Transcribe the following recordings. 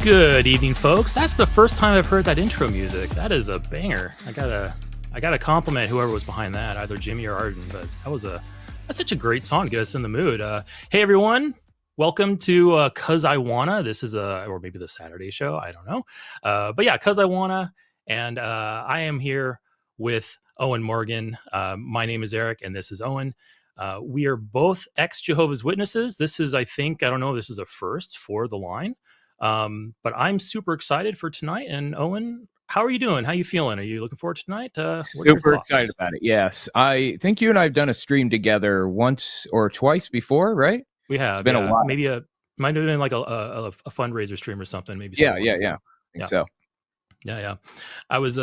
Good evening, folks. That's the first time I've heard that intro music. That is a banger. I gotta compliment whoever was behind that, either Jimmy or Arden. But that's such a great song to get us in the mood. Hey everyone, welcome to Cause I Wanna. This is or maybe the Saturday show. I don't know. But yeah, Cause I Wanna, and I am here with Owen Morgan. My name is Eric, and this is Owen. We are both ex-Jehovah's Witnesses. This is, I don't know, this is a first for the line. But I'm super excited for tonight. And Owen, how are you doing? How are you feeling? Are you looking forward to tonight? Super excited about it. Yes. I think you and I have done a stream together once or twice before, right? We have. It's been a while. Maybe might have been like a fundraiser stream or something. Maybe. Yeah. I think so. Yeah. I was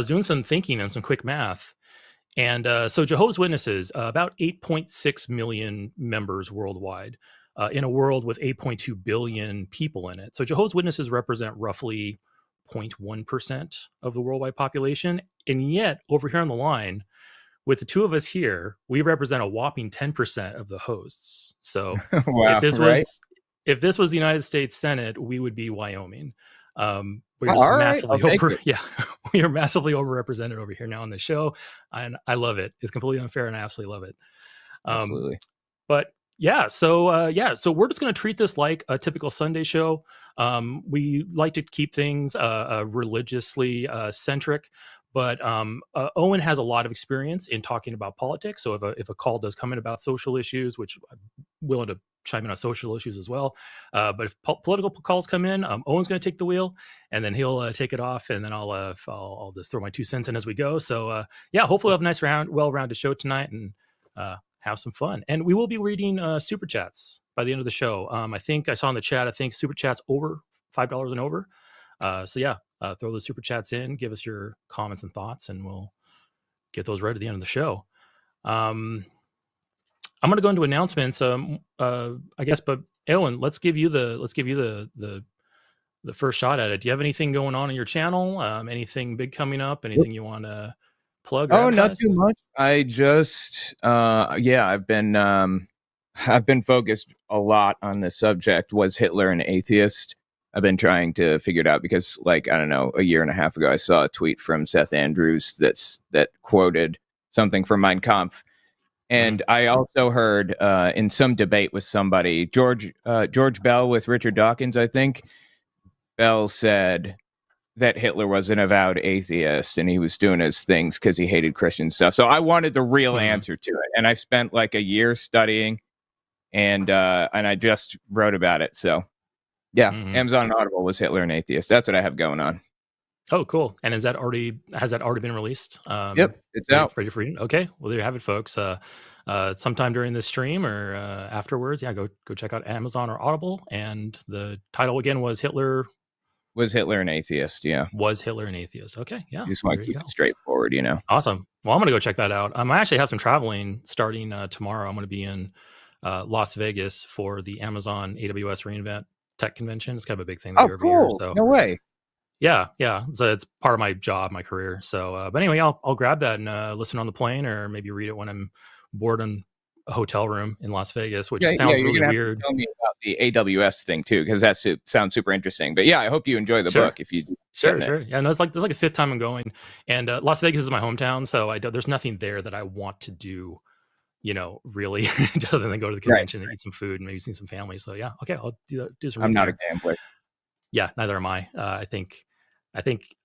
doing some thinking and some quick math. And so Jehovah's Witnesses, about 8.6 million members worldwide. In a world with 8.2 billion people in it. So Jehovah's Witnesses represent roughly 0.1% of the worldwide population. And yet, over here on the line, with the two of us here, we represent a whopping 10% of the hosts. So wow, if this was the United States Senate, we would be Wyoming. We are massively we are massively overrepresented over here now on the show. And I love it. It's completely unfair, and I absolutely love it. Absolutely. But yeah, so we're just going to treat this like a typical Sunday show. We like to keep things religiously centric, but Owen has a lot of experience in talking about politics. So if a call does come in about social issues, which I'm willing to chime in on social issues as well, but if political calls come in, Owen's going to take the wheel, and then he'll take it off, and then I'll just throw my 2 cents in as we go. So hopefully we'll have a nice well-rounded show tonight, and have some fun. And we will be reading super chats by the end of the show. I think I saw in the chat, super chats over $5 and over. Throw those super chats in, give us your comments and thoughts, and we'll get those right at the end of the show. I'm going to go into announcements, I guess, but Owen, let's give you the first shot at it. Do you have anything going on in your channel? Anything big coming up? Anything you want to plug? Oh, not too much. I just I've been focused a lot on this subject. Was Hitler an atheist? I've been trying to figure it out because, like, I don't know, a year and a half ago I saw a tweet from Seth Andrews that quoted something from Mein Kampf. And I also heard in some debate with somebody, George Bell with Richard Dawkins, I think, Bell said that Hitler was an avowed atheist and he was doing his things because he hated Christian stuff. So I wanted the real answer to it. And I spent like a year studying, and I just wrote about it. So yeah, Amazon and Audible, was Hitler an atheist? That's what I have going on. Oh, cool. And has that already been released? Yep, it's out. Ready for reading. Okay. Well, there you have it, folks. Sometime during this stream or afterwards, go check out Amazon or Audible. And the title again was Hitler. Was Hitler an atheist? Yeah. Was Hitler an atheist? Okay. Yeah. You just want to keep it straightforward, Awesome. Well, I'm going to go check that out. I actually have some traveling starting tomorrow. I'm going to be in Las Vegas for the Amazon AWS reInvent Tech Convention. It's kind of a big thing every year. So no way. Yeah. So it's part of my job, my career. So, but anyway, I'll grab that and listen on the plane, or maybe read it when I'm bored in a hotel room in Las Vegas, which sounds really weird. Tell me about the AWS thing too, because that sounds super interesting. But yeah, I hope you enjoy the book. If you sure. Yeah, no, it's like a fifth time I'm going, and Las Vegas is my hometown, so there's nothing there that I want to do, really, other than go to the convention and eat some food and maybe see some family. So yeah, okay, I'll do some. I'm not a gambler. Yeah, neither am I. I think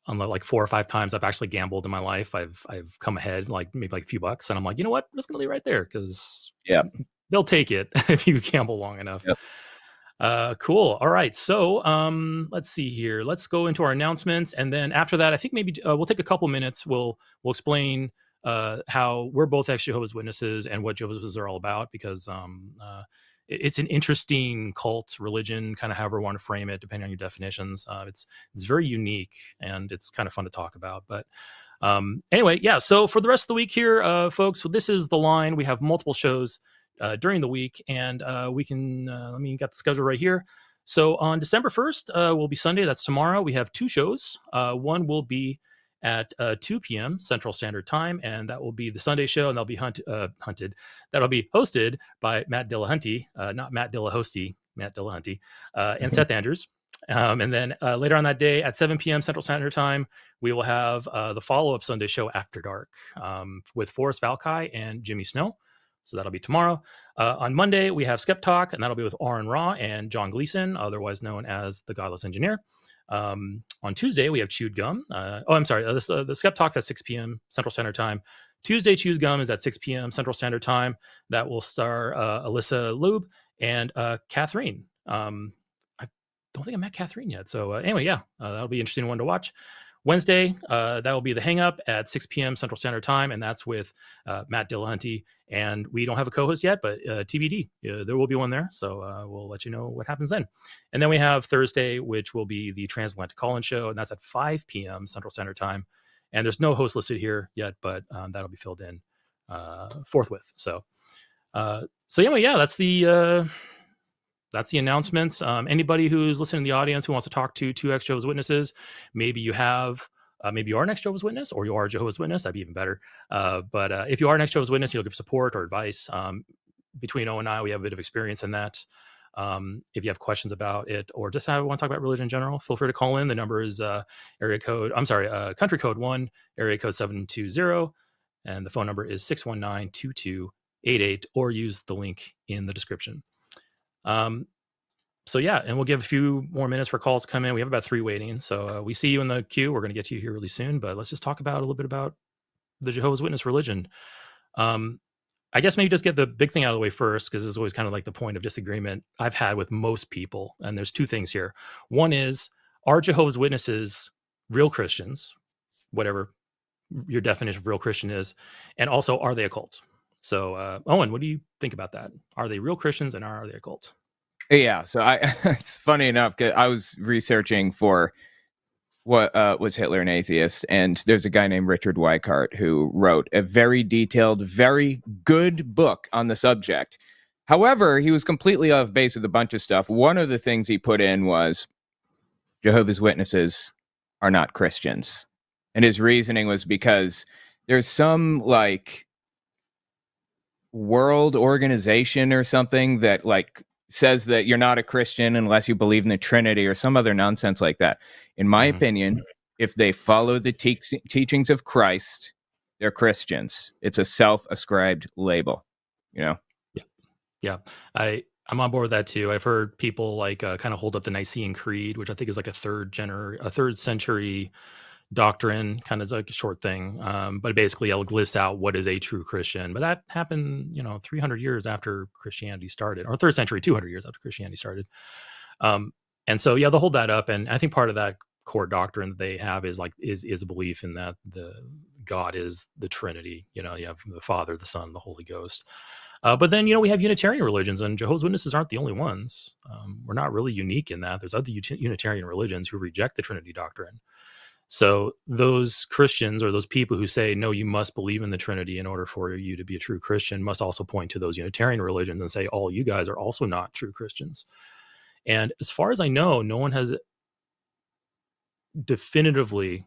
on like 4 or 5 times I've actually gambled in my life. I've come ahead maybe a few bucks, and I'm like, you know what? I'm just gonna leave right there because they'll take it if you gamble long enough. Yep. Cool. All right. So let's see here. Let's go into our announcements, and then after that, I think maybe we'll take a couple minutes. We'll explain how we're both Jehovah's Witnesses and what Jehovah's Witnesses are all about, because it's an interesting cult religion, kind of however you want to frame it, depending on your definitions. It's very unique, and it's kind of fun to talk about. But anyway, yeah. So for the rest of the week here, folks, this is the line. We have multiple shows during the week, and we can let me get the schedule right here. So on December 1st will be Sunday. That's tomorrow. We have 2 shows. One will be at 2 p.m. Central Standard Time, and that will be the Sunday show, and that'll be hunted. That'll be hosted by Matt Dillahunty, not Matt Dillahosty, Matt Dillahunty, and Seth Andrews. And then later on that day at 7 p.m. Central Standard Time, we will have the follow-up Sunday show After Dark with Forrest Valkai and Jimmy Snow. So that'll be tomorrow. On Monday, we have Skep Talk, and that'll be with Aaron Raw and John Gleason, otherwise known as the Godless Engineer. On Tuesday, we have Chewed Gum. The Skep Talk's at 6 p.m. Central Standard Time. Tuesday, Chewed Gum is at 6 p.m. Central Standard Time. That will star Alyssa Lube and Catherine. I don't think I met Catherine yet. So anyway, that'll be an interesting one to watch. Wednesday, that will be the Hang Up at 6 p.m. Central Standard Time, and that's with Matt Dillahunty. And we don't have a co-host yet, but TBD, there will be one there. So we'll let you know what happens then. And then we have Thursday, which will be the Transatlantic Call-In Show, and that's at 5 p.m. Central Standard Time. And there's no host listed here yet, but that'll be filled in forthwith. So that's the announcements. Anybody who's listening in the audience who wants to talk to two ex-Jehovah's Witnesses, maybe you are an ex-Jehovah's Witness, or you are a Jehovah's Witness, that'd be even better. But if you are an ex-Jehovah's Witness, you'll give support or advice. Between Owen and I, we have a bit of experience in that. If you have questions about it, or just want to talk about religion in general, feel free to call in. The number is country code 1, area code 720, and the phone number is 619-2288, or use the link in the description. And we'll give a few more minutes for calls to come in. We have about 3 waiting. So we see you in the queue. We're going to get to you here really soon, but let's just talk about a little bit about the Jehovah's Witness religion. I guess maybe just get the big thing out of the way first, because this is always kind of like the point of disagreement I've had with most people. And there's 2 things here. One is, are Jehovah's Witnesses real Christians, whatever your definition of real Christian is? And also, are they a cult? So, Owen, what do you think about that? Are they real Christians, and are they a cult? Yeah, so it's funny enough, 'cause I was researching for what was Hitler an atheist, and there's a guy named Richard Weikart who wrote a very detailed, very good book on the subject. However, he was completely off base with a bunch of stuff. One of the things he put in was Jehovah's Witnesses are not Christians. And his reasoning was because there's some world organization or something that says that you're not a Christian unless you believe in the Trinity or some other nonsense like that. In my opinion, if they follow the teachings of Christ, they're Christians. It's a self-ascribed label, Yeah. I'm on board with that too. I've heard people kind of hold up the Nicene Creed, which I think is like a third century doctrine, kind of like a short thing. But basically it'll list out what is a true Christian. But that happened, 300 years after Christianity started, or 3rd century, 200 years after Christianity started. And so, they'll hold that up. And I think part of that core doctrine that they have is a belief in that the God is the Trinity. You have the Father, the Son, the Holy Ghost. But then, we have Unitarian religions, and Jehovah's Witnesses aren't the only ones. We're not really unique in that. There's other Unitarian religions who reject the Trinity doctrine. So those Christians, or those people who say, no, you must believe in the Trinity in order for you to be a true Christian, must also point to those Unitarian religions and say, all you guys are also not true Christians. And as far as I know, no one has definitively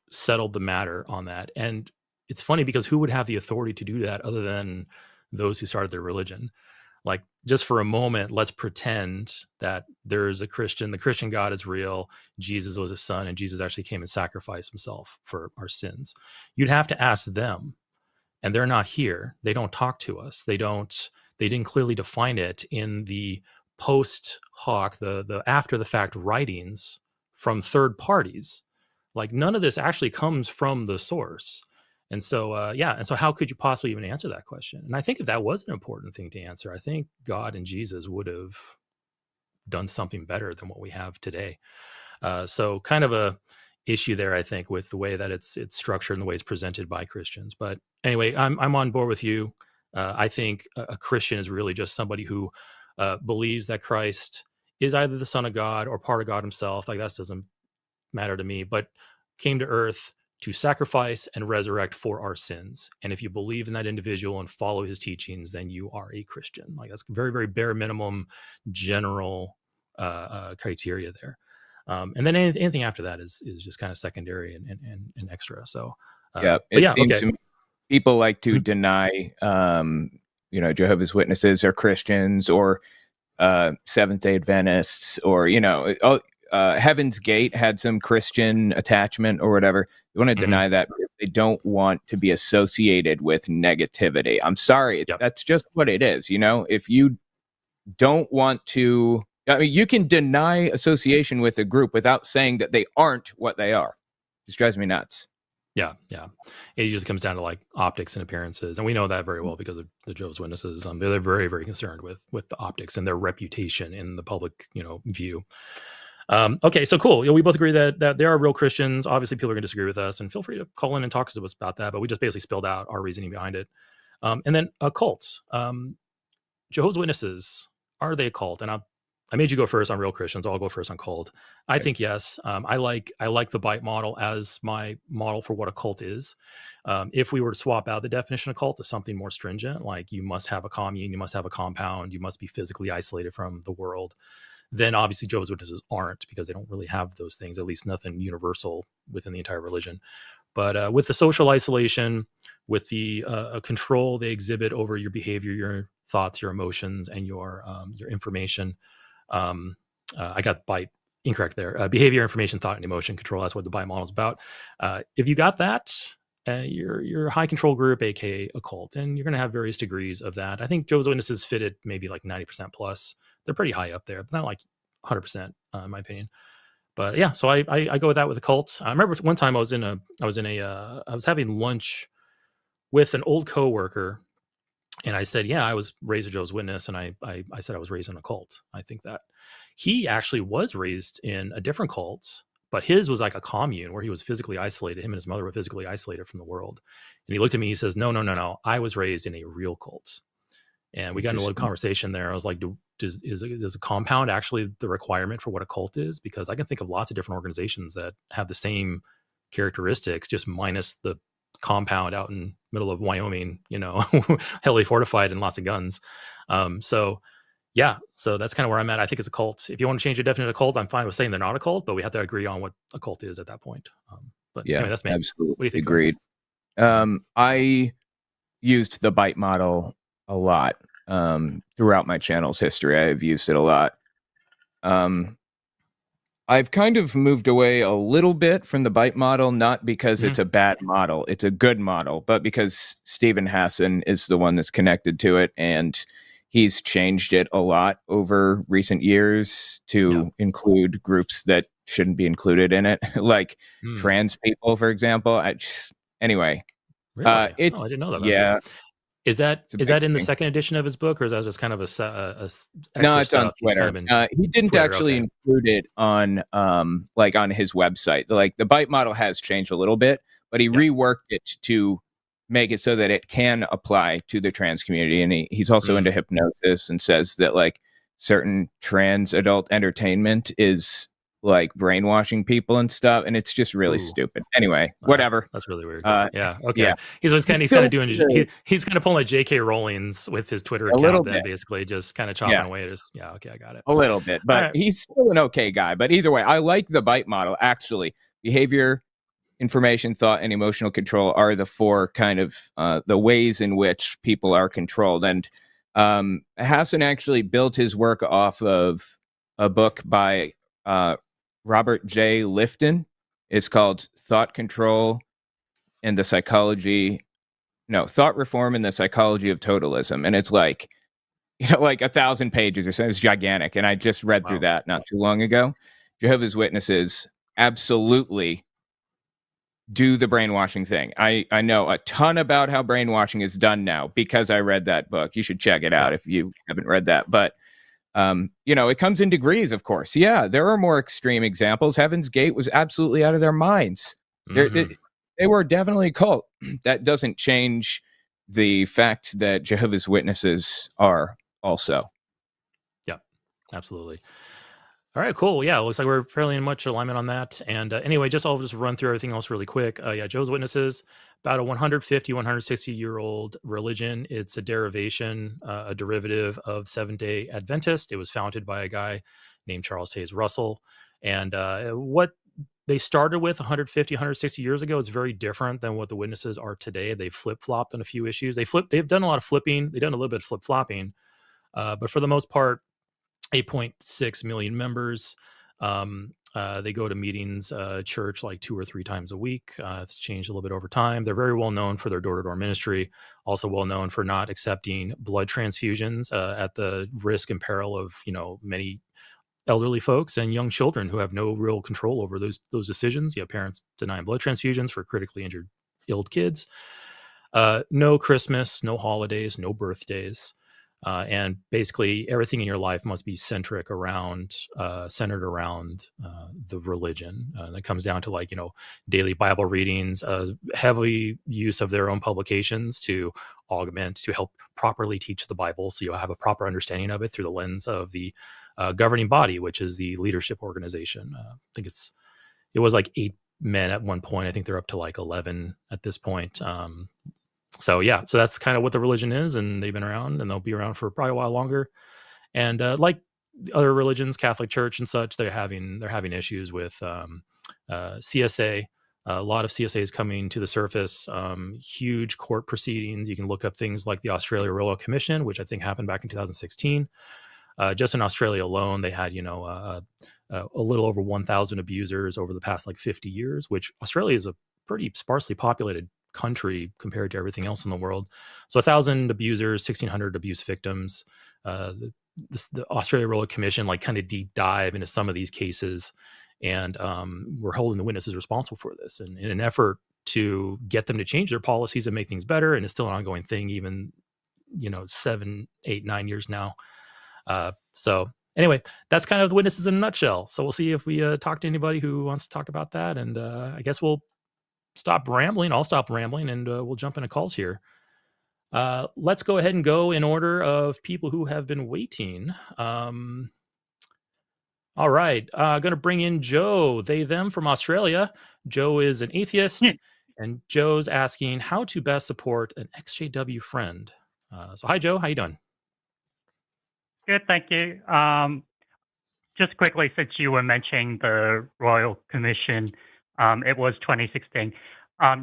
settled the matter on that. And it's funny because who would have the authority to do that other than those who started their religion? Just for a moment, let's pretend that there's a Christian, the Christian God is real, Jesus was his son, and Jesus actually came and sacrificed himself for our sins. You'd have to ask them, and they're not here. They don't talk to us. They didn't clearly define it in the post hoc, the after the fact writings from third parties. None of this actually comes from the source. And so, and so how could you possibly even answer that question? And I think if that was an important thing to answer, I think God and Jesus would have done something better than what we have today. So kind of a issue there, I think, with the way that it's structured and the way it's presented by Christians. But anyway, I'm on board with you. I think a Christian is really just somebody who believes that Christ is either the Son of God or part of God himself. That doesn't matter to me, but came to earth to sacrifice and resurrect for our sins. And if you believe in that individual and follow his teachings, then you are a Christian. That's very, very bare minimum general criteria there. And then anything after that is just kind of secondary and extra. So it seems to me people like to deny Jehovah's Witnesses are Christians, or Seventh Day Adventists, or Heaven's Gate had some Christian attachment or whatever. You want to Mhm. deny that because they don't want to be associated with negativity. I'm sorry, Yep. that's just what it is. If you don't want to, I mean, you can deny association with a group without saying that they aren't what they are. It just drives me nuts. Yeah, yeah. It just comes down to like optics and appearances, and we know that very well because of the Jehovah's Witnesses. They're very, very concerned with the optics and their reputation in the public, view. Okay, so cool. We both agree that there are real Christians. Obviously, people are going to disagree with us, and feel free to call in and talk to us about that. But we just basically spelled out our reasoning behind it. And then cults. Jehovah's Witnesses, are they a cult? And I made you go first on real Christians. I'll go first on cult. I think yes. I like the bite model as my model for what a cult is. If we were to swap out the definition of cult to something more stringent, like you must have a commune, you must have a compound, you must be physically isolated from the world, then obviously Jehovah's Witnesses aren't, because they don't really have those things, at least nothing universal within the entire religion. But with the social isolation, with the control they exhibit over your behavior, your thoughts, your emotions, and your information, I got bite incorrect there. Behavior, information, thought, and emotion control. That's what the bite model is about. If you got that, you're a high control group, aka a cult, and you're going to have various degrees of that. I think Jehovah's Witnesses fit it maybe like 90% plus. They're pretty high up there, but not like 100% in my opinion. But yeah, so I go with that with the cult. I remember one time I was having lunch with an old coworker, and I said, yeah, I was raised a Jehovah's Witness, and I said I was raised in a cult. I think that he actually was raised in a different cult, but his was like a commune where he was physically isolated. Him and his mother were physically isolated from the world. And he looked at me, he says, no, no, no, no. I was raised in a real cult. And we got into a little conversation there. I was like, is a compound actually the requirement for what a cult is? Because I can think of lots of different organizations that have the same characteristics, just minus the compound out in middle of Wyoming, heavily fortified and lots of guns. So yeah, so that's kind of where I'm at. I think it's a cult. If you want to change your definition of cult, I'm fine with saying they're not a cult, but we have to agree on what a cult is at that point. But Yeah, anyway, that's me. absolutely. What do you think? Agreed. I used the bite model a lot throughout my channel's history. I've used it a lot. I've kind of moved away a little bit from the bite model, not because it's a bad model, it's a good model, but because Stephen Hassan is the one that's connected to it, and he's changed it a lot over recent years to include groups that shouldn't be included in it, like trans people, for example. Anyway, really? I it's didn't know that. yeah. Is that in the second edition of his book, or is that just kind of No, extra it's on stuff? Twitter. He didn't Twitter, actually okay. include it on on his website. Like the bite model has changed a little bit, but he reworked it to make it so that it can apply to the trans community. And he's also into hypnosis, and says that like certain trans adult entertainment is like brainwashing people and stuff, and it's just really stupid. Anyway, whatever. That's really weird. Yeah. Okay. Yeah. He's kind of doing. He's kind of pulling a J.K. Rowling's with his Twitter account. Then basically just kind of chopping away at his. Yeah. Okay. I got it. A little bit, but he's still an okay guy. But either way, I like the bite model. Actually, behavior, information, thought, and emotional control are the four kind of the ways in which people are controlled. And Hassan actually built his work off of a book by Robert J. Lifton. It's called Thought Reform and the Psychology of Totalism. And it's like, like 1,000 pages or something. It's gigantic. And I just read through that not too long ago. Jehovah's Witnesses absolutely do the brainwashing thing. I know a ton about how brainwashing is done now because I read that book. You should check it out if you haven't read that. But it comes in degrees, of course. Yeah, there are more extreme examples. Heaven's Gate was absolutely out of their minds. They were definitely a cult. That doesn't change the fact that Jehovah's Witnesses are also. Yeah, absolutely. All right, cool. Yeah, it looks like we're fairly in much alignment on that. And anyway, I'll just run through everything else really quick. Jehovah's Witnesses, about a 150, 160-year-old religion. It's a derivation, a derivative of Seventh-day Adventist. It was founded by a guy named Charles Taze Russell. And what they started with 150, 160 years ago is very different than what the Witnesses are today. They've flip-flopped on a few issues. They've done a lot of flipping. They've done a little bit of flip-flopping. But for the most part, 8.6 million members. They go to meetings, church like 2 or 3 times a week. It's changed a little bit over time. They're very well known for their door-to-door ministry. Also well known for not accepting blood transfusions at the risk and peril of many elderly folks and young children who have no real control over those decisions. You have parents denying blood transfusions for critically injured, ill kids. No Christmas, no holidays, no birthdays. And basically everything in your life must be centered around the religion. That comes down to daily Bible readings, heavy use of their own publications to augment, to help properly teach the Bible, so you'll have a proper understanding of it through the lens of the governing body, which is the leadership organization. I think it was like 8 men at one point. I think they're up to like 11 at this point. So that's kind of what the religion is, and they've been around, and they'll be around for probably a while longer. And like other religions, Catholic Church and such, they're having issues with CSA. A lot of CSAs coming to the surface, huge court proceedings. You can look up things like the Australia Royal Commission, which I think happened back in 2016. Just in Australia alone, they had a little over 1,000 abusers over the past 50 years, which Australia is a pretty sparsely populated country compared to everything else in the world. So 1,000 abusers, 1,600 abuse victims. The Australia Royal Commission kind of deep dive into some of these cases, and we're holding the witnesses responsible for this, and in an effort to get them to change their policies and make things better. And it's still an ongoing thing, even 7, 8, 9 years now. So anyway, that's kind of the witnesses in a nutshell. So we'll see if we talk to anybody who wants to talk about that. And I guess we'll stop rambling. I'll stop rambling, and we'll jump into calls here. Let's go ahead and go in order of people who have been waiting. All right. Going to bring in Joe, they, them from Australia. Joe is an atheist, and Joe's asking how to best support an XJW friend. So hi, Joe. How you doing? Good, thank you. Just quickly, since you were mentioning the Royal Commission, it was 2016.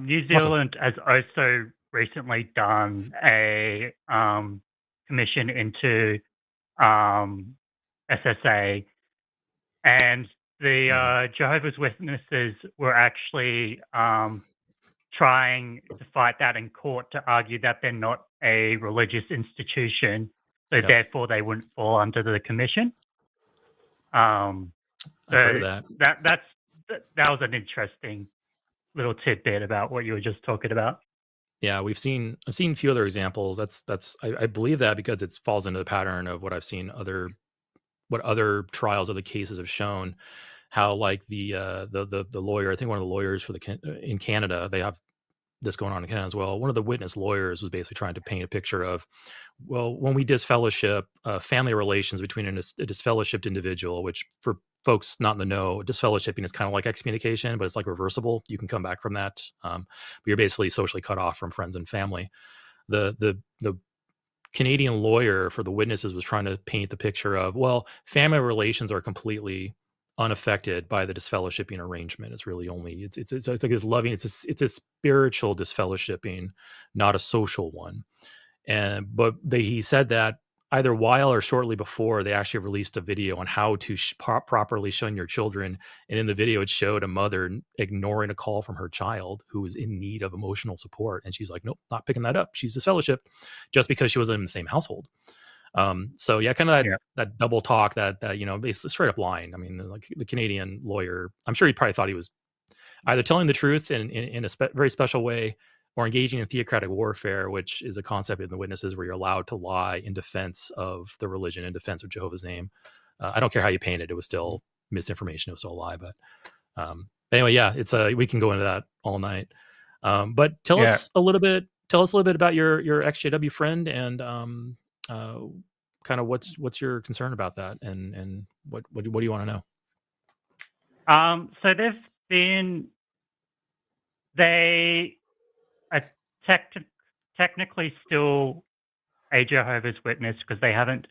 New Zealand has also recently done a commission into SSA, and the Jehovah's Witnesses were actually trying to fight that in court to argue that they're not a religious institution, so therefore they wouldn't fall under the commission. I've heard of that. That was an interesting little tidbit about what you were just talking about. Yeah, I've seen a few other examples. I believe that because it falls into the pattern of what I've seen what other trials, other cases have shown. How the lawyer, I think one of the lawyers in Canada, they have this going on in Canada as well. One of the witness lawyers was basically trying to paint a picture of, well, when we disfellowship, family relations between a disfellowshipped individual, which for folks not in the know, disfellowshipping is kind of like excommunication, but it's reversible. You can come back from that, but you're basically socially cut off from friends and family. The Canadian lawyer for the witnesses was trying to paint the picture of, well, family relations are completely unaffected by the disfellowshipping arrangement. It's really only it's like this loving. It's a spiritual disfellowshipping, not a social one. But he said that either while or shortly before, they actually released a video on how to properly shun your children. And in the video, it showed a mother ignoring a call from her child who was in need of emotional support, and she's like, nope, not picking that up. She's disfellowshipped just because she wasn't in the same household. So kind of that double talk, that basically straight up lying. I mean, the Canadian lawyer, I'm sure he probably thought he was either telling the truth in a very special way, or engaging in theocratic warfare, which is a concept in the witnesses where you're allowed to lie in defense of the religion, in defense of Jehovah's name. I don't care how you paint it; it was still misinformation. It was still a lie. But anyway, it's we can go into that all night. But tell us a little bit about your XJW friend, and kind of what's your concern about that, and what do you want to know? So they are technically still a Jehovah's Witness because they haven't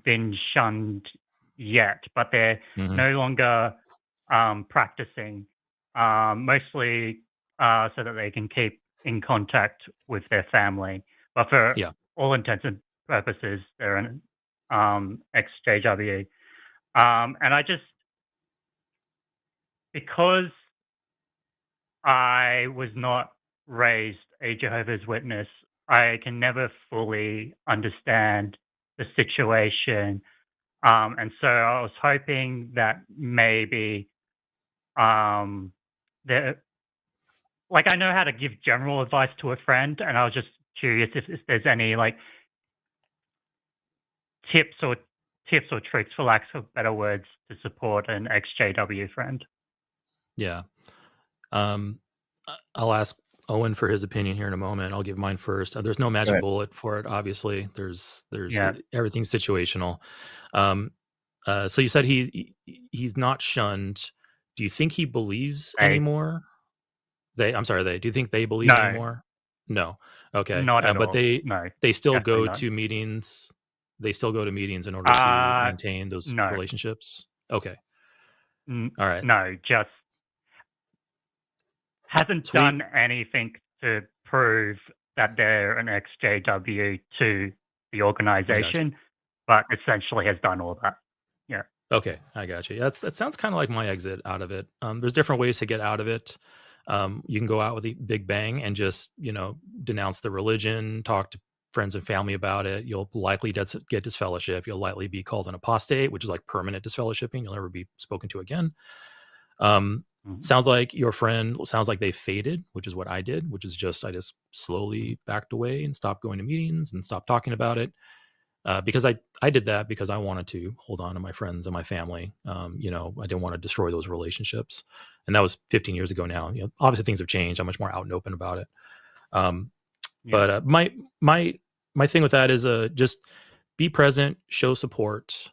been shunned yet, but they're no longer practicing, mostly so that they can keep in contact with their family. But for all intents and purposes, they're ex-JW. And because I was not raised a Jehovah's Witness, I can never fully understand the situation. And so I was hoping that maybe um, the like I know how to give general advice to a friend, and I was just curious if there's any like tips or tricks, for lack of better words, to support an ex-JW friend. Yeah. I'll ask Owen for his opinion here in a moment. I'll give mine first. There's no magic bullet for it. Obviously, there's everything's situational. So you said he's not shunned. Do you think he believes anymore? Do you think they believe anymore? No. Okay. Not at but all. they still go not. to meetings. They still go to meetings in order to maintain those relationships. Okay. All right. No, just hasn't done anything to prove that they're an ex-JW to the organization, but essentially has done all that. Yeah. Okay, I got you. That sounds kind of like my exit out of it. There's different ways to get out of it. You can go out with a big bang and just, denounce the religion, talk to friends and family about it. You'll likely get disfellowship. You'll likely be called an apostate, which is like permanent disfellowshipping. You'll never be spoken to again. Sounds like your friend, sounds like they faded, which is what I did, which is I just slowly backed away and stopped going to meetings and stopped talking about it. Because I did that because I wanted to hold on to my friends and my family. I didn't want to destroy those relationships. And that was 15 years ago now. Obviously things have changed. I'm much more out and open about it. But my thing with that is just be present, show support.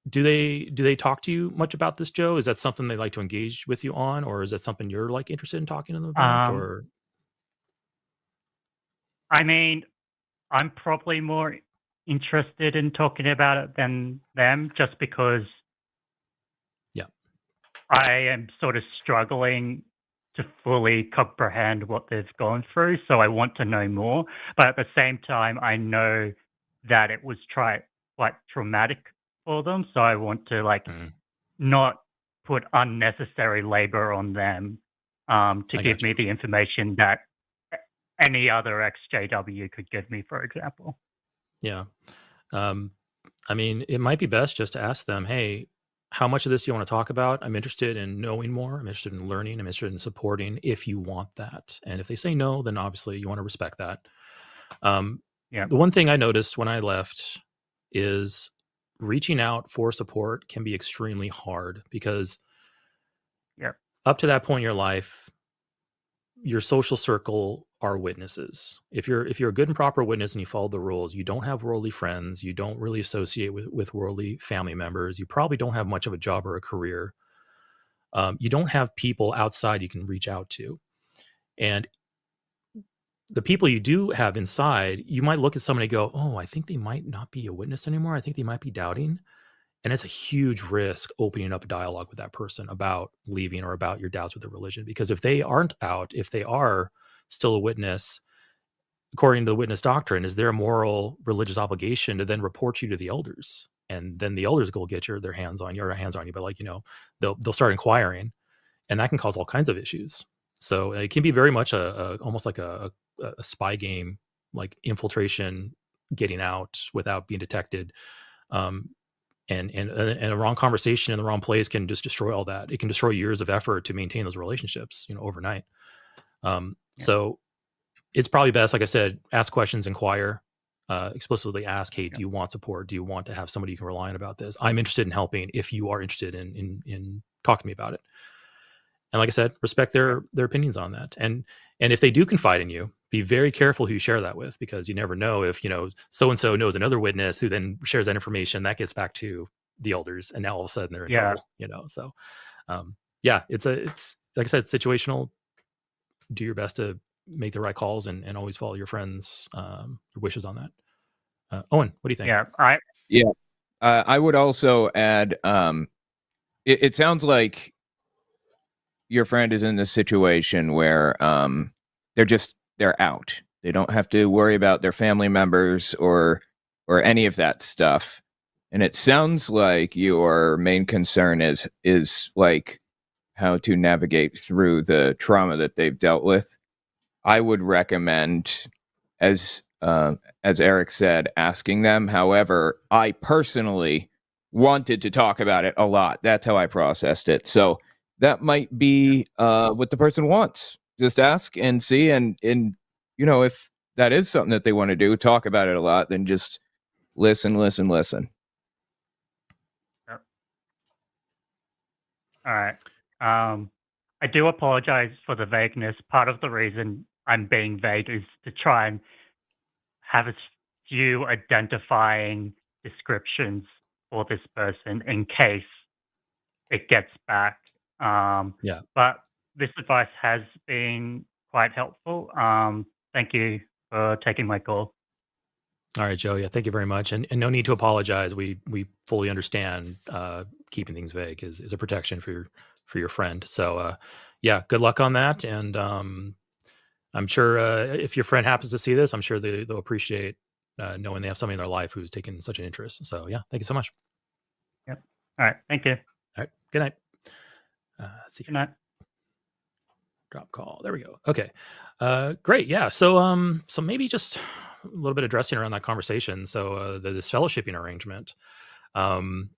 Do they talk to you much about this, Joe? Is that something they like to engage with you on, or is that something you're like interested in talking to them about? Or I mean, I'm probably more interested in talking about it than them, just because I am sort of struggling to fully comprehend what they've gone through. So I want to know more. But at the same time, I know that it was quite traumatic for them. So I want to not put unnecessary labor on them to give me the information that any other ex-JW could give me, for example. Yeah. I mean, it might be best just to ask them, hey, how much of this do you want to talk about? I'm interested in knowing more. I'm interested in learning. I'm interested in supporting if you want that. And if they say no, then obviously you want to respect that. The one thing I noticed when I left is reaching out for support can be extremely hard because up to that point in your life, your social circle are witnesses. If you're a good and proper witness and you follow the rules, you don't have worldly friends, you don't really associate with worldly family members, you probably don't have much of a job or a career. You don't have people outside you can reach out to. And the people you do have inside, you might look at somebody and go, oh, I think they might not be a witness anymore. I think they might be doubting. And it's a huge risk opening up a dialogue with that person about leaving or about your doubts with the religion. Because if they aren't out, if they are still a witness, according to the witness doctrine, is their moral religious obligation to then report you to the elders. And then the elders will get their hands on you, or hands on you, but they'll start inquiring, and that can cause all kinds of issues. So it can be very much almost like a spy game, like infiltration, getting out without being detected. And a wrong conversation in the wrong place can just destroy all that. It can destroy years of effort to maintain those relationships, overnight. So it's probably best, like I said, ask questions, inquire, explicitly ask, hey, do you want support? Do you want to have somebody you can rely on about this? I'm interested in helping if you are interested in talking to me about it. And like I said, respect their opinions on that. And if they do confide in you, be very careful who you share that with, because you never know if, so-and-so knows another witness who then shares that information that gets back to the elders. And now all of a sudden they're in trouble, So it's like I said, situational. Do your best to make the right calls and always follow your friends' wishes on that. Owen, what do you think? I would also add, it sounds like your friend is in this situation where they're out. They don't have to worry about their family members or or any of that stuff. And it sounds like your main concern is like how to navigate through the trauma that they've dealt with. I would recommend, as Eric said, asking them. However, I personally wanted to talk about it a lot. That's how I processed it. So that might be what the person wants. Just ask and see, and if that is something that they want to do, talk about it a lot, then just listen. Yep. All right. I do apologize for the vagueness. Part of the reason I'm being vague is to try and have a few identifying descriptions for this person in case it gets back. Yeah. But this advice has been quite helpful. Thank you for taking my call. All right, Joe. Yeah, thank you very much, and no need to apologize. We fully understand keeping things vague is a protection for your friend. So yeah, good luck on that, and I'm sure if your friend happens to see this, I'm sure they'll appreciate knowing they have somebody in their life who's taken such an interest. So yeah, thank you so much. Yep. All right. Thank you. All right. Good night. Let's see. Good night. Drop call. There we go. Okay. Great. Yeah. So maybe just a little bit of dressing around that conversation. So this fellowshipping arrangement. I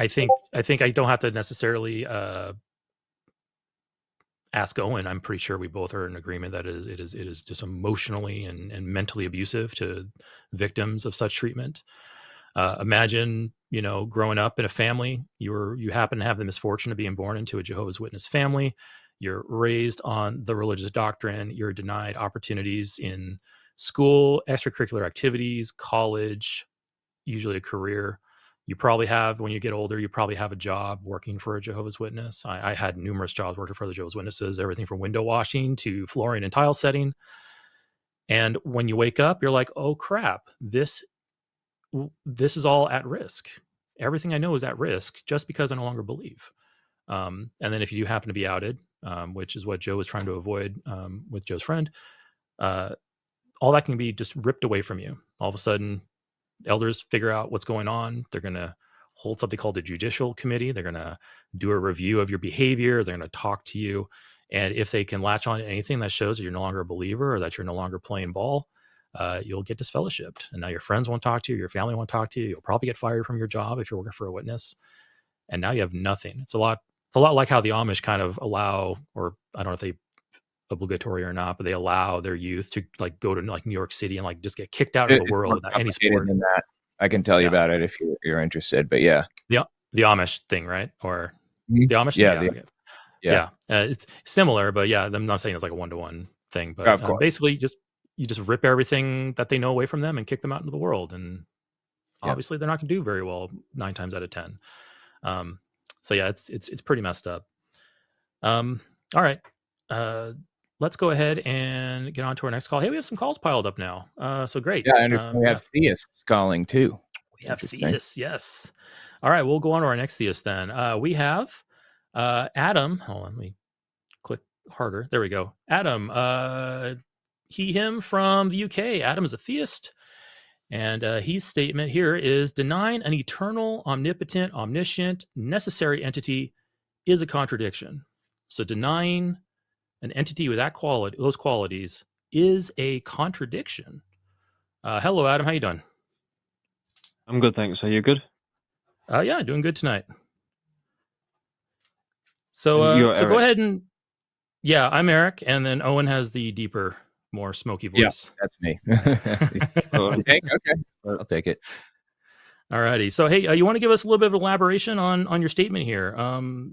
think I don't have to necessarily ask Owen. I'm pretty sure we both are in agreement that it is just emotionally and mentally abusive to victims of such treatment. Imagine, growing up in a family, you happen to have the misfortune of being born into a Jehovah's Witness family. You're raised on the religious doctrine. You're denied opportunities in school, extracurricular activities, college, usually a career. You probably have, when you get older, you probably have a job working for a Jehovah's Witness. I had numerous jobs working for the Jehovah's Witnesses, everything from window washing to flooring and tile setting. And when you wake up, you're like, oh crap, this is all at risk. Everything I know is at risk just because I no longer believe. And then if you do happen to be outed, which is what Joe was trying to avoid with Joe's friend, all that can be just ripped away from you. All of a sudden, elders figure out what's going on. They're going to hold something called a judicial committee. They're going to do a review of your behavior. They're going to talk to you. And if they can latch on to anything that shows that you're no longer a believer or that you're no longer playing ball, you'll get disfellowshipped. And now your friends won't talk to you. Your family won't talk to you. You'll probably get fired from your job if you're working for a witness. And now you have nothing. It's a lot like how the Amish kind of allow, or I don't know if they obligatory or not, but they allow their youth to like go to like New York City and like just get kicked out of the world without any support. Than that. I can tell you about it if you're interested, but yeah. The Amish thing, right? Or Mhm. the Amish thing? Yeah. It's similar, but yeah, I'm not saying it's like a one-to-one thing, but Of course. basically you just rip everything that they know away from them and kick them out into the world. And obviously they're not going to do very well 9 times out of 10. So yeah, it's pretty messed up. All right. Let's go ahead and get on to our next call. Hey, we have some calls piled up now. So great. Yeah, I understand. We have Theists calling too. We have Theists, yes. All right, we'll go on to our next Theist then. We have Adam. Hold on, let me click harder. There we go. Adam, him from the UK. Adam is a theist. And his statement here is denying an eternal, omnipotent, omniscient, necessary entity is a contradiction. So denying an entity with those qualities is a contradiction. Hello, Adam. How you doing? I'm good, thanks. Are you good? Yeah, doing good tonight. So go ahead and I'm Eric, and then Owen has the deeper, more smoky voice. Yeah, that's me. Okay, I'll take it. All righty. So, hey, you want to give us a little bit of elaboration on your statement here?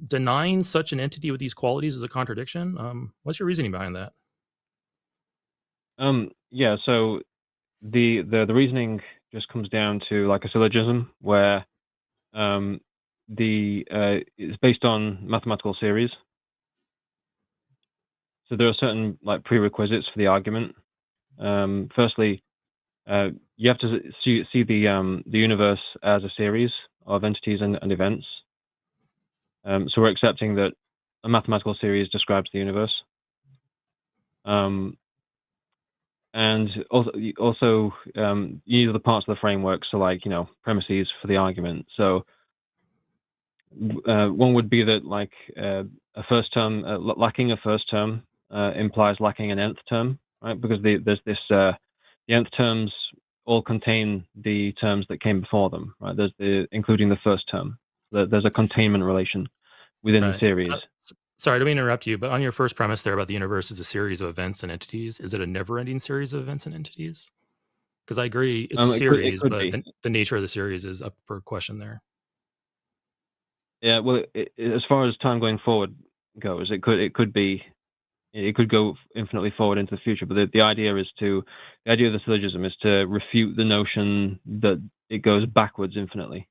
Denying such an entity with these qualities is a contradiction. What's your reasoning behind that? Yeah. So the reasoning just comes down to like a syllogism where it's based on mathematical series. So there are certain like prerequisites for the argument. Firstly, you have to see the universe as a series of entities and events. So we're accepting that a mathematical series describes the universe. and also you need other parts of the framework, so like premises for the argument. So one would be that like a first term lacking a first term implies lacking an nth term, right? Because there's this the nth terms all contain the terms that came before them, right? There's including the first term. There's a containment relation within the series. Sorry, I don't mean to interrupt you, but on your first premise there about the universe is a series of events and entities, is it a never-ending series of events and entities? Because I agree, it's a series, but the nature of the series is up for question there. Yeah, well, as far as time going forward goes, it could go infinitely forward into the future. But the idea of the syllogism is to refute the notion that it goes backwards infinitely.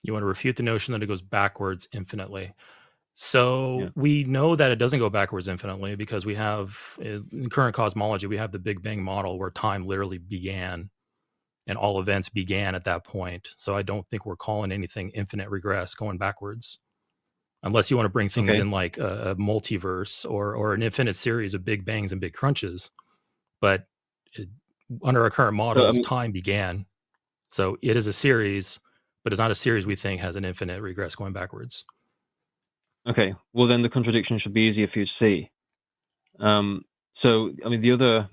You want to refute the notion that it goes backwards infinitely. So we know that it doesn't go backwards infinitely because we have, in current cosmology, we have the Big Bang model where time literally began and all events began at that point. So I don't think we're calling anything infinite regress going backwards, unless you want to bring things in like a multiverse or an infinite series of big bangs and big crunches. But under our current models, time began. So it is a series, but it's not a series we think has an infinite regress going backwards. Okay, well then the contradiction should be easier for you to see. So, I mean, the other,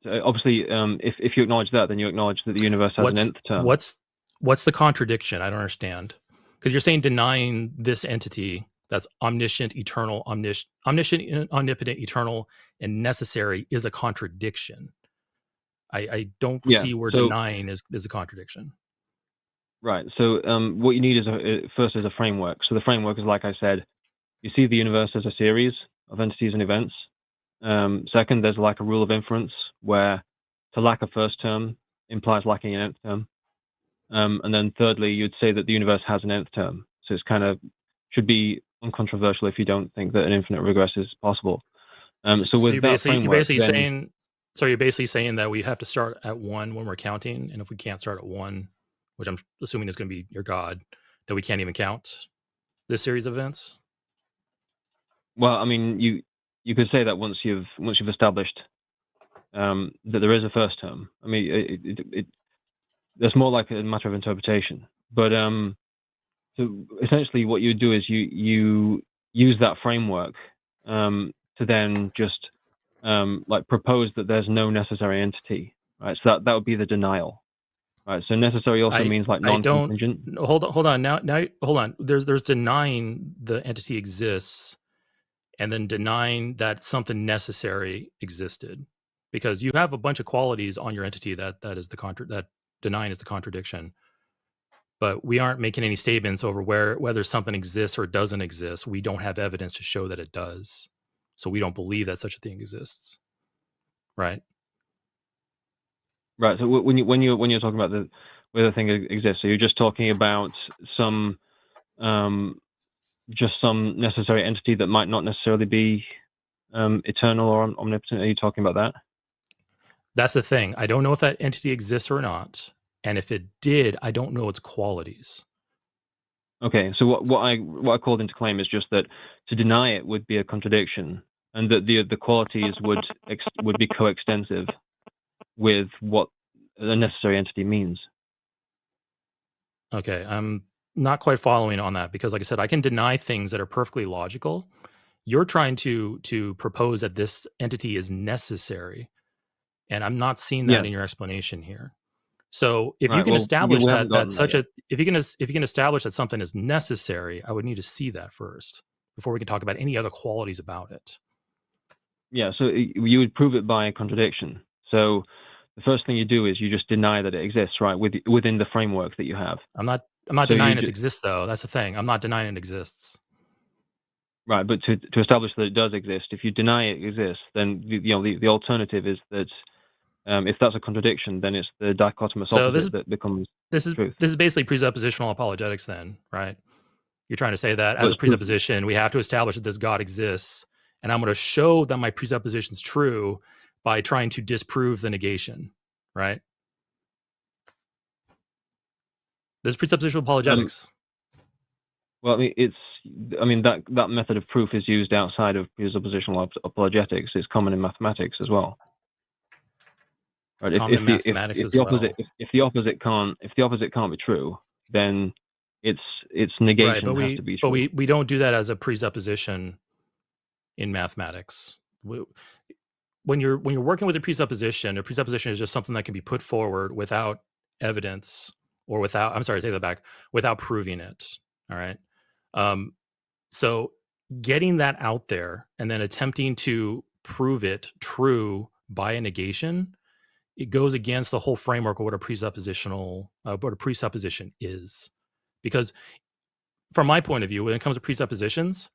obviously, if you acknowledge that, then you acknowledge that the universe has an nth term. What's the contradiction? I don't understand. Because you're saying denying this entity that's omniscient, eternal, omniscient, omnipotent, eternal, and necessary is a contradiction. I don't see where denying is a contradiction. Right. So what you need is first is a framework. So the framework is, like I said, you see the universe as a series of entities and events. Second, there's like a rule of inference where to lack a first term implies lacking an nth term. And then thirdly, you'd say that the universe has an nth term. So it's kind of should be uncontroversial if you don't think that an infinite regress is possible. So with that framework, you're basically saying that we have to start at 1 when we're counting, and if we can't start at 1, which I'm assuming is going to be your God, that we can't even count this series of events. Well, I mean, you could say that once you've established that there is a first term. I mean, that's more like a matter of interpretation. But so essentially, what you do is you use that framework to then just like propose that there's no necessary entity, right? So that would be the denial. Right, so necessary also means like non-contingent. Hold on. Now, hold on. There's denying the entity exists, and then denying that something necessary existed, because you have a bunch of qualities on your entity that denying is the contradiction. But we aren't making any statements over whether something exists or doesn't exist. We don't have evidence to show that it does, so we don't believe that such a thing exists. Right. Right. So when you're talking about whether the thing exists, so you're just talking about some necessary entity that might not necessarily be eternal or omnipotent. Are you talking about that? That's the thing. I don't know if that entity exists or not, and if it did, I don't know its qualities. Okay. So what I called into claim is just that to deny it would be a contradiction, and that the qualities would be coextensive with what a necessary entity means. Okay, I'm not quite following on that, because like I said, I can deny things that are perfectly logical. You're trying to propose that this entity is necessary, and I'm not seeing that in your explanation here. So if you can establish if you can establish that something is necessary, I would need to see that first before we can talk about any other qualities about it. Yeah, so you would prove it by contradiction. So the first thing you do is you just deny that it exists, right, within the framework that you have. I'm not denying it exists, though. That's the thing. I'm not denying it exists. Right, but to establish that it does exist, if you deny it exists, then the alternative is that if that's a contradiction, then it's the dichotomous opposite that becomes truth. This is basically presuppositional apologetics, then, right? You're trying to say that as a presupposition, we have to establish that this God exists, and I'm going to show that my presupposition is true by trying to disprove the negation, right? This is presuppositional apologetics. Well, I mean, that method of proof is used outside of presuppositional apologetics. It's common in mathematics as well. Right? Common in mathematics If as the well. opposite if the opposite can't be true, then its negation Right, has to be true. but we don't do that as a presupposition in mathematics. When you're working with a presupposition is just something that can be put forward without evidence or without, I'm sorry, take that back, without proving it. All right. So getting that out there and then attempting to prove it true by a negation, it goes against the whole framework of what a presupposition is. Because from my point of view, when it comes to presuppositions,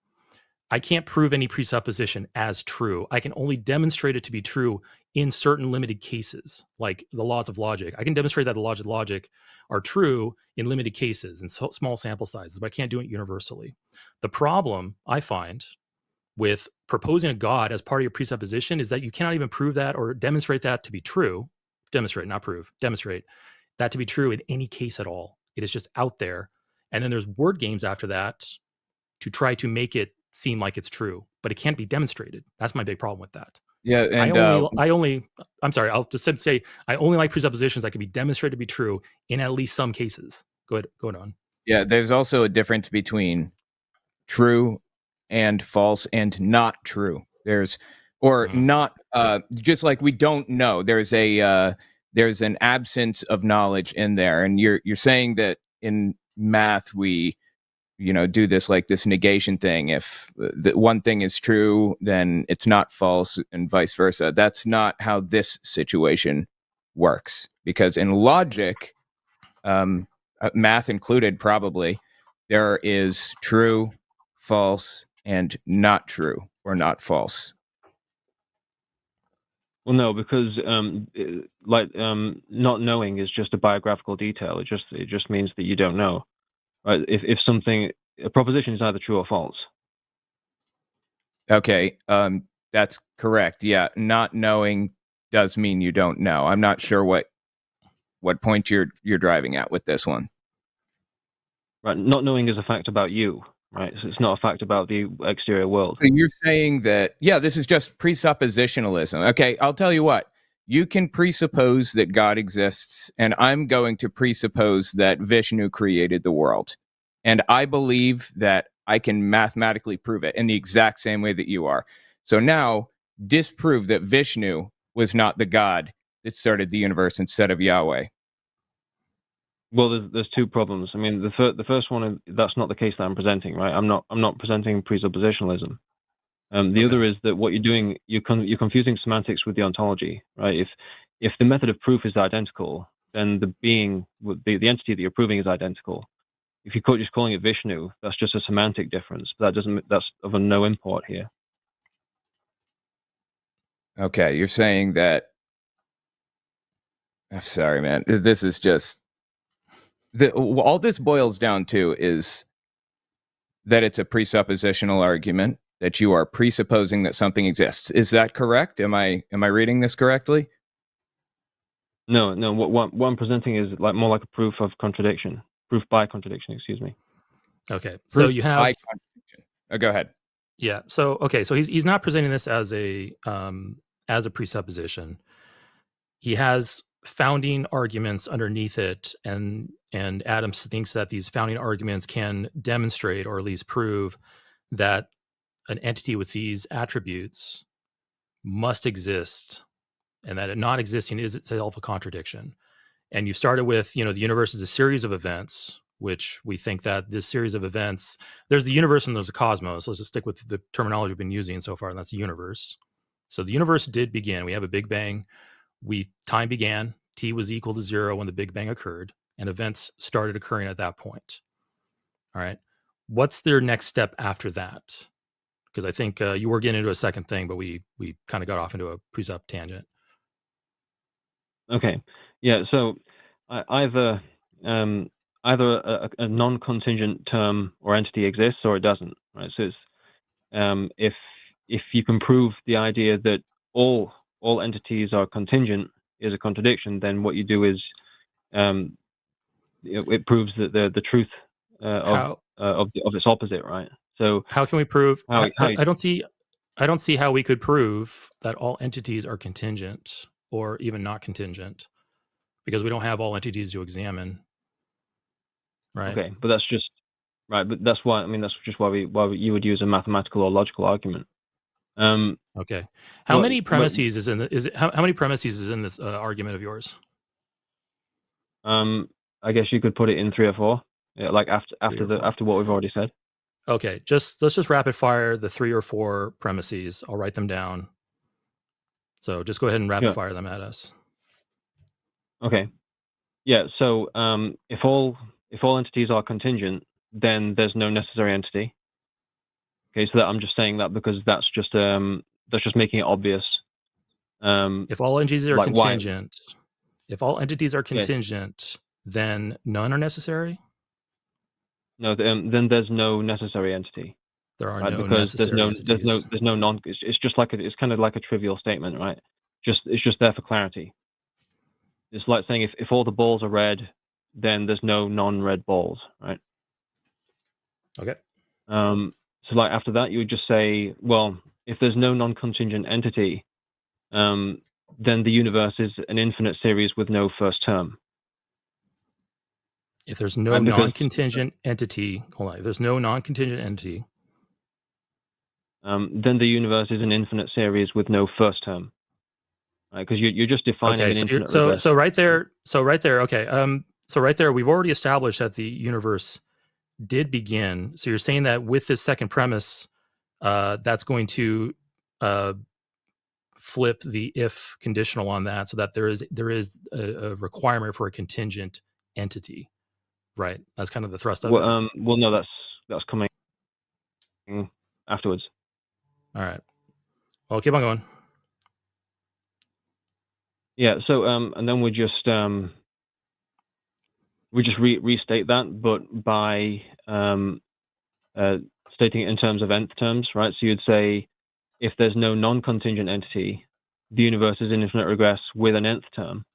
I can't prove any presupposition as true. I can only demonstrate it to be true in certain limited cases, like the laws of logic. I can demonstrate that the laws of logic are true in limited cases, in small sample sizes, but I can't do it universally. The problem I find with proposing a God as part of your presupposition is that you cannot even prove that or demonstrate that to be true. Demonstrate, not prove. Demonstrate that to be true in any case at all. It is just out there. And then there's word games after that to try to make it seem like it's true, but it can't be demonstrated. That's my big problem with that. Yeah, and I'm sorry, I'll just say I only like presuppositions that can be demonstrated to be true in at least some cases. Go on. Yeah, there's also a difference between true and false and not true. Not just like we don't know. There's an absence of knowledge in there, and you're saying that in math we do this negation thing. If the one thing is true, then it's not false, and vice versa. That's not how this situation works, because in logic, math included probably, there is true, false, and not true or not false. Well, no, because not knowing is just a biographical detail. It just means that you don't know. Right? If a proposition is either true or false. Okay, that's correct. Yeah, not knowing does mean you don't know. I'm not sure what point you're driving at with this one. Right, not knowing is a fact about you, right? So it's not a fact about the exterior world. So you're saying that, this is just presuppositionalism. Okay, I'll tell you what. You can presuppose that God exists, and I'm going to presuppose that Vishnu created the world. And I believe that I can mathematically prove it in the exact same way that you are. So now, disprove that Vishnu was not the God that started the universe instead of Yahweh. Well, there's two problems. I mean, the first one, that's not the case that I'm presenting, right? I'm not presenting presuppositionalism. The other is that what you're doing, you're confusing semantics with the ontology, right? If the method of proof is identical, then the entity that you're proving is identical. If you're just calling it Vishnu, that's just a semantic difference. But that's of no import here. Okay, you're saying that. I'm sorry, man. This is just all this boils down to is that it's a presuppositional argument, that you are presupposing that something exists. Is that correct? Am I reading this correctly? No. What I'm presenting is more like a proof of contradiction. Proof by contradiction, excuse me. Okay, so you have by contradiction. Go ahead. Yeah. So he's not presenting this as a presupposition. He has founding arguments underneath it, and Adams thinks that these founding arguments can demonstrate or at least prove that an entity with these attributes must exist, and that it not existing is itself a contradiction. And you started with, the universe is a series of events, which we think that this series of events, there's the universe and there's the cosmos. Let's just stick with the terminology we've been using so far, and that's the universe. So the universe did begin. We have a Big Bang. Time began. T was equal to 0 when the Big Bang occurred, and events started occurring at that point. All right. What's their next step after that? Because I think you were getting into a second thing, but we kind of got off into a presup tangent. Okay. Yeah. So either a non-contingent term or entity exists or it doesn't. Right. So it's, if you can prove the idea that all entities are contingent is a contradiction, then what you do is it proves that the truth of its opposite, right? So how can we prove? I don't see how we could prove that all entities are contingent. or even not contingent, because we don't have all entities to examine. Right. Okay, but that's just right. But that's why that's just why you would use a mathematical or logical argument. Okay. How many premises is in the, how many premises is in this argument of yours? I guess you could put it in 3 or 4. Yeah, like after what we've already said. Okay, let's just rapid fire the 3 or 4 premises. I'll write them down. So just go ahead and rapid fire them at us. Okay. Yeah. So if all entities are contingent, then there's no necessary entity. Okay. So I'm just saying that because that's just making it obvious. If all entities are contingent, then none are necessary. No, then there's no necessary entity. There are no necessary entities. There's no non. It's just like it's kind of like a trivial statement, right? It's just there for clarity. It's like saying if all the balls are red, then there's no non-red balls, right? Okay. So like after that, you would just say, well, if there's no non-contingent entity, then the universe is an infinite series with no first term. If there's no non-contingent entity, hold on. If there's no non-contingent entity, then the universe is an infinite series with no first term. Right? Because you're just defining an infinite regress. So right there. Okay. So right there, we've already established that the universe did begin. So you're saying that with this second premise, that's going to flip the if conditional on that, so that there is a requirement for a contingent entity. Right. That's kind of the thrust of it. Well, no, that's coming afterwards. All right. Well, keep on going. Yeah. So, and then we just restate that, but by stating it in terms of nth terms, right? So you'd say, if there's no non-contingent entity, the universe is an infinite regress with an nth term.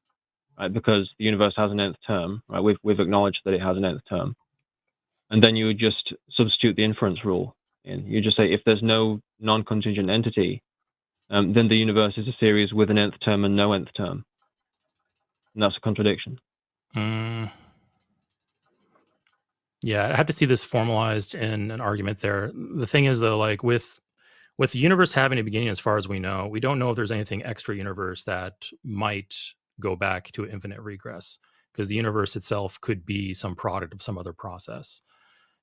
Right, because the universe has an nth term, right? We've acknowledged that it has an nth term, and then you would just substitute the inference rule in. You just say if there's no non-contingent entity, then the universe is a series with an nth term and no nth term, and that's a contradiction. Yeah, I have to see this formalized in an argument there. The thing is, though, like with the universe having a beginning, as far as we know, we don't know if there's anything extra universe that might go back to infinite regress, because the universe itself could be some product of some other process.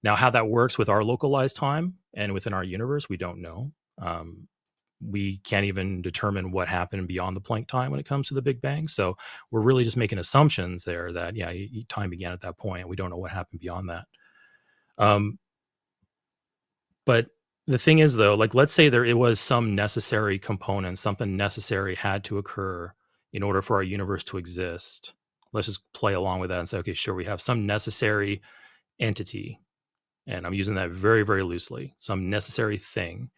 Now, how that works with our localized time and within our universe, we don't know. We can't even determine what happened beyond the Planck time when it comes to the Big Bang. So we're really just making assumptions there that, yeah, time began at that point, and we don't know what happened beyond that. But the thing is, though, like, let's say it was some necessary component, something necessary had to occur in order for our universe to exist. Let's just play along with that and say, okay, sure, we have some necessary entity, and I'm using that very, very loosely, some necessary thing.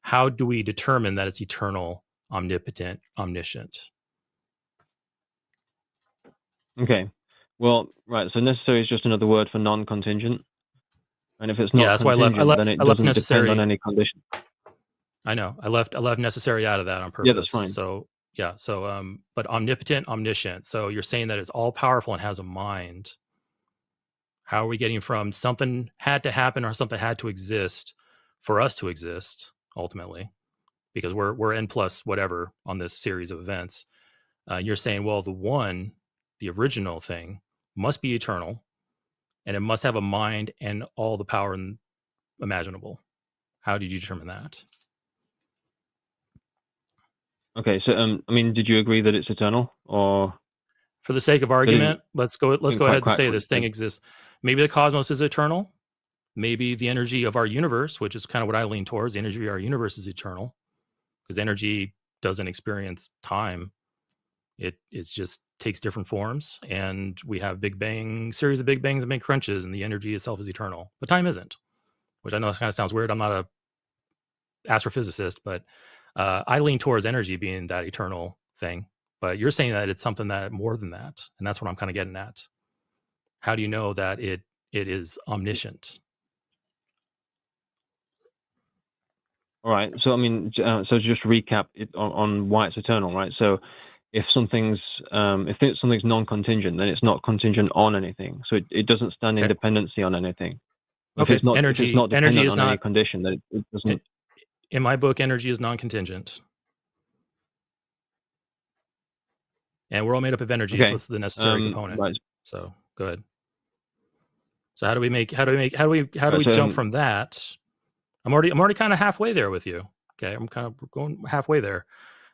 How do we determine that it's eternal, omnipotent, omniscient? Okay. Well, right. So necessary is just another word for non-contingent. And if it's not that's why then it doesn't depend on any condition. I know. I left necessary out of that on purpose. Yeah, that's fine. So but omnipotent, omniscient. So you're saying that it's all powerful and has a mind. How are we getting from something had to happen or something had to exist for us to exist ultimately? Because we're n plus whatever on this series of events. You're saying, well, the original thing must be eternal, and it must have a mind and all the power imaginable. How did you determine that? Okay, so did you agree that it's eternal, or for the sake of argument, let's go ahead and say this thing exists. Maybe the cosmos is eternal. Maybe the energy of our universe, which is kind of what I lean towards, the energy of our universe is eternal, because energy doesn't experience time. It just takes different forms, and we have series of big bangs and big crunches, and the energy itself is eternal, but time isn't. Which I know kind of sounds weird. I'm not a astrophysicist, but I lean towards energy being that eternal thing. But you're saying that it's something that more than that, and that's what I'm kind of getting at. How do you know that it is omniscient? All right. So so just recap it on why it's eternal, right? So if something's non-contingent, then it's not contingent on anything. So it doesn't stand in dependency on anything. Okay, If it's not dependent on any not condition, then it doesn't. In my book, energy is non-contingent. And we're all made up of energy, so it's the necessary component. Right. So go ahead. So how do we jump from that? I'm already kind of halfway there with you. Okay, I'm kind of going halfway there.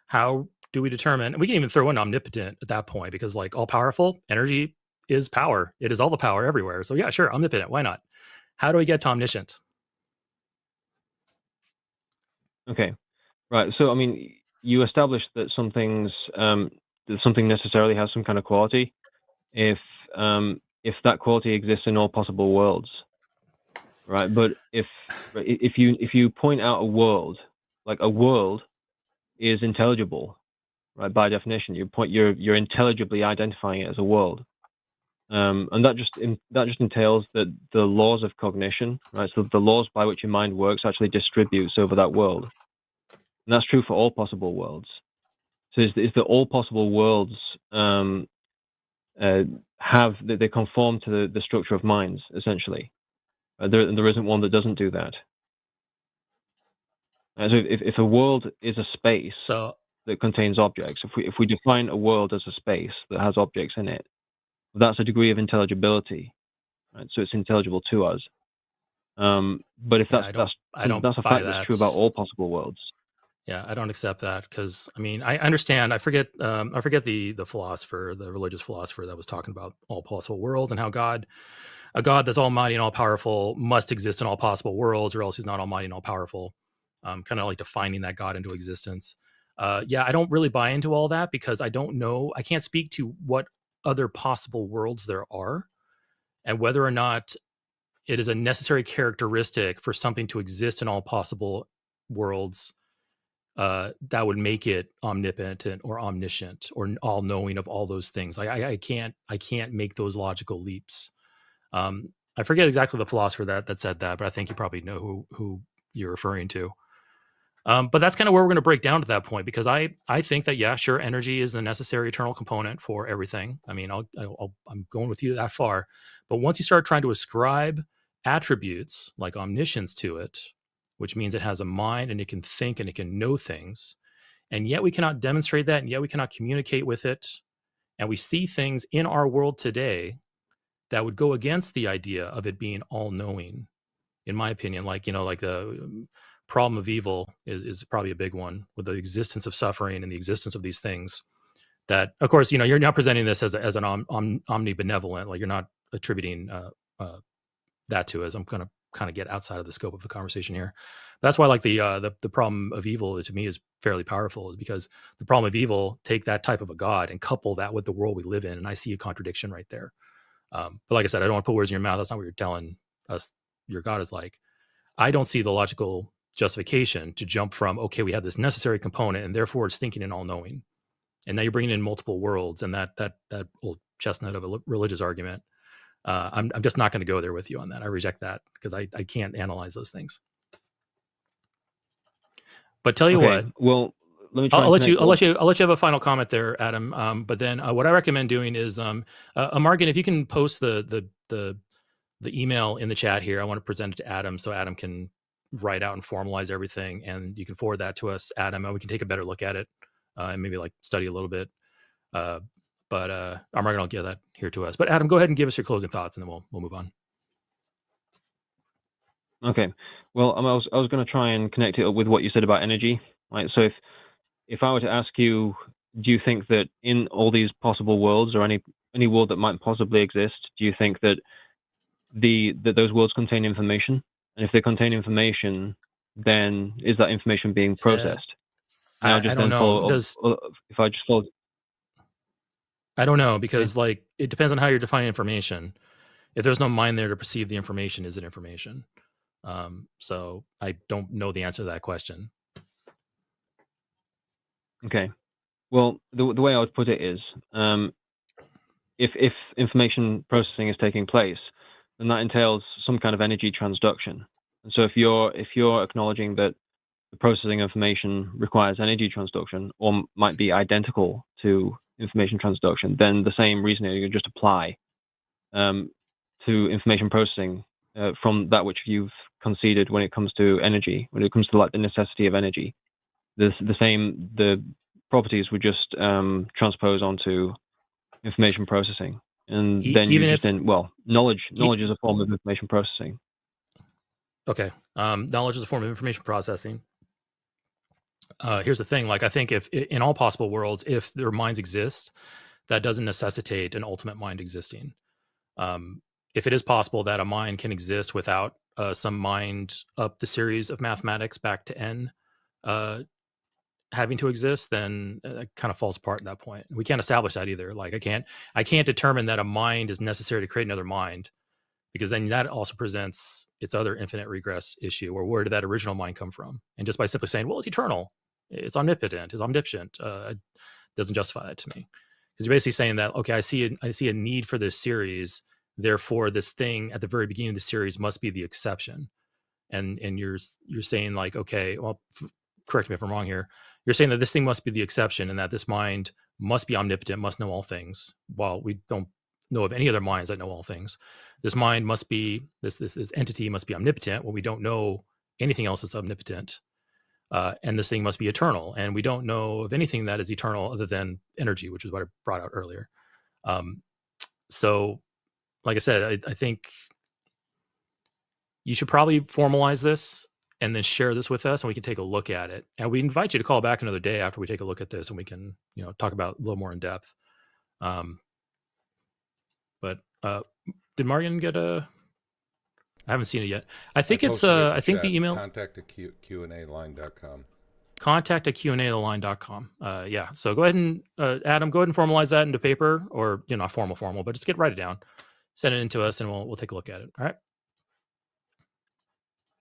How do we determine? We can even throw in omnipotent at that point, because like all powerful, energy is power. It is all the power everywhere. So yeah, sure, omnipotent. Why not? How do we get to omniscient? Okay, right. So I mean, you established that something necessarily has some kind of quality if that quality exists in all possible worlds, right? But if you point out a world, like a world is intelligible, right? By definition, you're intelligibly identifying it as a world, and that just entails that the laws of cognition, right? So the laws by which your mind works actually distributes over that world, and that's true for all possible worlds. So is that all possible worlds they conform to the structure of minds, essentially. There isn't one that doesn't do that. So if a world is a space that contains objects, if we define a world as a space that has objects in it, that's a degree of intelligibility, right? So it's intelligible to us. But if that's a fact that's true about all possible worlds. Yeah, I don't accept that, because I mean, I understand. I forget the philosopher, the religious philosopher that was talking about all possible worlds and how a God that's almighty and all powerful must exist in all possible worlds, or else he's not almighty and all powerful. Kind of like defining that God into existence. Yeah, I don't really buy into all that, because I don't know. I can't speak to what other possible worlds there are, and whether or not it is a necessary characteristic for something to exist in all possible worlds that would make it omnipotent or omniscient or all knowing of all those things. I can't make those logical leaps. I forget exactly the philosopher that said that, but I think you probably know who you're referring to. But that's kind of where we're going to break down to that point, because I think that, yeah, sure, energy is the necessary eternal component for everything. I mean, I'm going with you that far. But once you start trying to ascribe attributes like omniscience to it, which means it has a mind and it can think and it can know things, and yet we cannot demonstrate that, and yet we cannot communicate with it, and we see things in our world today that would go against the idea of it being all-knowing, in my opinion. Like the problem of evil is probably a big one, with the existence of suffering and the existence of these things that, of course, you're not presenting this as an omnibenevolent, like you're not attributing that to us. I'm going to kind of get outside of the scope of the conversation here. That's why, like, the problem of evil to me is fairly powerful, is because the problem of evil, take that type of a God and couple that with the world we live in, and I see a contradiction right there. But like I said, I don't want to put words in your mouth. That's not what you're telling us your God is like. I don't see the logical justification to jump from, okay, we have this necessary component, and therefore it's thinking and all-knowing, and now you're bringing in multiple worlds, and that old chestnut of a religious argument. I'm just not going to go there with you on that. I reject that, because I can't analyze those things. But tell you what, well, let me I'll let you have a final comment there, Adam. But then what I recommend doing is, Morgan, if you can post the email in the chat here, I want to present it to Adam so Adam can write out and formalize everything, and you can forward that to us, Adam, and we can take a better look at it and maybe like study a little bit. But Morgan will give that here to us. But Adam, go ahead and give us your closing thoughts, and then we'll move on. Okay. Well, I was going to try and connect it up with what you said about energy, right? So if I were to ask you, do you think that in all these possible worlds, or any world that might possibly exist, do you think that those worlds contain information? And if they contain information, then is that information being processed? I don't know. If I just follow. I don't know, because like it depends on how you're defining information. If there's no mind there to perceive the information, is it information? So I don't know the answer to that question. Okay. Well, the way I would put it is, if information processing is taking place, then that entails some kind of energy transduction. And so if you're acknowledging that the processing information requires energy transduction, or might be identical to information transduction, then the same reasoning you just apply to information processing from that which you've conceded when it comes to energy, when it comes to like the necessity of energy. The properties would just transpose onto information processing, and then you just knowledge is a form of information processing. Okay, knowledge is a form of information processing. Here's the thing: like, I think if in all possible worlds, if their minds exist, that doesn't necessitate an ultimate mind existing. If it is possible that a mind can exist without some mind up the series of mathematics back to n having to exist, then it kind of falls apart at that point. We can't establish that either. Like, I can't determine that a mind is necessary to create another mind, because then that also presents its other infinite regress issue, or where did that original mind come from? And just by simply saying, well, it's eternal, it's omnipotent, it's omniscient, it doesn't justify that to me. Because you're basically saying that, okay, I see a need for this series, therefore this thing at the very beginning of the series must be the exception. And you're saying like, okay, well, correct me if I'm wrong here. You're saying that this thing must be the exception, and that this mind must be omnipotent, must know all things. While we don't know of any other minds that know all things, this mind must be, this entity must be omnipotent when we don't know anything else that's omnipotent. And this thing must be eternal, and we don't know of anything that is eternal other than energy, which is what I brought out earlier. So, like I said, I think you should probably formalize this and then share this with us, and we can take a look at it. And we invite you to call back another day after we take a look at this, and we can, talk about it a little more in depth. But did Marian get a? I haven't seen it yet. I think it's. I think the email. Contact@Q&Aline.com. Contact@Q&Aline.com. Yeah. So go ahead and Adam, go ahead and formalize that into paper, or not formal, but just write it down, send it in to us, and we'll take a look at it. All right.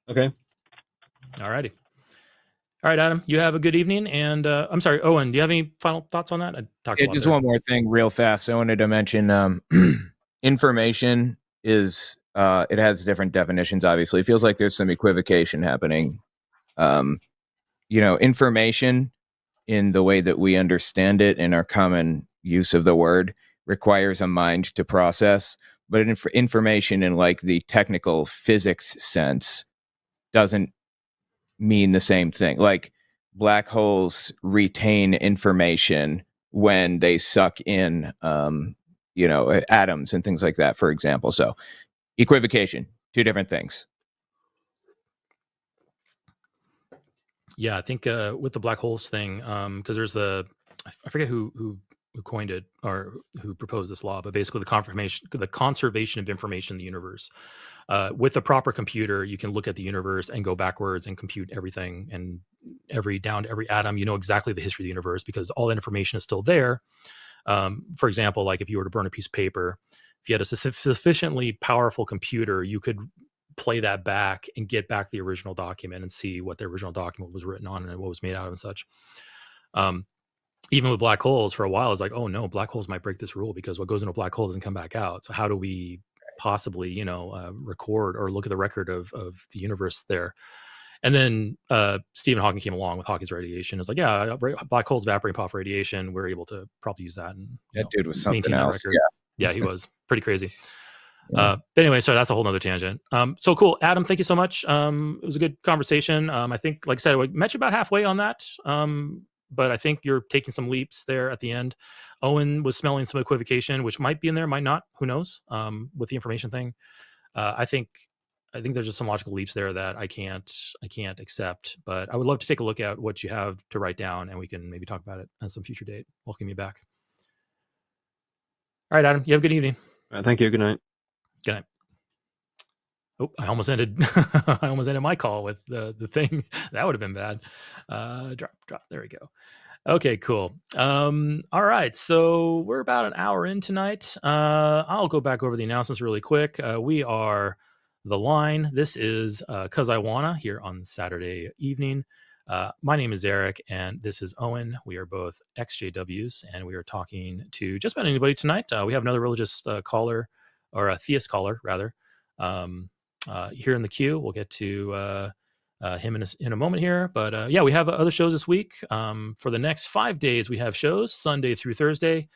Okay. All righty. All right, Adam, you have a good evening. And I'm sorry, Owen, do you have any final thoughts on that? Just one more thing real fast. I wanted to mention information is, it has different definitions, obviously. It feels like there's some equivocation happening. Information in the way that we understand it in our common use of the word requires a mind to process. But information in like the technical physics sense doesn't mean the same thing. Like, black holes retain information when they suck in atoms and things like that, for example. So equivocation, two different things. Yeah, I think with the black holes thing, because there's I forget who coined it or who proposed this law, but basically the conservation of information in the universe. With a proper computer, you can look at the universe and go backwards and compute everything, and down to every atom. You know exactly the history of the universe because all that information is still there. For example, like if you were to burn a piece of paper, if you had a sufficiently powerful computer, you could play that back and get back the original document and see what the original document was written on and what was made out of and such. Even with black holes, for a while, it's like, oh no, black holes might break this rule because what goes into a black hole doesn't come back out. So how do we possibly, record or look at the record of the universe there? And then Stephen Hawking came along with Hawking's radiation. It's like, yeah, black holes evaporate off radiation. We're able to probably use that. And that dude was something else. Yeah, he was pretty crazy. Yeah. But anyway, so that's a whole nother tangent. So cool. Adam, thank you so much. It was a good conversation. I think, like I said, we met you about halfway on that. But I think you're taking some leaps there at the end. Owen was smelling some equivocation, which might be in there, might not. Who knows? With the information thing, I think there's just some logical leaps there that I can't accept. But I would love to take a look at what you have to write down, and we can maybe talk about it on some future date. Welcome you back. All right, Adam, you have a good evening. Thank you. Good night. Good night. Oh, I almost ended my call with the thing. That would have been bad. Drop. There we go. Okay, cool. All right. So we're about an hour in tonight. I'll go back over the announcements really quick. We are The Line. This is 'Cause I Wanna here on Saturday evening. My name is Eric, and this is Owen. We are both EX-JWs, and we are talking to just about anybody tonight. We have another religious caller, or a theist caller, rather. Here in the queue, we'll get to him in a moment here. But yeah, we have other shows this week. For the next 5 days, we have shows Sunday through Thursday.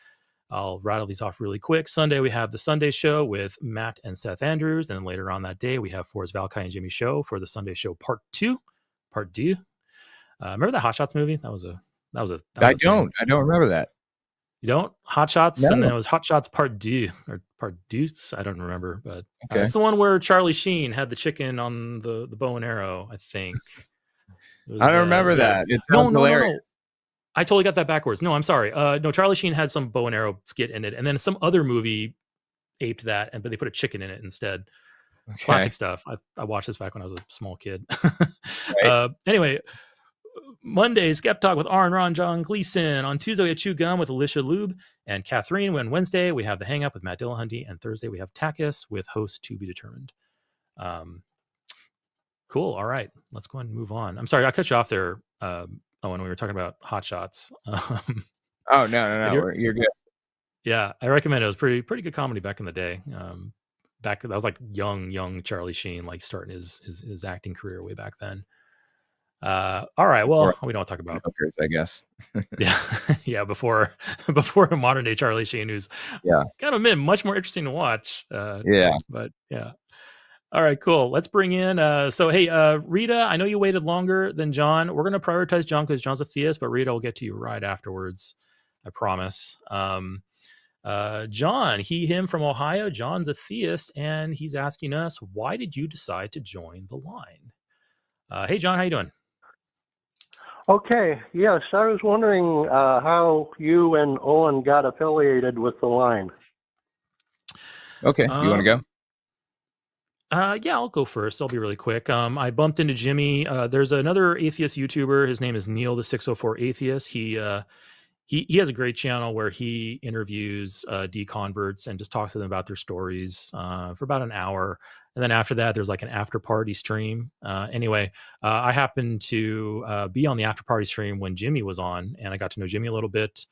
I'll rattle these off really quick. Sunday, we have the Sunday show with Matt and Seth Andrews. And then later on that day, we have Forrest Valkai and Jimmy show for the Sunday show part 2. Remember that Hot Shots movie? That was a I don't remember that. You don't? Hot Shots, No. and then it was Hot Shots Part D or Part Deuce. I don't remember, but Okay. it's the one where Charlie Sheen had the chicken on the bow and arrow. I think. It was, I don't remember that. It sounds hilarious. No. I totally got that backwards. No, I'm sorry. No, Charlie Sheen had some bow and arrow skit in it, and then some other movie aped that, but they put a chicken in it instead. Okay. Classic stuff. I watched this back when I was a small kid. Right. Anyway. Monday, Skep Talk with Ron John Gleason. On Tuesday, we have Chew Gum with Alicia Lube and Catherine. When Wednesday, we have The Hang Up with Matt Dillahunty. And Thursday, we have Takis with host to be determined. Cool. All right. Let's go ahead and move on. I'm sorry, I cut you off there, Owen, when we were talking about Hot Shots. Oh, no. You're good. Yeah, I recommend it. It was pretty good comedy back in the day. That was like young Charlie Sheen, like starting his acting career way back then. All right. Well, we don't talk about hookers, I guess. yeah. Before modern day Charlie Sheen, who's kind of been much more interesting to watch. But yeah. All right, cool. Let's bring in. So hey, Rita, I know you waited longer than John. We're gonna prioritize John because John's a theist, but Rita will get to you right afterwards. I promise. John, him from Ohio. John's a theist, and he's asking us, why did you decide to join the line? Hey, John, how you doing? Okay, yes, I was wondering how you and Owen got affiliated with the line. Okay, you want to go? Yeah, I'll go first. I'll be really quick. I bumped into Jimmy. There's another atheist YouTuber. His name is Neil the 604 Atheist. He has a great channel where he interviews deconverts and just talks to them about their stories for about an hour. And then after that, there's like an after party stream. Anyway, I happened to be on the after party stream when Jimmy was on, and I got to know Jimmy a little bit.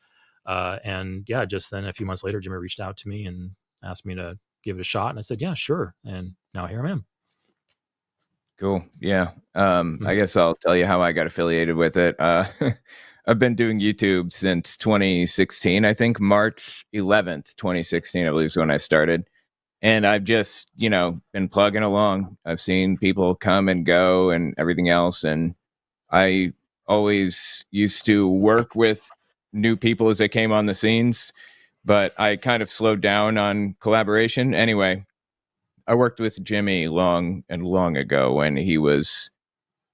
And yeah, just then a few months later, Jimmy reached out to me and asked me to give it a shot. And I said, yeah, sure. And now here I am. Cool. Yeah. I guess I'll tell you how I got affiliated with it. I've been doing YouTube since 2016. I think March 11th, 2016, I believe is when I started. And I've just, been plugging along. I've seen people come and go and everything else. And I always used to work with new people as they came on the scenes, but I kind of slowed down on collaboration. Anyway, I worked with Jimmy long ago when he was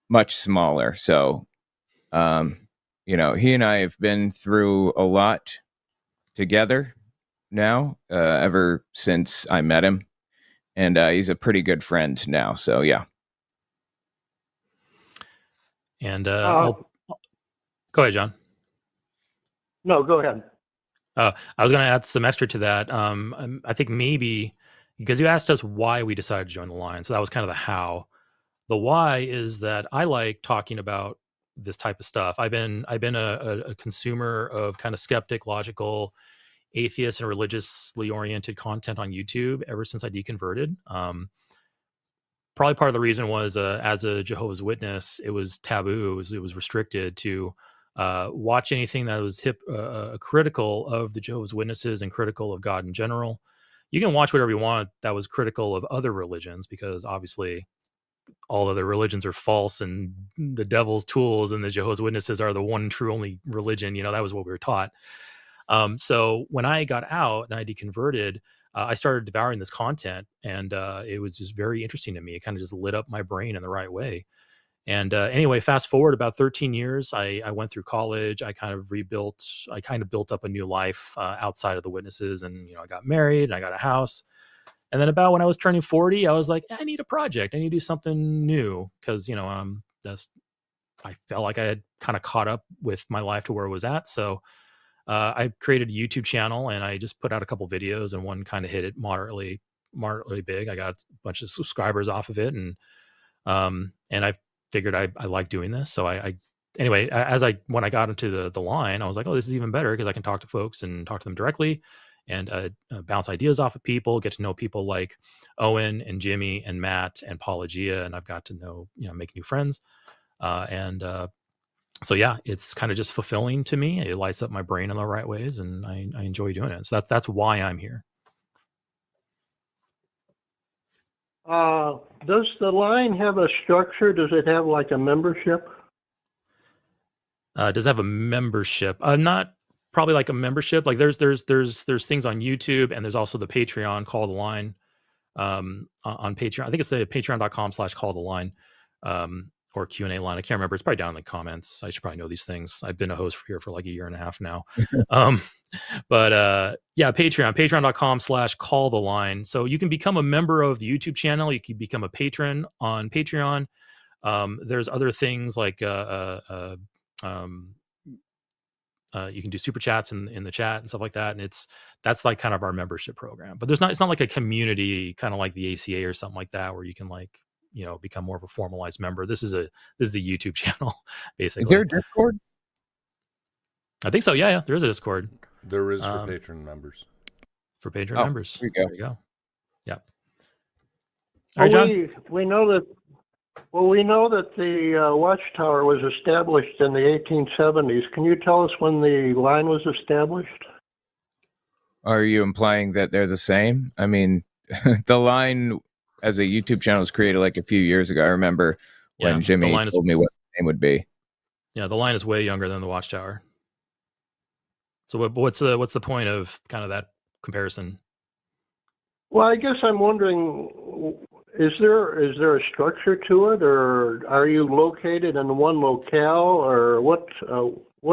much smaller. So, he and I have been through a lot together now, ever since I met him. And he's a pretty good friend now. So, yeah. And go ahead, John. No, go ahead. I was going to add some extra to that. I think maybe because you asked us why we decided to join the line. So that was kind of the how. The why is that I like talking about this type of stuff. I've been a consumer of kind of skeptic, logical, atheist, and religiously oriented content on YouTube ever since I deconverted. Probably part of the reason was as a Jehovah's Witness, it was taboo. It was restricted to watch anything that was critical of the Jehovah's Witnesses and critical of God in general. You can watch whatever you want that was critical of other religions, because obviously all other religions are false and the devil's tools, and the Jehovah's Witnesses are the one true only religion. That was what we were taught. So when I got out and I deconverted, I started devouring this content, and it was just very interesting to me. It kind of just lit up my brain in the right way. And anyway, fast forward about 13 years, I went through college. I kind of built up a new life outside of the Witnesses, and I got married and I got a house. And then about when I was turning 40, I was like, I need a project. I need to do something new, because I felt like I had kind of caught up with my life to where it was at. So I created a YouTube channel, and I just put out a couple videos, and one kind of hit it moderately big. I got a bunch of subscribers off of it, and I figured I like doing this. So when I got into the line, I was like, oh, this is even better because I can talk to folks and talk to them directly. and bounce ideas off of people, get to know people like Owen and Jimmy and Matt and Paula Gia, and I've got to know, make new friends. So yeah, it's kind of just fulfilling to me. It lights up my brain in the right ways, and I enjoy doing it. So that's why I'm here. Does the line have a structure? Does it have like a membership? Does it have a membership? Not probably like a membership. Like there's things on YouTube, and there's also the Patreon, Call the Line, on Patreon. I think it's the patreon.com/call the line, or Q&A line. I can't remember. It's probably down in the comments. I should probably know these things. I've been a host here for like a year and a half now. But yeah, patreon.com/call the line. So you can become a member of the YouTube channel. You can become a patron on Patreon. There's other things like you can do super chats in the chat and stuff like that. And that's like kind of our membership program, but it's not like a community, kind of like the ACA or something like that, where you can like, become more of a formalized member. This is a YouTube channel, basically. Is there a Discord? I think so. Yeah. There is a Discord. There is for patron members. For patron members. There you go. There you go. Yeah. All right, John. We know that. Well, we know that the watchtower was established in the 1870s. Can you tell us when the line was established? Are you implying that they're the same? I mean, the line as a YouTube channel was created like a few years ago. I remember when Jimmy told me what the name would be. Yeah, the line is way younger than the watchtower. So what's the point of kind of that comparison? Well, I guess I'm wondering, is there a structure to it, or are you located in one locale, or what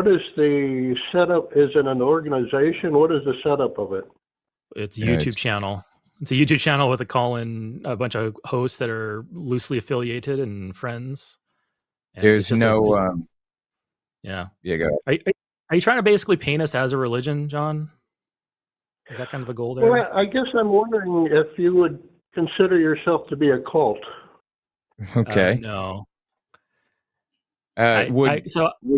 is the setup? Is it an organization? What is the setup of it? It's a YouTube channel. It's a YouTube channel with a bunch of hosts that are loosely affiliated and friends. And there's no yeah. Yeah, go. Are you trying to basically paint us as a religion, John? Is that kind of the goal there? Well, I guess I'm wondering if you would consider yourself to be a cult. Okay. No. How do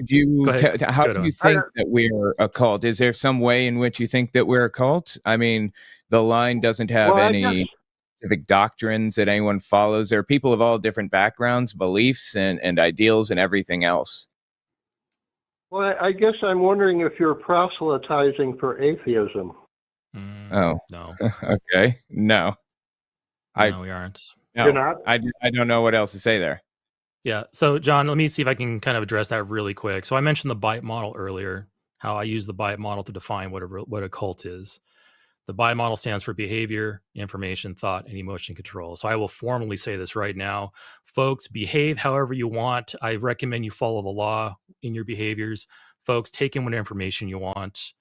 you think that we're a cult? Is there some way in which you think that we're a cult? I mean, the line doesn't have any specific doctrines that anyone follows. There are people of all different backgrounds, beliefs, and ideals, and everything else. Well, I guess I'm wondering if you're proselytizing for atheism. Oh. No. Okay. No. No, we aren't. No, you're not? I don't know what else to say there. Yeah. So, John, let me see if I can kind of address that really quick. So I mentioned the BITE model earlier, how I use the BITE model to define what a cult is. The BITE model stands for behavior, information, thought, and emotion control. So I will formally say this right now. Folks, behave however you want. I recommend you follow the law in your behaviors. Folks, take in what information you want.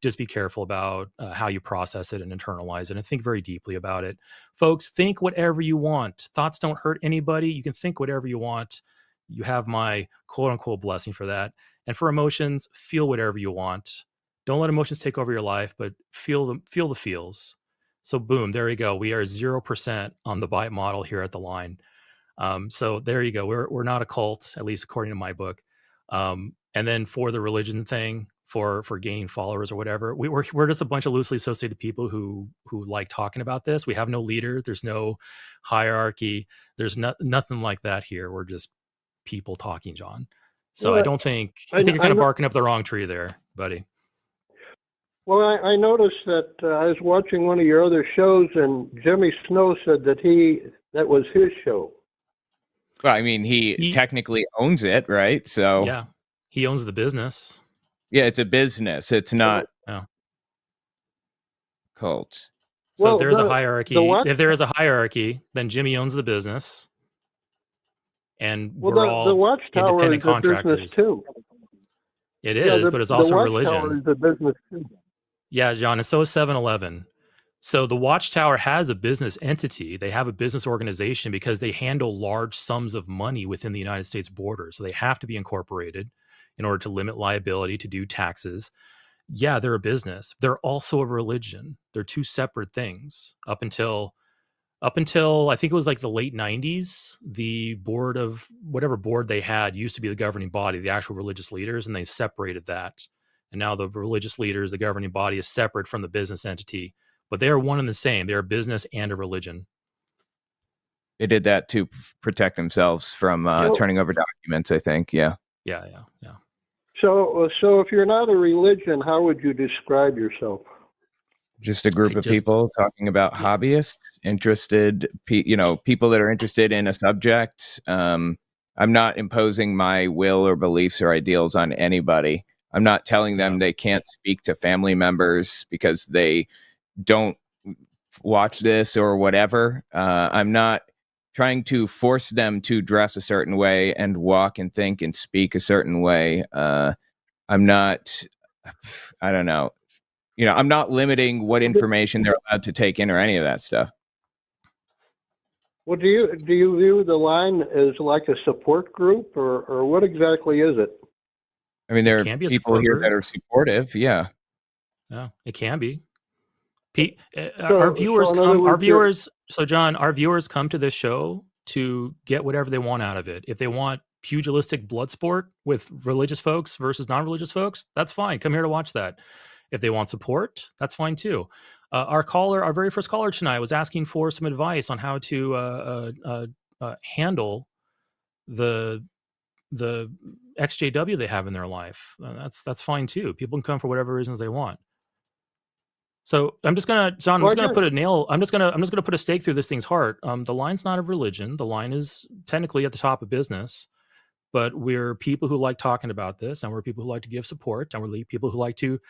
Just be careful about how you process it and internalize it, and think very deeply about it. Folks, think whatever you want. Thoughts don't hurt anybody. You can think whatever you want. You have my quote unquote blessing for that. And for emotions, feel whatever you want. Don't let emotions take over your life, but feel the feels. So boom, there you go. We are 0% on the BITE model here at the line. So there you go. We're not a cult, at least according to my book. And then for the religion thing, for gaining followers or whatever, we're just a bunch of loosely associated people who like talking about this. We have no leader. There's no hierarchy. There's nothing like that here. We're just people talking, John. So well, I think you're kind of barking up the wrong tree there, buddy. Well, I noticed that I was watching one of your other shows, and Jimmy Snow said that was his show. Well, I mean, he technically owns it, right? So yeah, he owns the business. Yeah, it's a business. It's not cult. So if there's a hierarchy, if there is a hierarchy, then Jimmy owns the business, and we're all the Watchtower independent is a contractors business too. It is, but it's also religion. The Watchtower is a business too. Yeah, John, and so is 7-Eleven. So the Watchtower has a business entity. They have a business organization because they handle large sums of money within the United States border. So they have to be incorporated in order to limit liability, to do taxes. Yeah, they're a business. They're also a religion. They're two separate things. Up until I think it was like the late 90s, the board of whatever board they had used to be the governing body, the actual religious leaders, and they separated that. and now the religious leaders, the governing body, is separate from the business entity. But they are one and the same. They are a business and a religion. They did that to protect themselves from turning over documents, I think. Yeah. Yeah. So if you're not a religion, how would you describe yourself? Just a group of people talking about hobbyists, interested, people that are interested in a subject. I'm not imposing my will or beliefs or ideals on anybody. I'm not telling them they can't speak to family members because they don't watch this or whatever. I'm not trying to force them to dress a certain way and walk and think and speak a certain way. I'm not, I don't know. I'm not limiting what information they're allowed to take in or any of that stuff. Well, do you view the line as like a support group, or what exactly is it? I mean, there are people here that are supportive. Yeah. Yeah, it can be. Our viewers come to this show to get whatever they want out of it. If they want pugilistic blood sport with religious folks versus non-religious folks, that's fine. Come here to watch that. If they want support, that's fine too. Our very first caller tonight was asking for some advice on how to handle the EX-JW they have in their life. That's fine too. People can come for whatever reasons they want. So I'm just gonna put a stake through this thing's heart. The line's not a religion. The line is technically at the top of business, but we're people who like talking about this, and we're people who like to give support, and we're people who like to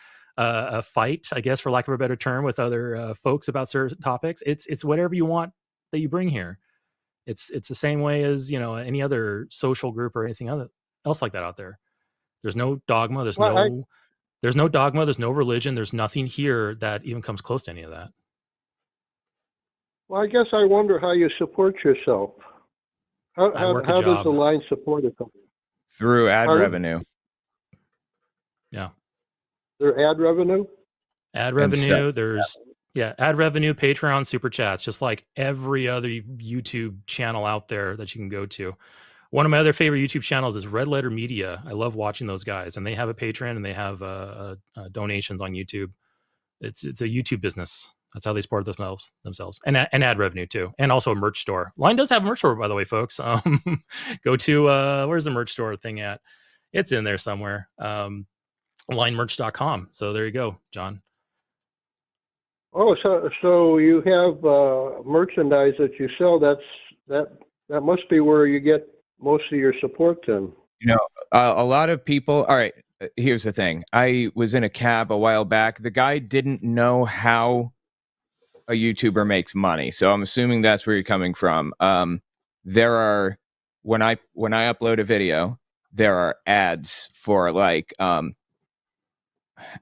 fight, I guess, for lack of a better term, with other folks about certain topics. It's whatever you want that you bring here. It's the same way as any other social group or anything else like that out there. There's no dogma. There's no dogma. There's no religion. There's nothing here that even comes close to any of that. Well, I guess I wonder how you support yourself. How does the line support it? Through ad revenue. Yeah. Their ad revenue? Ad revenue. There's ad revenue, Patreon, super chats, just like every other YouTube channel out there that you can go to. One of my other favorite YouTube channels is Red Letter Media. I love watching those guys, and they have a Patreon and they have donations on YouTube. It's a YouTube business. That's how they support themselves, and ad revenue too, and also a merch store. Line does have a merch store, by the way, folks. Go to where's the merch store thing at? It's in there somewhere. Linemerch.com. So there you go, John. Oh, so you have merchandise that you sell. That must be where you get most of your support then. A lot of people. All right, here's the thing. I was in a cab a while back. The guy didn't know how a YouTuber makes money, so I'm assuming that's where you're coming from. There are when I upload a video, there are ads for like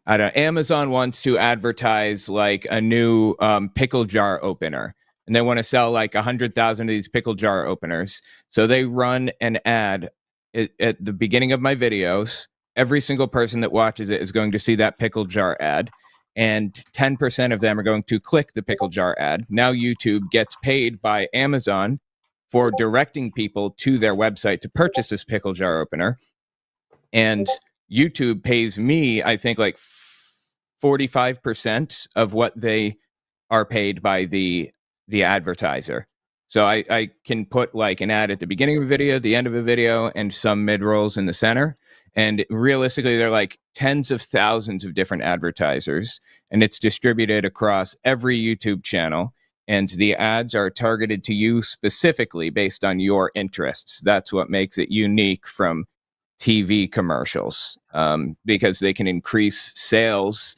Amazon wants to advertise like a new pickle jar opener, and they want to sell like 100,000 of these pickle jar openers. So they run an ad at the beginning of my videos. Every single person that watches it is going to see that pickle jar ad, and 10% of them are going to click the pickle jar ad. Now YouTube gets paid by Amazon for directing people to their website to purchase this pickle jar opener, and YouTube pays me, I think, like 45% of what they are paid by the advertiser. So I can put like an ad at the beginning of a video, the end of a video, and some mid-rolls in the center. And realistically, they're like tens of thousands of different advertisers, and it's distributed across every YouTube channel. And the ads are targeted to you specifically based on your interests. That's what makes it unique from TV commercials, because they can increase sales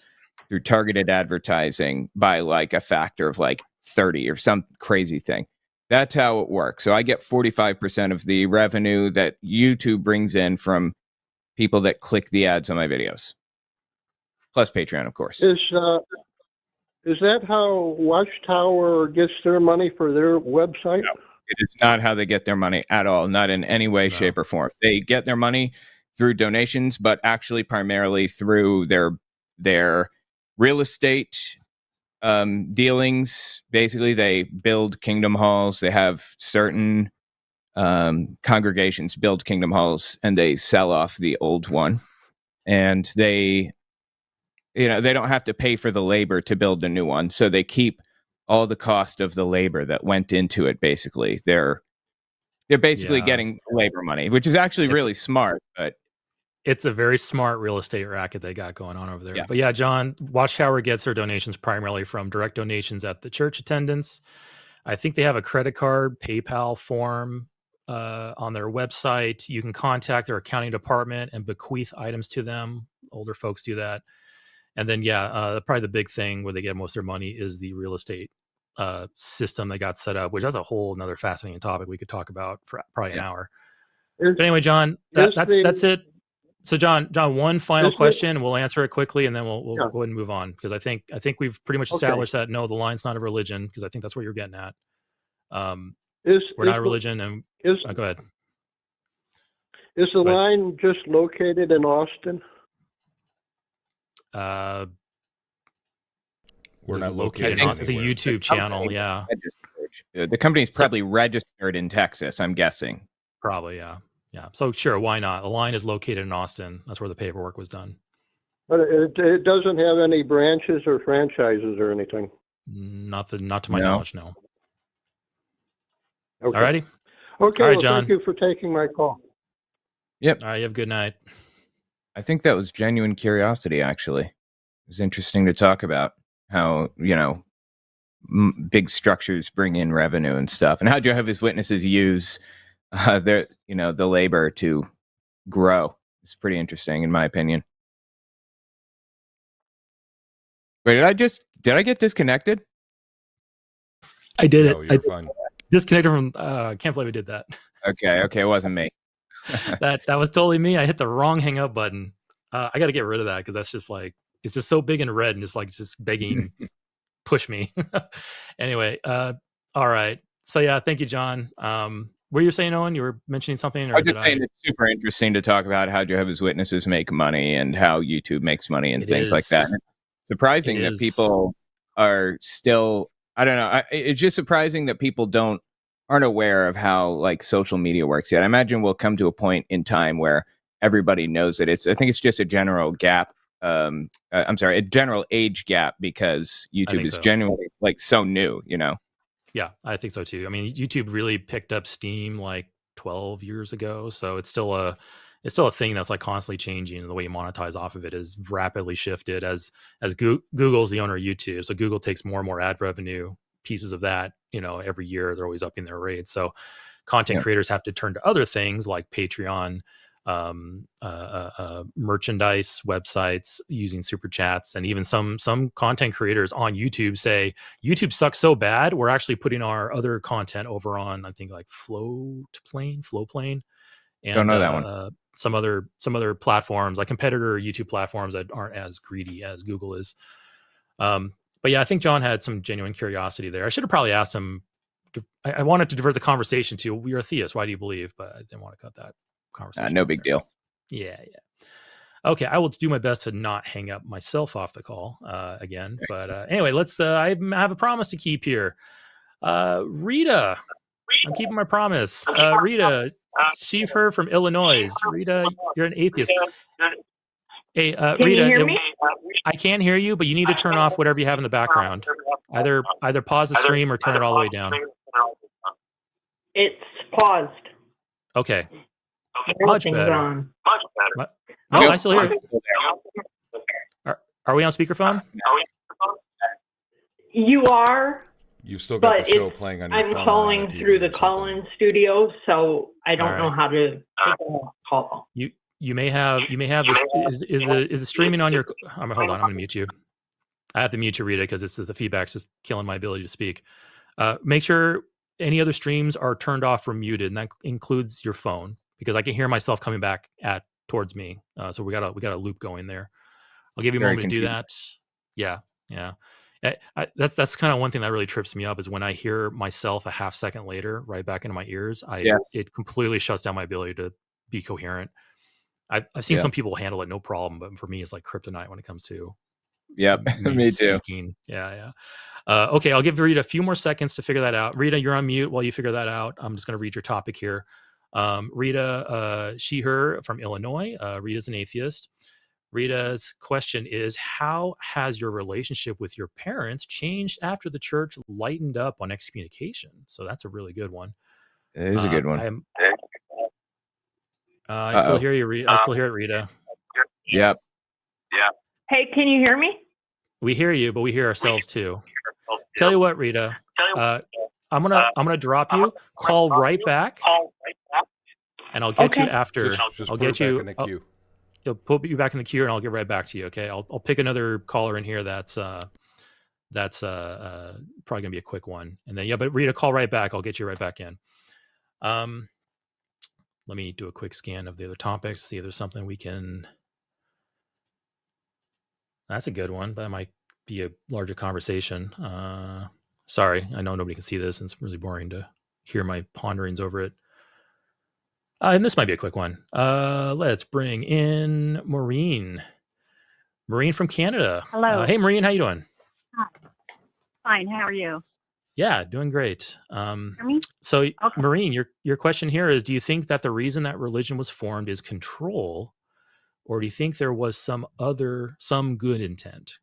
through targeted advertising by like a factor of like 30 or some crazy thing. That's how it works. So I get 45% of the revenue that YouTube brings in from people that click the ads on my videos, plus Patreon, of course. Is that how Watchtower gets their money for their website? No. It is not how they get their money at all, not in any way, shape, or form. They get their money through donations, but actually primarily through their real estate dealings. Basically, they build kingdom halls. They have certain congregations build kingdom halls, and they sell off the old one. And they they don't have to pay for the labor to build a new one, so they keep all the cost of the labor that went into it. Basically, they're basically getting labor money, which is actually really smart. But it's a very smart real estate racket they got going on over there. Yeah. But yeah, John, Watchtower gets their donations primarily from direct donations at the church attendance. I think they have a credit card, PayPal form on their website. You can contact their accounting department and bequeath items to them. Older folks do that. And then, probably the big thing where they get most of their money is the real estate system they got set up, which is a whole another fascinating topic we could talk about for probably an hour. But anyway, John, that's it. So John, one final question. We'll answer it quickly, and then we'll go ahead and move on, because I think we've pretty much established that no, the line's not a religion, because I think that's what you're getting at. We're not a religion, and go ahead. Is the line just located in Austin? We're not located in Austin. It's a YouTube channel. Yeah, the company's probably registered in Texas, I'm guessing. Probably, yeah. So sure, why not? The line is located in Austin. That's where the paperwork was done. But it doesn't have any branches or franchises or anything. Not to my knowledge, no. Okay. Alrighty. Okay. All right, well, John. Thank you for taking my call. Yep. All right. You have a good night. I think that was genuine curiosity. Actually, it was interesting to talk about how big structures bring in revenue and stuff, and how Jehovah's Witnesses use the labor to grow. It's pretty interesting, in my opinion. Wait, did I get disconnected? I did No, it. you're fine. Disconnected from. I can't believe I did that. Okay, it wasn't me. that was totally me. I hit the wrong hang up button. I got to get rid of that, because that's just like, it's just so big and red and just begging, push me. Anyway, all right. So yeah, thank you, John. What were you saying, Owen? You were mentioning something? Or I was just saying it's super interesting to talk about how Jehovah's Witnesses make money and how YouTube makes money and things like that. And it's surprising that people are still, I don't know. It's just surprising that people aren't aware of how like social media works yet. I imagine we'll come to a point in time where everybody knows it. I think it's just a general gap. A general age gap, because YouTube is genuinely like so new, Yeah, I think so too. I mean, YouTube really picked up steam like 12 years ago, so it's still a thing that's like constantly changing, and the way you monetize off of it is rapidly shifted as Google's the owner of YouTube. So Google takes more and more ad revenue pieces of that, every year. They're always upping their rates. So content creators have to turn to other things like Patreon, merchandise websites, using super chats, and even some content creators on YouTube say YouTube sucks so bad, we're actually putting our other content over on, I think, like Flowplane, and don't know that one. Some other platforms, like competitor YouTube platforms that aren't as greedy as Google is. But yeah, I think John had some genuine curiosity there. I should have probably asked him. I wanted to divert the conversation to, "You're a theist. Why do you believe?" But I didn't want to cut that conversation. No big deal. Yeah. Okay, I will do my best to not hang up myself off the call again. But anyway, let's. I have a promise to keep here. Rita, I'm keeping my promise. Rita, she, her from Illinois. Rita, you're an atheist. Hey, Can Rita, you hear me? I can hear you, but you need to turn off whatever you have in the background. Either pause the stream or turn it all the way down. It's paused. Okay. Much better. On. No, I still hear you. Are we on speakerphone? You are. You've still got but the show playing on your phone. I'm calling through the call-in studio, so I don't know how to take a call. You may have this, is the streaming on your hold on, I'm gonna mute you. I have to mute you, Rita, because the feedback's just killing my ability to speak. Make sure any other streams are turned off or muted, and that includes your phone, because I can hear myself coming back towards me. So we got a loop going there. I'll give you a moment to do that. Yeah. That's kind of one thing that really trips me up, is when I hear myself a half second later right back into my ears. It completely shuts down my ability to be coherent. I've seen some people handle it no problem, but for me, it's like kryptonite when it comes to me too. Yeah. Okay, I'll give Rita a few more seconds to figure that out. Rita, you're on mute while you figure that out. I'm just going to read your topic here. Rita, she, her from Illinois. Rita's an atheist. Rita's question is, how has your relationship with your parents changed after the church lightened up on excommunication? So that's a really good one. It is a good one. I still hear you. I still hear it, Rita. Yep. Hey, can you hear me? We hear you, but we hear ourselves too. Tell you what, Rita. I'm gonna drop you. Call right back, and I'll get you after. Just I'll put get it you. back in the queue. You'll put you back in the queue, and I'll get right back to you. Okay. I'll pick another caller in here. That's probably gonna be a quick one, and then but Rita, call right back. I'll get you right back in. Let me do a quick scan of the other topics. See if there's something we can. That's a good one. That might be a larger conversation. Sorry, I know nobody can see this, and it's really boring to hear my ponderings over it. And this might be a quick one. Let's bring in Maureen. Maureen from Canada. Hello. Hey, Maureen, how you doing? Hi. Fine. How are you? Yeah, doing great. Hear me? So, Okay. Maureen, your question here is: do you think that the reason that religion was formed is control, or do you think there was some good intent?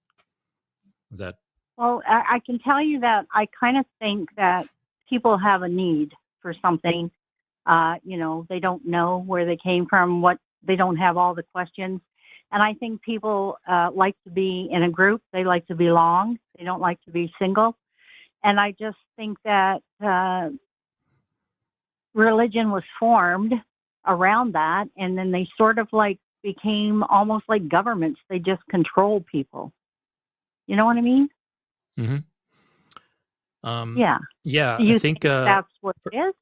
Is that? Well, I can tell you that I kind of think that people have a need for something. They don't know where they came from, they don't have all the questions. And I think people like to be in a group. They like to belong. They don't like to be single. And I just think that religion was formed around that. And then they sort of became almost like governments. They just control people. You know what I mean? Mm-hmm. Yeah. Yeah. Do you I think that's what it is?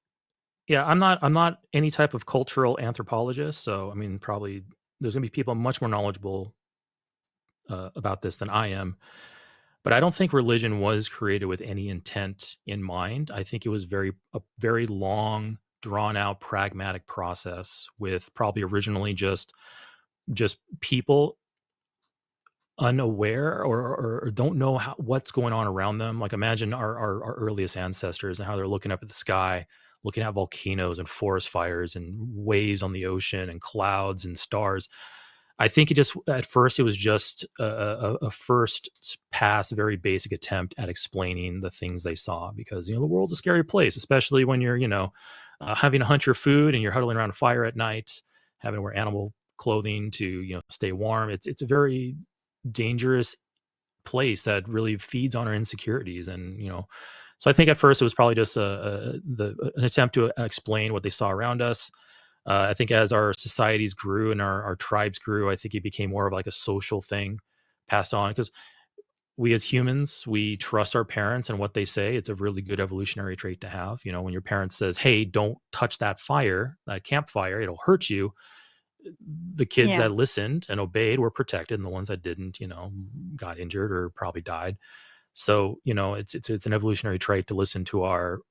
Yeah, I'm not any type of cultural anthropologist, so I mean, probably there's going to be people much more knowledgeable about this than I am. But I don't think religion was created with any intent in mind. I think it was a very long, drawn out, pragmatic process with probably originally just people unaware or don't know what's going on around them. Like imagine our earliest ancestors and how they're looking up at the sky, looking at volcanoes and forest fires and waves on the ocean and clouds and stars. I think at first it was just a first pass, very basic attempt at explaining the things they saw, because the world's a scary place, especially when you're having to hunt your food and you're huddling around a fire at night, having to wear animal clothing to stay warm. It's a very dangerous place that really feeds on our insecurities, and so I think at first it was probably just an attempt to explain what they saw around us. I think as our societies grew and our tribes grew, I think it became more of like a social thing passed on, because we as humans, we trust our parents and what they say. It's a really good evolutionary trait to have. When your parents says, hey, don't touch that campfire, it'll hurt you. The kids that listened and obeyed were protected, and the ones that didn't, got injured or probably died. So, it's an evolutionary trait to listen to our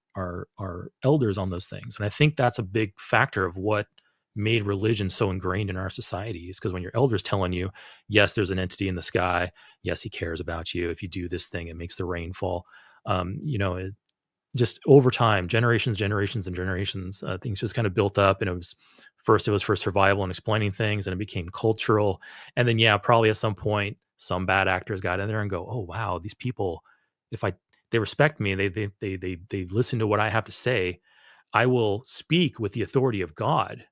elders on those things. And I think that's a big factor of what made religion so ingrained in our societies, because when your elder's telling you, yes, there's an entity in the sky, yes, he cares about you, if you do this thing, it makes the rain fall. It just over time, generations and generations, things just kind of built up. And it was for survival and explaining things, and it became cultural. And then, probably at some point, some bad actors got in there and go, oh, wow, these people, they respect me, they listen to what I have to say, I will speak with the authority of God.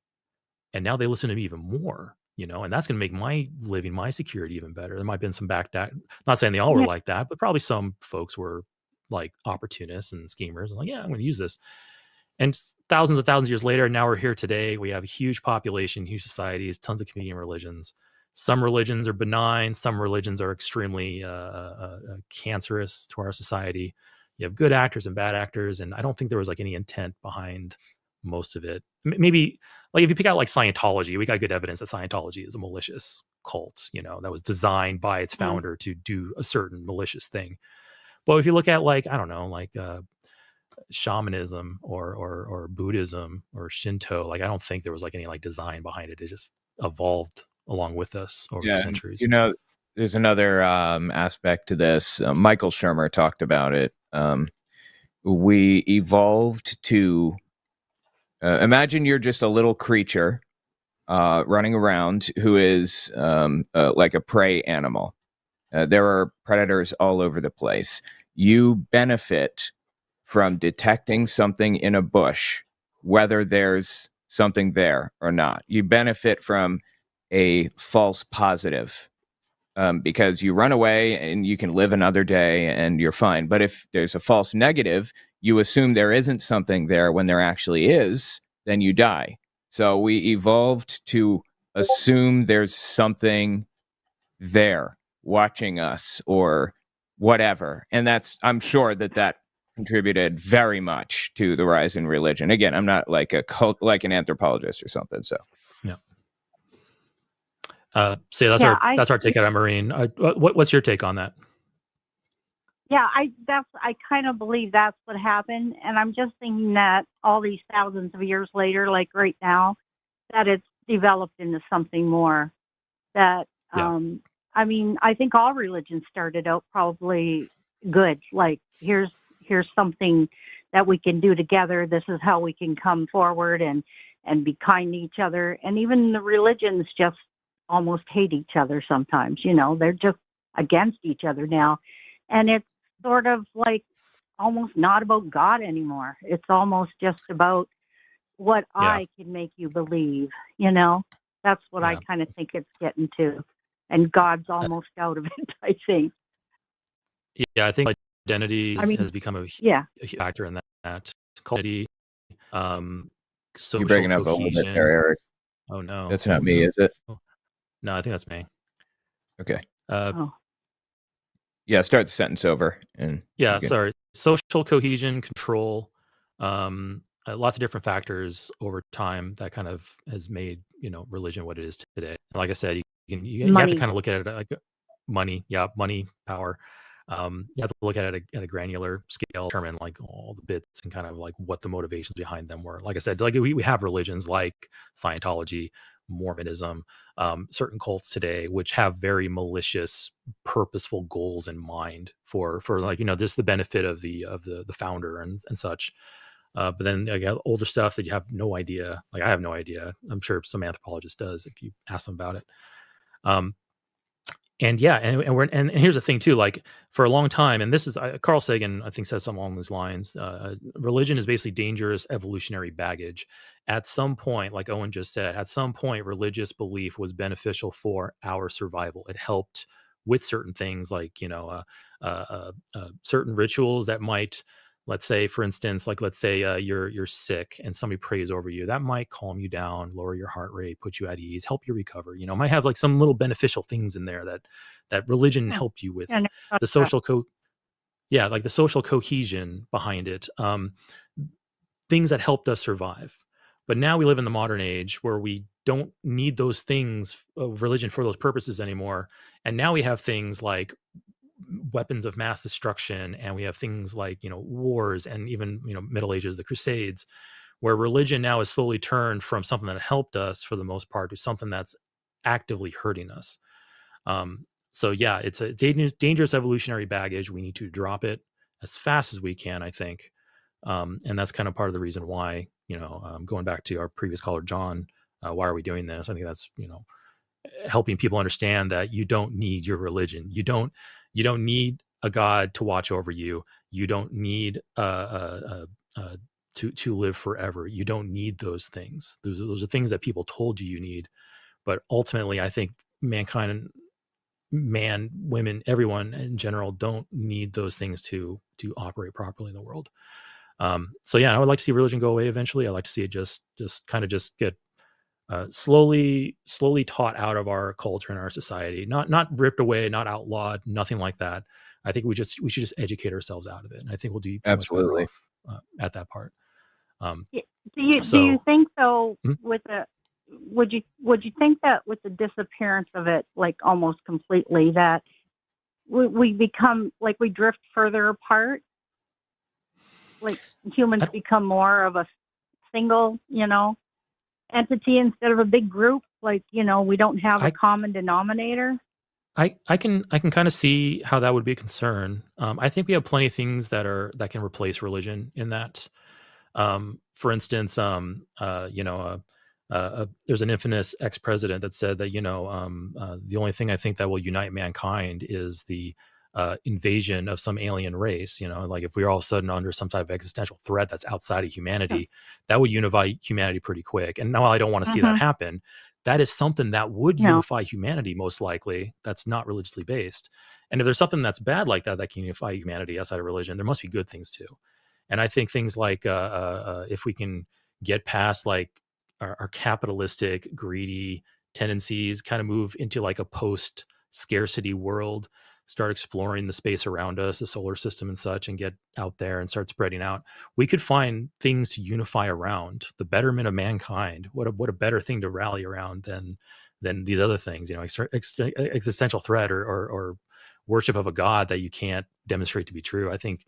And now they listen to me even more, and that's going to make my security even better. There might have been some not saying they all were like that, but probably some folks were like opportunists and schemers and I'm going to use this. And thousands of years later, now we're here today. We have a huge population, huge societies, tons of competing religions. Some religions are benign. Some religions are extremely cancerous to our society. You have good actors and bad actors. And I don't think there was any intent behind most of it. Maybe if you pick out Scientology, we got good evidence that Scientology is a malicious cult, that was designed by its founder to do a certain malicious thing. But if you look at shamanism or Buddhism or Shinto, I don't think there was any design behind it. It just evolved along with us over the centuries. There's another aspect to this. Michael Shermer talked about it. We evolved to imagine you're just a little creature running around who is like a prey animal. There are predators all over the place. You benefit from detecting something in a bush, whether there's something there or not. You benefit from a false positive because you run away and you can live another day and you're fine. But if there's a false negative, you assume there isn't something there when there actually is, then you die. So we evolved to assume there's something there watching us or whatever. And I'm sure that contributed very much to the rise in religion. Again, I'm not like an anthropologist or something. So yeah. So that's our take on Maureen. What's your take on that? Yeah, I kind of believe that's what happened, and I'm just thinking that all these thousands of years later, like right now, that it's developed into something more. That I mean, I think all religions started out probably good. Like here's something that we can do together. This is how we can come forward and be kind to each other. And even the religions just almost hate each other sometimes. You know, they're just against each other now, and it's sort of like almost not about God anymore. It's almost just about what I can make you believe, you know? That's what I kind of think it's getting to. And God's almost out of it, I think. Yeah, I think identity has become a factor in that. Identity, social you're breaking up cohesion. a little bit there, Eric. Oh, no. That's not me, is it? No, I think that's me. Okay. Yeah, start the sentence over. Sorry. Social cohesion, control, lots of different factors over time that kind of has made, religion what it is today. Like I said, you have to kind of look at it like money, power. You have to look at it at a granular scale, determine like all the bits and kind of like what the motivations behind them were. Like I said, like we have religions like Scientology, Mormonism, certain cults today, which have very malicious, purposeful goals in mind for like, this is the benefit of the founder and such. But then I got older stuff that you have no idea. Like I have no idea. I'm sure some anthropologist does if you ask them about it. And here's the thing too, like for a long time, and this is Carl Sagan, I think says something along those lines. Religion is basically dangerous evolutionary baggage. At some point, like Owen just said, at some point, religious belief was beneficial for our survival. It helped with certain things, like certain rituals that might, let's say, for instance, like let's say you're sick and somebody prays over you. That might calm you down, lower your heart rate, put you at ease, help you recover. Might have like some little beneficial things in there that religion helped you with. The social like the social cohesion behind it, things that helped us survive. But now we live in the modern age where we don't need those things of religion for those purposes anymore. And now we have things like weapons of mass destruction, and we have things like wars, and even Middle Ages, the Crusades, where religion now is slowly turned from something that helped us for the most part to something that's actively hurting us. So yeah, it's a dangerous evolutionary baggage. We need to drop it as fast as we can, I think. And that's kind of part of the reason why, going back to our previous caller, John, why are we doing this? I think that's, helping people understand that you don't need your religion. You don't need a God to watch over you. You don't need to live forever. You don't need those things. Those are things that people told you need. But ultimately, I think mankind, man, women, everyone in general don't need those things to operate properly in the world. So yeah, I would like to see religion go away eventually. I'd like to see it just get slowly taught out of our culture and our society, not ripped away, not outlawed, nothing like that. I think we should just educate ourselves out of it, and I think we'll do absolutely much better off, at that part. Do you think so? Would you think that with the disappearance of it, like almost completely, that we become like we drift further apart, like humans become more of a single, entity instead of a big group, like we don't have a common denominator? I can kind of see how that would be a concern. I think we have plenty of things that can replace religion in that. For instance, there's an infamous ex-president that said that the only thing I think that will unite mankind is the invasion of some alien race. Like if we are all of a sudden under some type of existential threat that's outside of humanity, that would unify humanity pretty quick. And now I don't want to see that happen. That is something that would unify humanity most likely. That's not religiously based. And if there's something that's bad like that can unify humanity outside of religion, there must be good things too. And I think things like if we can get past like our capitalistic, greedy tendencies, kind of move into like a post-scarcity world, start exploring the space around us, the solar system and such, and get out there and start spreading out, we could find things to unify around. The betterment of mankind. What a better thing to rally around than these other things, existential threat or worship of a god that you can't demonstrate to be true. I think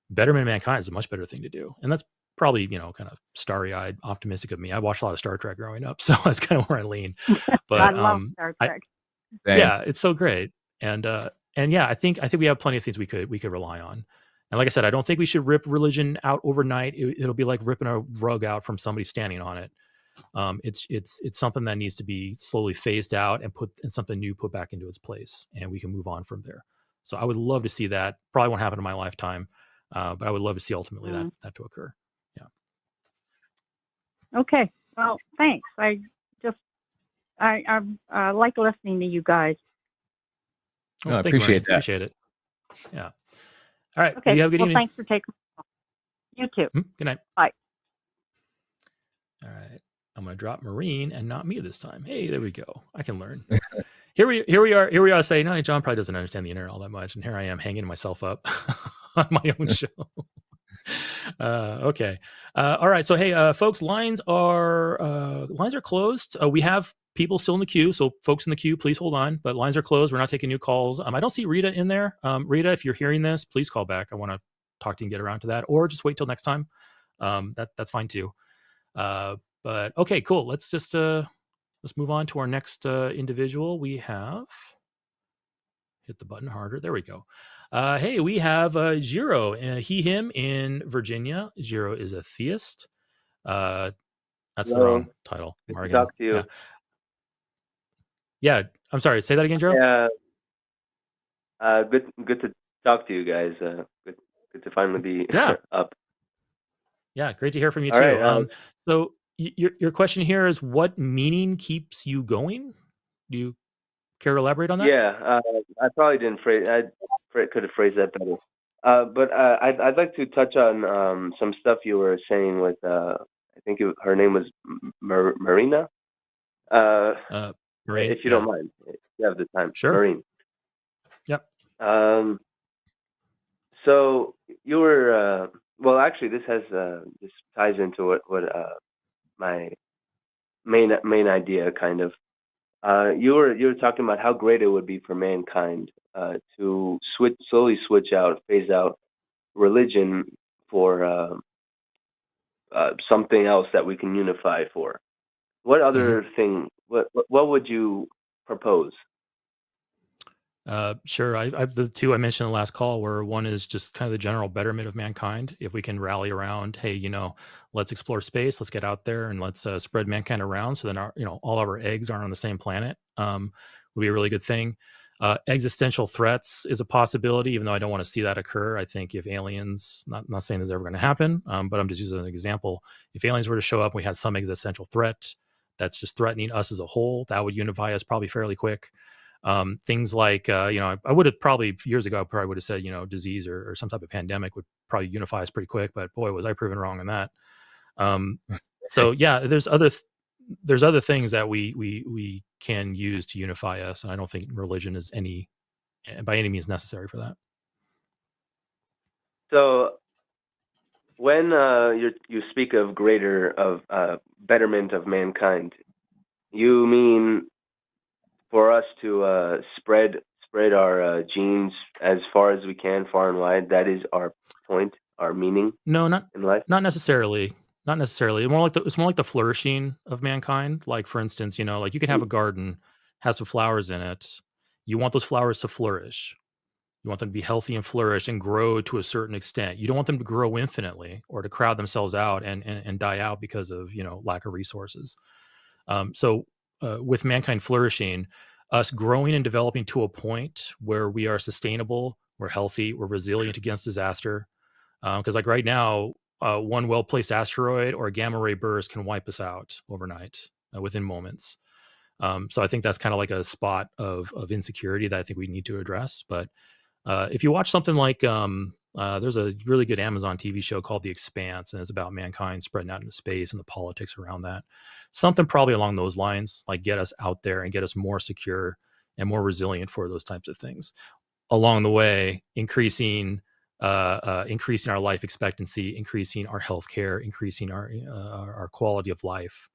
betterment of mankind is a much better thing to do. And that's probably, kind of starry-eyed, optimistic of me. I watched a lot of Star Trek growing up, so that's kind of where I lean. But I love Star Trek. Yeah, it's so great. And yeah, I think we have plenty of things we could rely on. And like I said, I don't think we should rip religion out overnight. It'll be like ripping a rug out from somebody standing on it. It's something that needs to be slowly phased out and something new put back into its place, and we can move on from there. So I would love to see that. Probably won't happen in my lifetime, but I would love to see ultimately that to occur. Yeah. Okay. Well, thanks. I like listening to you guys. Well, I thank you, appreciate Marty. Appreciate it. Yeah. All right. Okay. You have a good evening. Thanks for taking. You too. Good night. Bye. All right. I'm going to drop Marine and not me this time. Hey, there we go. I can learn. Here we are saying, no, John probably doesn't understand the internet all that much. And here I am hanging myself up on my own show. Okay. All right. So, hey, folks, lines are closed. We have people still in the queue. So folks in the queue, please hold on, but lines are closed. We're not taking new calls. I don't see Rita in there. Rita, if you're hearing this, please call back. I want to talk to you and get around to that, or just wait till next time. That's fine too. But okay, cool. Let's just let's move on to our next individual. We have hit the button harder. There we go. Hey, we have Jiro, he, him in Virginia. Jiro is a theist. That's the wrong title. Good to talk to you. Yeah. I'm sorry. Say that again, Jiro. Yeah. Good to talk to you guys. Good to finally be up. Yeah, great to hear from you All too. right, so your question here is, what meaning keeps you going? Do you care to elaborate on that? Yeah, I probably didn't phrase. I could have phrased that better. But I'd like to touch on some stuff you were saying with. I think her name was Marina. Marine, if you don't mind, if you have the time. Sure. Marine. Yep. So you were. Well, actually, this ties into what my main idea kind of. You were talking about how great it would be for mankind to slowly phase out religion for something else that we can unify for. What other thing? What would you propose? Sure. The two I mentioned in the last call were, one is just kind of the general betterment of mankind. If we can rally around, hey, let's explore space, let's get out there and let's spread mankind around, so then all of our eggs aren't on the same planet, would be a really good thing. Existential threats is a possibility, even though I don't want to see that occur. I think if aliens, not saying this is ever going to happen, but I'm just using an example. If aliens were to show up, and we had some existential threat that's just threatening us as a whole, that would unify us probably fairly quick. Things like, I would have probably years ago, I probably would have said, disease or some type of pandemic would probably unify us pretty quick, but boy, was I proven wrong on that. So yeah, there's other things that we can use to unify us. And I don't think religion is by any means necessary for that. So when you speak of betterment of mankind, you mean for us to spread our genes as far as we can, far and wide? That is our point, our meaning. No, not in life. Not necessarily. Not necessarily. It's more like the flourishing of mankind. Like, for instance, like you can have a garden, has some flowers in it. You want those flowers to flourish. You want them to be healthy and flourish and grow to a certain extent. You don't want them to grow infinitely or to crowd themselves out and die out because of lack of resources. So with mankind flourishing, us growing and developing to a point where we are sustainable, we're healthy, we're resilient against disaster. Because like right now, one well-placed asteroid or a gamma ray burst can wipe us out overnight within moments. So I think that's kind of like a spot of insecurity that I think we need to address. But if you watch something like there's a really good Amazon TV show called The Expanse, and it's about mankind spreading out into space and the politics around that. Something probably along those lines, like get us out there and get us more secure and more resilient for those types of things. Along the way, increasing our life expectancy, increasing our health care, increasing our quality of life,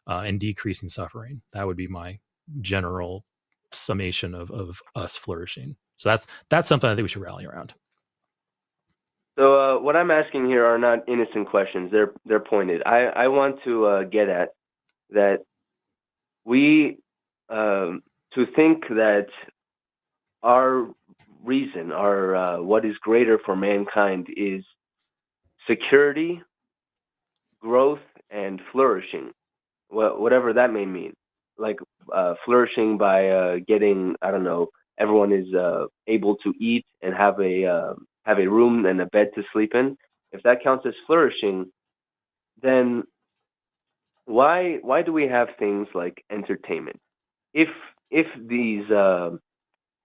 and decreasing suffering. That would be my general summation of us flourishing. So that's something I think we should rally around. So what I'm asking here are not innocent questions. They're pointed. I want to get at that we to think that our reason, our what is greater for mankind is security, growth, and flourishing, whatever that may mean. Like flourishing by getting, I don't know, everyone is able to eat and have a room and a bed to sleep in. If that counts as flourishing, then why do we have things like entertainment? If these are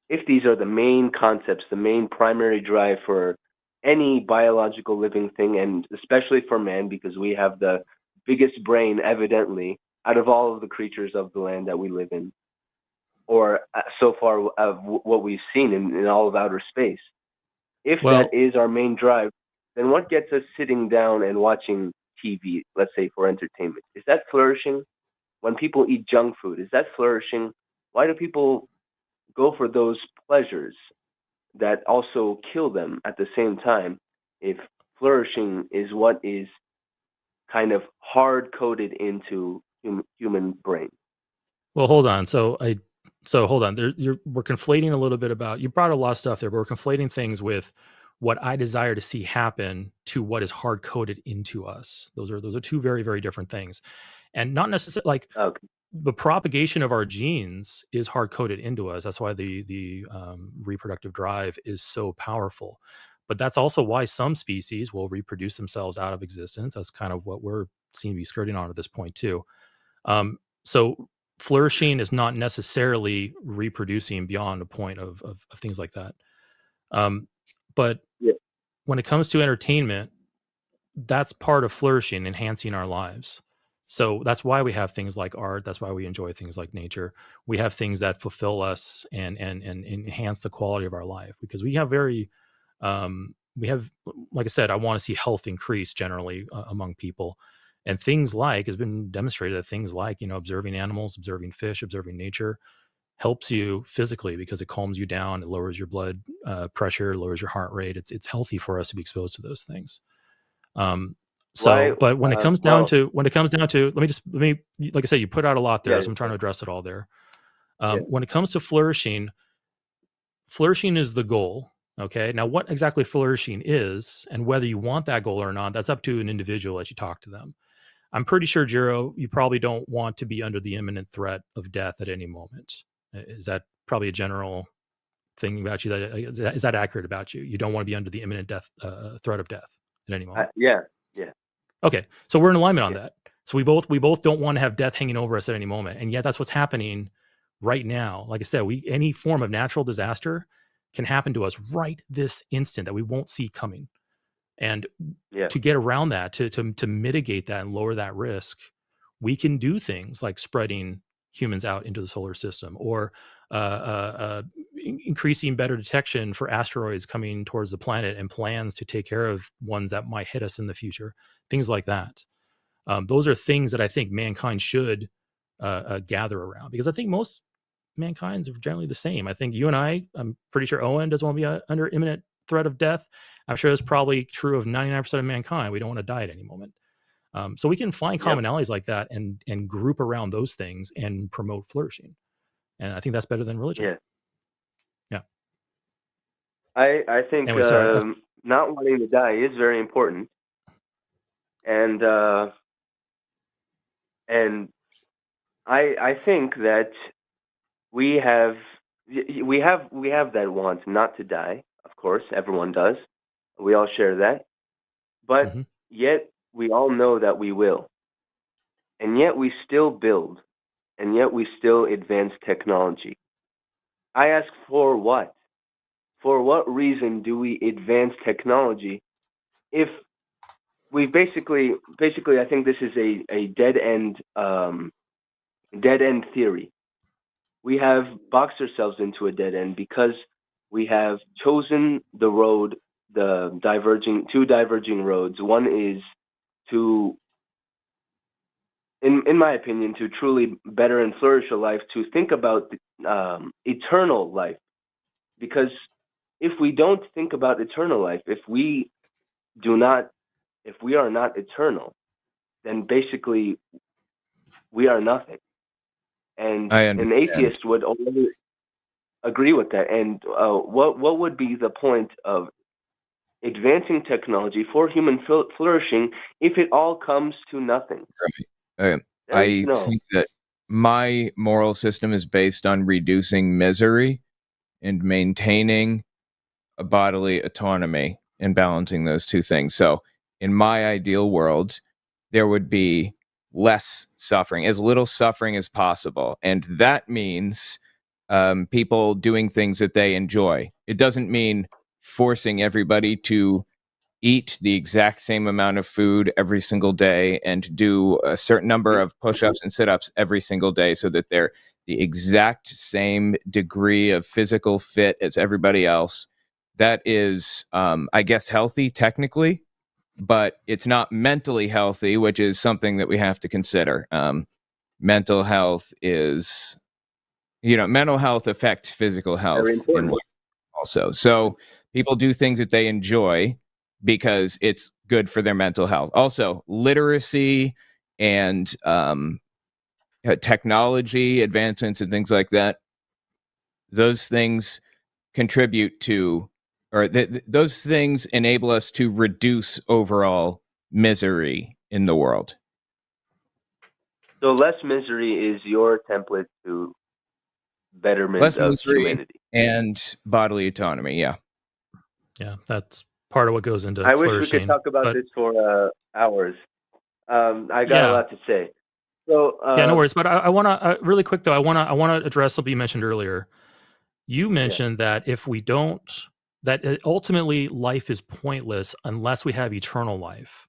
the main concepts, the main primary drive for any biological living thing, and especially for man, because we have the biggest brain, evidently, out of all of the creatures of the land that we live in, or so far of what we've seen in all of outer space. If that is our main drive, then what gets us sitting down and watching TV, let's say for entertainment? Is that flourishing? When people eat junk food, is that flourishing? Why do people go for those pleasures that also kill them at the same time, if flourishing is what is kind of hard-coded into human brain? Well, hold on. So hold on. We're conflating a little bit about, you brought a lot of stuff there, but we're conflating things with what I desire to see happen to what is hard coded into us. Those are two very, very different things, and not necessarily like the propagation of our genes is hard coded into us. That's why the reproductive drive is so powerful. But that's also why some species will reproduce themselves out of existence. That's kind of what we're seem to be skirting on at this point too. So flourishing is not necessarily reproducing beyond a point of things like that. But when it comes to entertainment, that's part of flourishing, enhancing our lives. So that's why we have things like art. That's why we enjoy things like nature. We have things that fulfill us and enhance the quality of our life, because we have like I said, I want to see health increase generally among people. And things like, has been demonstrated that things like, observing animals, observing fish, observing nature helps you physically because it calms you down. It lowers your blood pressure, lowers your heart rate. It's healthy for us to be exposed to those things. But when it comes down to, let me, like I said, you put out a lot there, so I'm trying to address it all there. When it comes to flourishing is the goal. Okay. Now, what exactly flourishing is and whether you want that goal or not, that's up to an individual as you talk to them. I'm pretty sure, Jiro, you probably don't want to be under the imminent threat of death at any moment. Is that probably a general thing about you? Is that accurate about you? You don't want to be under the imminent threat of death at any moment? Yeah. Okay. So we're in alignment on that. So we both don't want to have death hanging over us at any moment. And yet that's what's happening right now. Like I said, any form of natural disaster can happen to us right this instant that we won't see coming. And to get around that, to mitigate that and lower that risk, we can do things like spreading humans out into the solar system, or increasing better detection for asteroids coming towards the planet and plans to take care of ones that might hit us in the future. Things like that. Those are things that I think mankind should gather around, because I think most mankind's are generally the same. I think you and I'm pretty sure Owen doesn't want to be under imminent threat of death. I'm sure that's probably true of 99% of mankind. We don't want to die at any moment. So we can find commonalities like that and group around those things and promote flourishing. And I think that's better than religion. Yeah. I think anyway, not wanting to die is very important. And I think that we have that want not to die. Of course, everyone does. We all share that. But yet we all know that we will. And yet we still build. And yet we still advance technology. I ask, for what? For what reason do we advance technology if we basically I think this is a dead end theory. We have boxed ourselves into a dead end because we have chosen the road, two diverging roads. One is to, in my opinion, to truly better and flourish a life, to think about eternal life. Because if we don't think about eternal life, if we are not eternal, then basically we are nothing. And an atheist would only agree with that. And what would be the point of advancing technology for human flourishing if it all comes to nothing? Right. I think that my moral system is based on reducing misery and maintaining a bodily autonomy and balancing those two things. So in my ideal world, there would be less suffering, as little suffering as possible. And that means people doing things that they enjoy. It doesn't mean forcing everybody to eat the exact same amount of food every single day and do a certain number of push-ups and sit-ups every single day so that they're the exact same degree of physical fit as everybody else. That is, I guess, healthy technically, but it's not mentally healthy, which is something that we have to consider. Mental health is, mental health affects physical health also. So people do things that they enjoy because it's good for their mental health. Also, literacy and technology advancements and things like that, those things contribute to, or those things enable us to reduce overall misery in the world. So less misery is your template to betterment of humanity. And bodily autonomy, yeah. Yeah, that's part of what goes into I flourishing. wish we could talk about this for hours. I got a lot to say. So yeah, no worries. But I want to really quick though. I want to address something you mentioned earlier. You mentioned that if we don't, that ultimately life is pointless unless we have eternal life.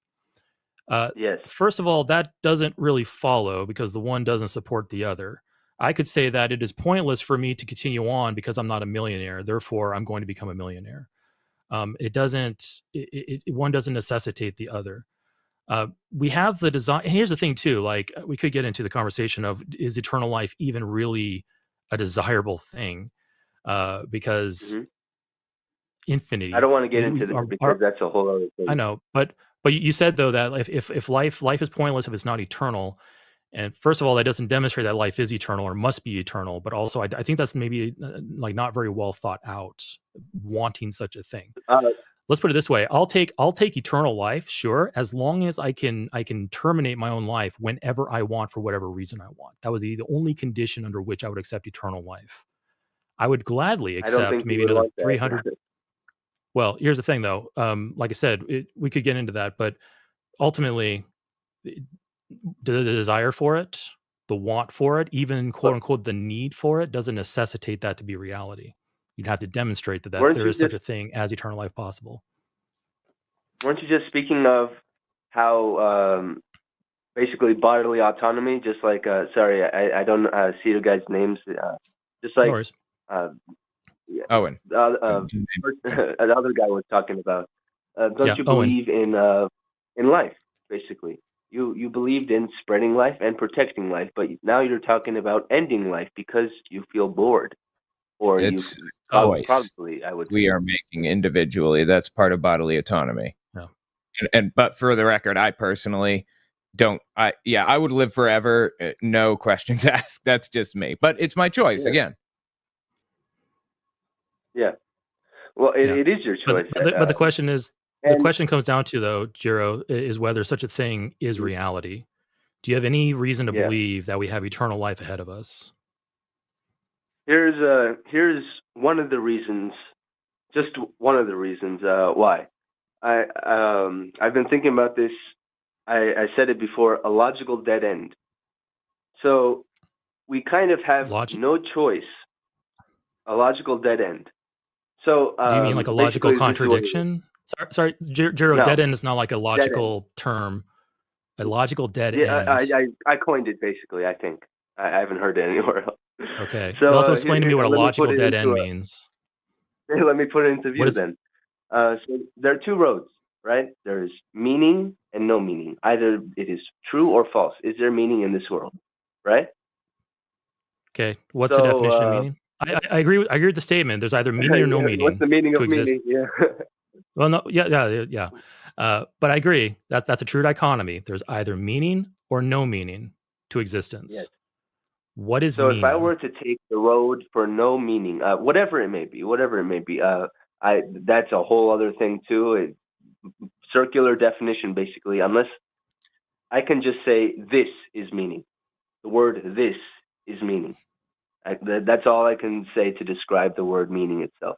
Yes. First of all, that doesn't really follow because the one doesn't support the other. I could say that it is pointless for me to continue on because I'm not a millionaire. Therefore, I'm going to become a millionaire. It doesn't. One doesn't necessitate the other. We have the design. And here's the thing, too. Like we could get into the conversation of is eternal life even really a desirable thing? Because infinity. I don't want to get into this because that's a whole other thing. I know, but you said though that if life is pointless if it's not eternal, and first of all, that doesn't demonstrate that life is eternal or must be eternal. But also, I think that's maybe like not very well thought out, wanting such a thing. Let's put it this way: I'll take eternal life, sure, as long as I can terminate my own life whenever I want for whatever reason I want. That would be the only condition under which I would accept eternal life. I would gladly accept maybe another 300. Well, here's the thing, though. Like I said, we could get into that, but ultimately, the desire for it, the want for it, even quote unquote the need for it, doesn't necessitate that to be reality. You'd have to demonstrate that there is such a thing as eternal life possible. Weren't you just speaking of how basically bodily autonomy, just like sorry, I don't see the guys' names, just like Owen. The other guy was talking about. Don't you believe in life? Basically, you believed in spreading life and protecting life, but now you're talking about ending life because you feel bored, or it's probably. We are making individually. That's part of bodily autonomy. No. But for the record, I personally don't. I would live forever, no questions asked. That's just me. But it's my choice again. Yeah. Well, it is your choice. But the question is, the question comes down to, though, Jiro, is whether such a thing is reality. Do you have any reason to Yeah. believe that we have eternal life ahead of us? Here's one of the reasons, just one of the reasons why. I've been thinking about this. I said it before, a logical dead end. So we kind of have no choice. A logical dead end. So do you mean like a logical basically, this is what it is. contradiction? Sorry, Jiro, No. dead end is not like a Dead end. logical term. A logical dead Yeah, end. I coined it basically. I think I haven't heard it anywhere else. Okay. So You'll have to explain to me what a let me put logical it dead end into means. Let me put it into What view is then. So there are two roads, right? There's meaning and no meaning. Either it is true or false. Is there meaning in this world, right? okay? What's the So definition of meaning? I agree with the statement. There's either meaning or no yeah, meaning what's the meaning to of exist. meaning? Yeah. Well, no, yeah. But I agree that that's a true dichotomy. There's either meaning or no meaning to existence. Yes. What is So meaning? if I were to take the road for no meaning, whatever it may be, that's a whole other thing too. Circular definition, basically, unless I can just say this is meaning. The word this is meaning. That's all I can say to describe the word meaning itself.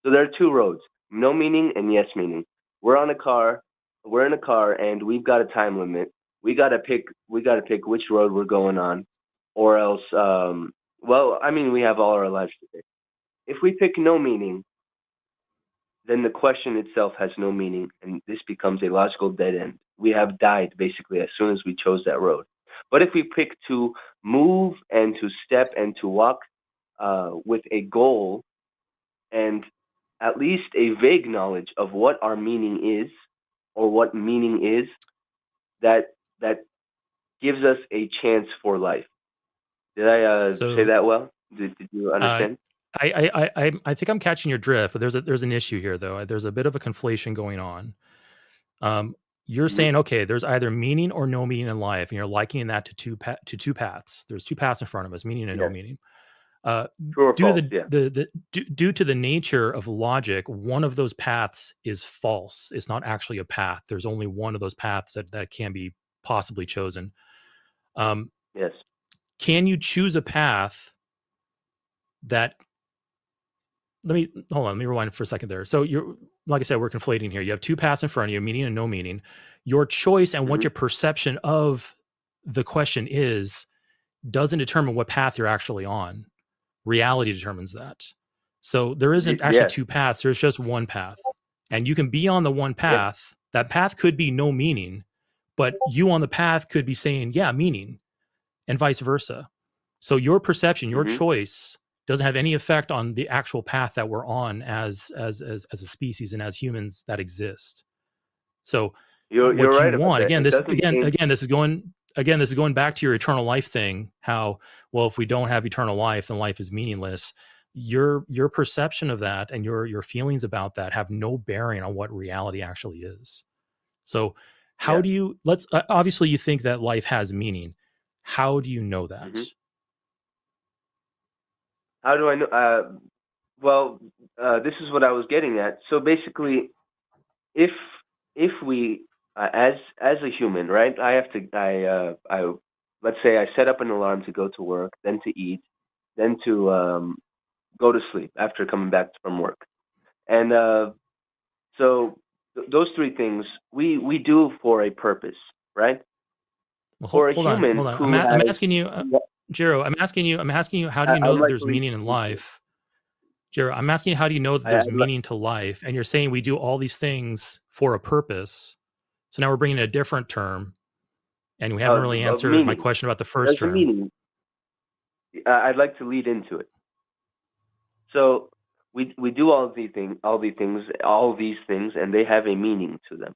So there are two roads, no meaning and yes meaning. We're in a car, and we've got a time limit. We gotta pick which road we're going on, or else, we have all our lives to pick. If we pick no meaning, then the question itself has no meaning, and this becomes a logical dead end. We have died, basically, as soon as we chose that road. But if we pick to move and to step and to walk with a goal and at least a vague knowledge of what our meaning is or what meaning is, that gives us a chance for life. Did I say that well? Did you understand? I think I'm catching your drift, but there's an issue here though. There's a bit of a conflation going on. You're saying, okay, there's either meaning or no meaning in life, and you're likening that to two paths. There's two paths in front of us, meaning and no meaning. True or false, Due to the nature of logic, one of those paths is false. It's not actually a path. There's only one of those paths that can be possibly chosen. Yes. Can you choose a path that? Let me rewind for a second there. So you're, like I said, we're conflating here. You have two paths in front of you, meaning and no meaning. Your choice and what your perception of the question is doesn't determine what path you're actually on. Reality determines that. So there isn't actually two paths. There's just one path. And you can be on the one path. That path could be no meaning, but you on the path could be saying, yeah, meaning, and vice versa. So your perception, your choice doesn't have any effect on the actual path that we're on as a species and as humans that exist. So you're what right you want, about that. this is going back to your eternal life thing. How, well, if we don't have eternal life, then life is meaningless. Your perception of that and your feelings about that have no bearing on what reality actually is. So how do you, obviously you think that life has meaning. How do you know that? How do I know? This is what I was getting at. So basically, if we, as a human, right? Let's say I set up an alarm to go to work, then to eat, then to go to sleep after coming back from work, and so those three things we do for a purpose, right? Well, for a hold human, on. I'm asking you, Jiro. I'm asking you. How do you know that there's meaning in life? Jiro, I'm asking you, how do you know that there's meaning to life? And you're saying we do all these things for a purpose. So now we're bringing a different term, and we haven't really answered my question about the first term. Meaning. I'd like to lead into it. So we do all these things, and they have a meaning to them.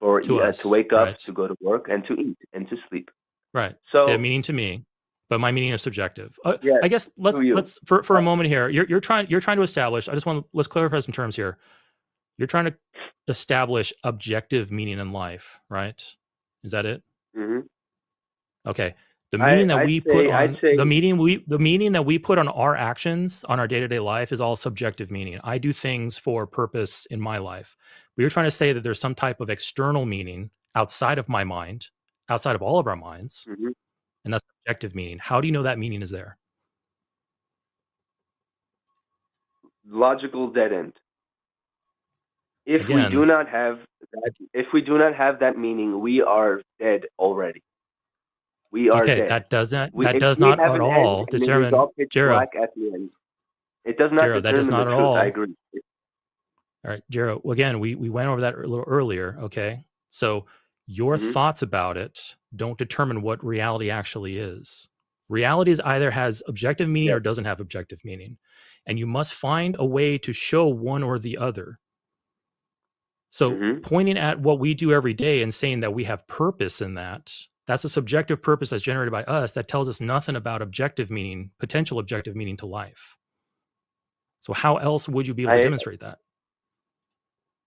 For to wake up, to go to work, and to eat, and to sleep. Right. So they have meaning to me, but my meaning is subjective. I guess let's for a moment here. You're trying to establish. Let's clarify some terms here. You're trying to establish objective meaning in life, right? Is that it? Mm-hmm. Okay. The meaning the meaning that we put on our actions, on our day-to-day life, is all subjective meaning. I do things for purpose in my life. We were trying to say that there's some type of external meaning outside of my mind, outside of all of our minds, Mhm. and that's objective meaning. How do you know that meaning is there? Logical dead end. If we Again, do not have that meaning, we are dead already. We are okay, dead. that does If not have at an all end and it is determine, all pitch Jero, black at the end, it does not Jero, that does determine not the at truth. I all. agree. All right, Jero, again, we went over that a little earlier, okay? So your Mhm. thoughts about it don't determine what reality actually is. Reality is either has objective meaning Yes. or doesn't have objective meaning. And you must find a way to show one or the other. So Mhm. pointing at what we do every day and saying that we have purpose in that's a subjective purpose that's generated by us that tells us nothing about objective meaning, potential objective meaning to life. So how else would you be able to demonstrate that?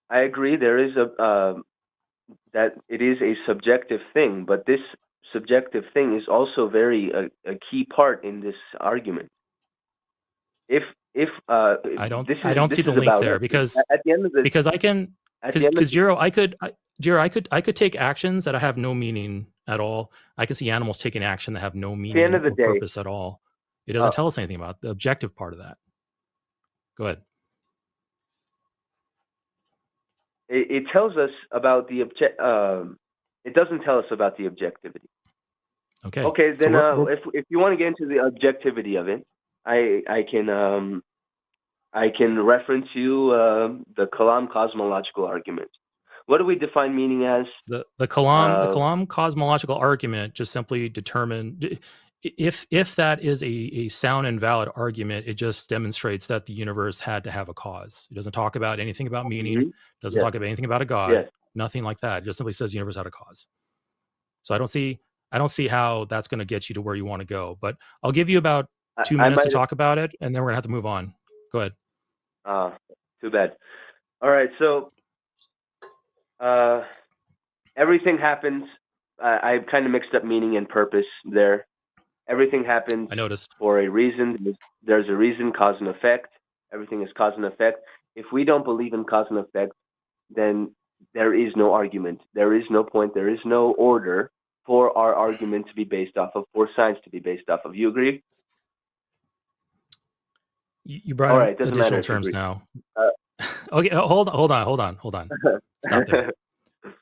I agree. There is that it is a subjective thing, but this subjective thing is also a key part in this argument. If I don't this see the is link about there us. because At the end of the I can at the end of because Jero, I could take actions that have no meaning at all. I could see animals taking action that have no meaning end of the or day, purpose at all. It doesn't tell us anything about the objective part of that. Go ahead. it tells us about the it doesn't tell us about the objectivity. Okay. Okay, then So if you want to get into the objectivity of it, I can reference you the Kalam cosmological argument. What do we define meaning as? the Kalam cosmological argument just simply determined if that is a sound and valid argument, it just demonstrates that the universe had to have a cause. It doesn't talk about anything about meaning, doesn't talk about anything about a God, nothing like that. It just simply says the universe had a cause. So I don't see how that's going to get you to where you want to go. But I'll give you about 2 minutes to talk about it, and then we're gonna have to move on. Go ahead. Too bad. All right, so everything happens. I kind of mixed up meaning and purpose there. Everything happens. I noticed. For a reason. There's a reason, cause and effect. Everything is cause and effect. If we don't believe in cause and effect, then there is no argument. There is no point. There is no order for our argument to be based off of, for science to be based off of. You agree? You brought in additional terms now. Okay, hold on. Stop there.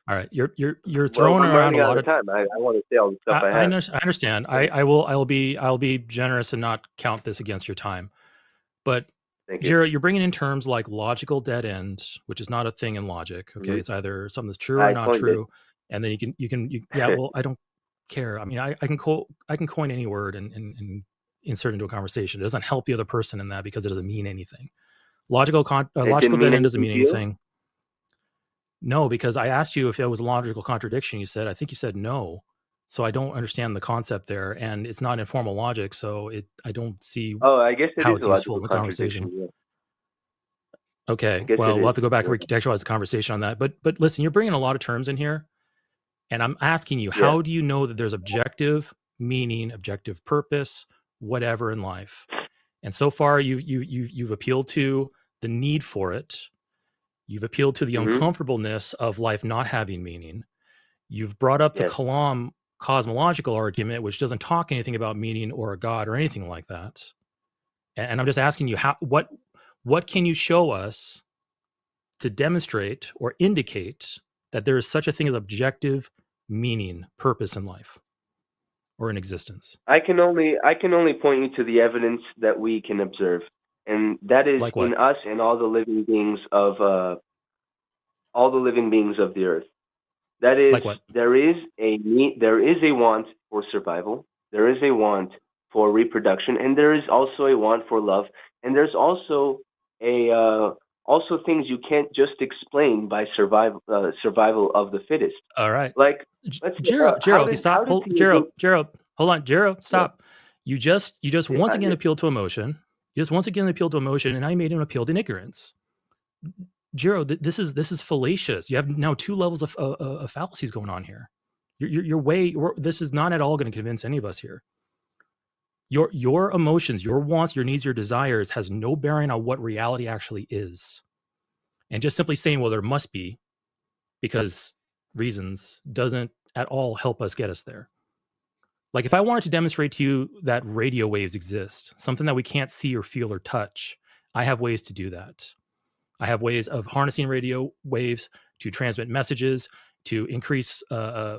All right, you're throwing around a lot of time. I want to say all the stuff I have. I understand. I'll be generous and not count this against your time. But Jero, you're bringing in terms like logical dead end, which is not a thing in logic. Okay, it's either something that's true or not true, and then you can yeah. Well, I don't care. I mean, I can coin any word and insert into a conversation. It doesn't help the other person in that because it doesn't mean anything. Logical dead end doesn't mean anything. No, because I asked you if it was a logical contradiction. I think you said no. So I don't understand the concept there, and it's not informal logic. So I don't see. I guess how it's useful in the conversation. Yeah. Okay, well, we'll have to go back and recontextualize the conversation on that. But listen, you're bringing a lot of terms in here, and I'm asking you, how do you know that there's objective meaning, objective purpose, whatever in life? And so far, you've appealed to the need for it. You've appealed to the uncomfortableness of life not having meaning. You've brought up the Kalam cosmological argument, which doesn't talk anything about meaning or a God or anything like that. And I'm just asking you, what can you show us to demonstrate or indicate that there is such a thing as objective meaning, purpose in life or in existence? I can only point you to the evidence that we can observe. And that is in us and all the living beings of the earth. That is, there is a want for survival. There is a want for reproduction, and there is also a want for love. And there's also also things you can't just explain by survival of the fittest. All right. Like Jero, stop. Jero, hold on. Jero, stop. You just once again appealed to emotion. You just once again appealed to emotion, and I made an appeal to ignorance. Jero, this is fallacious. You have now 2 levels of fallacies going on here. This is not at all going to convince any of us here. Your emotions, your wants, your needs, your desires has no bearing on what reality actually is. And just simply saying, well, there must be, because reasons, doesn't at all help us get us there. Like if I wanted to demonstrate to you that radio waves exist, something that we can't see or feel or touch, I have ways to do that. I have ways of harnessing radio waves to transmit messages, to increase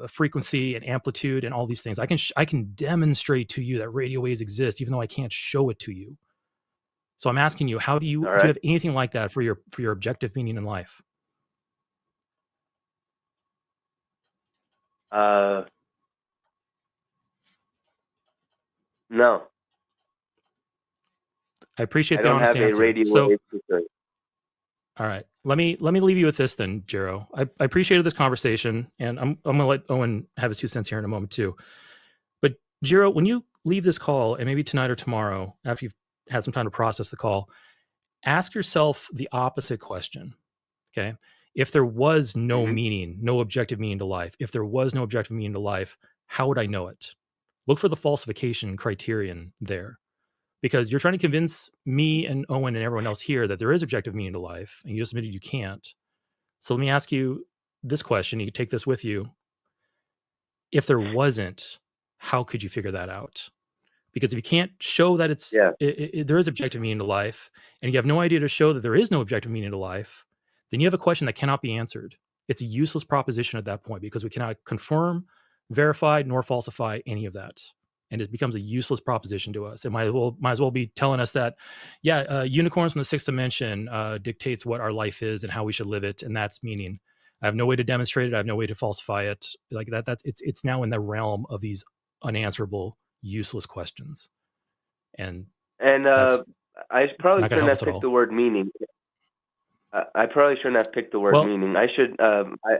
frequency and amplitude and all these things. I can demonstrate to you that radio waves exist, even though I can't show it to you. So I'm asking you, how do you, do you have anything like that for your objective meaning in life? No. I appreciate I the don't honest have a answer. radio So, wave system. all right, let me leave you with this then, Jero. I appreciated this conversation, and I'm gonna let Owen have his 2 cents here in a moment too. But Jero, when you leave this call, and maybe tonight or tomorrow, after you've had some time to process the call, ask yourself the opposite question. Okay, if there was no meaning, no objective meaning to life, if there was no objective meaning to life, how would I know it? Look for the falsification criterion there. Because you're trying to convince me and Owen and everyone else here that there is objective meaning to life, and you just admitted you can't. So let me ask you this question. You can take this with you. If there wasn't, how could you figure that out? Because if you can't show that there is objective meaning to life, and you have no idea to show that there is no objective meaning to life, then you have a question that cannot be answered. It's a useless proposition at that point, because we cannot confirm, verify, nor falsify any of that. And it becomes a useless proposition to us. It might as well be telling us that, unicorns from the 6th dimension dictates what our life is and how we should live it, and that's meaning. I have no way to demonstrate it. I have no way to falsify it. Like that. It's now in the realm of these unanswerable, useless questions. And I probably shouldn't have picked the word meaning. I probably shouldn't have picked the word meaning. I should.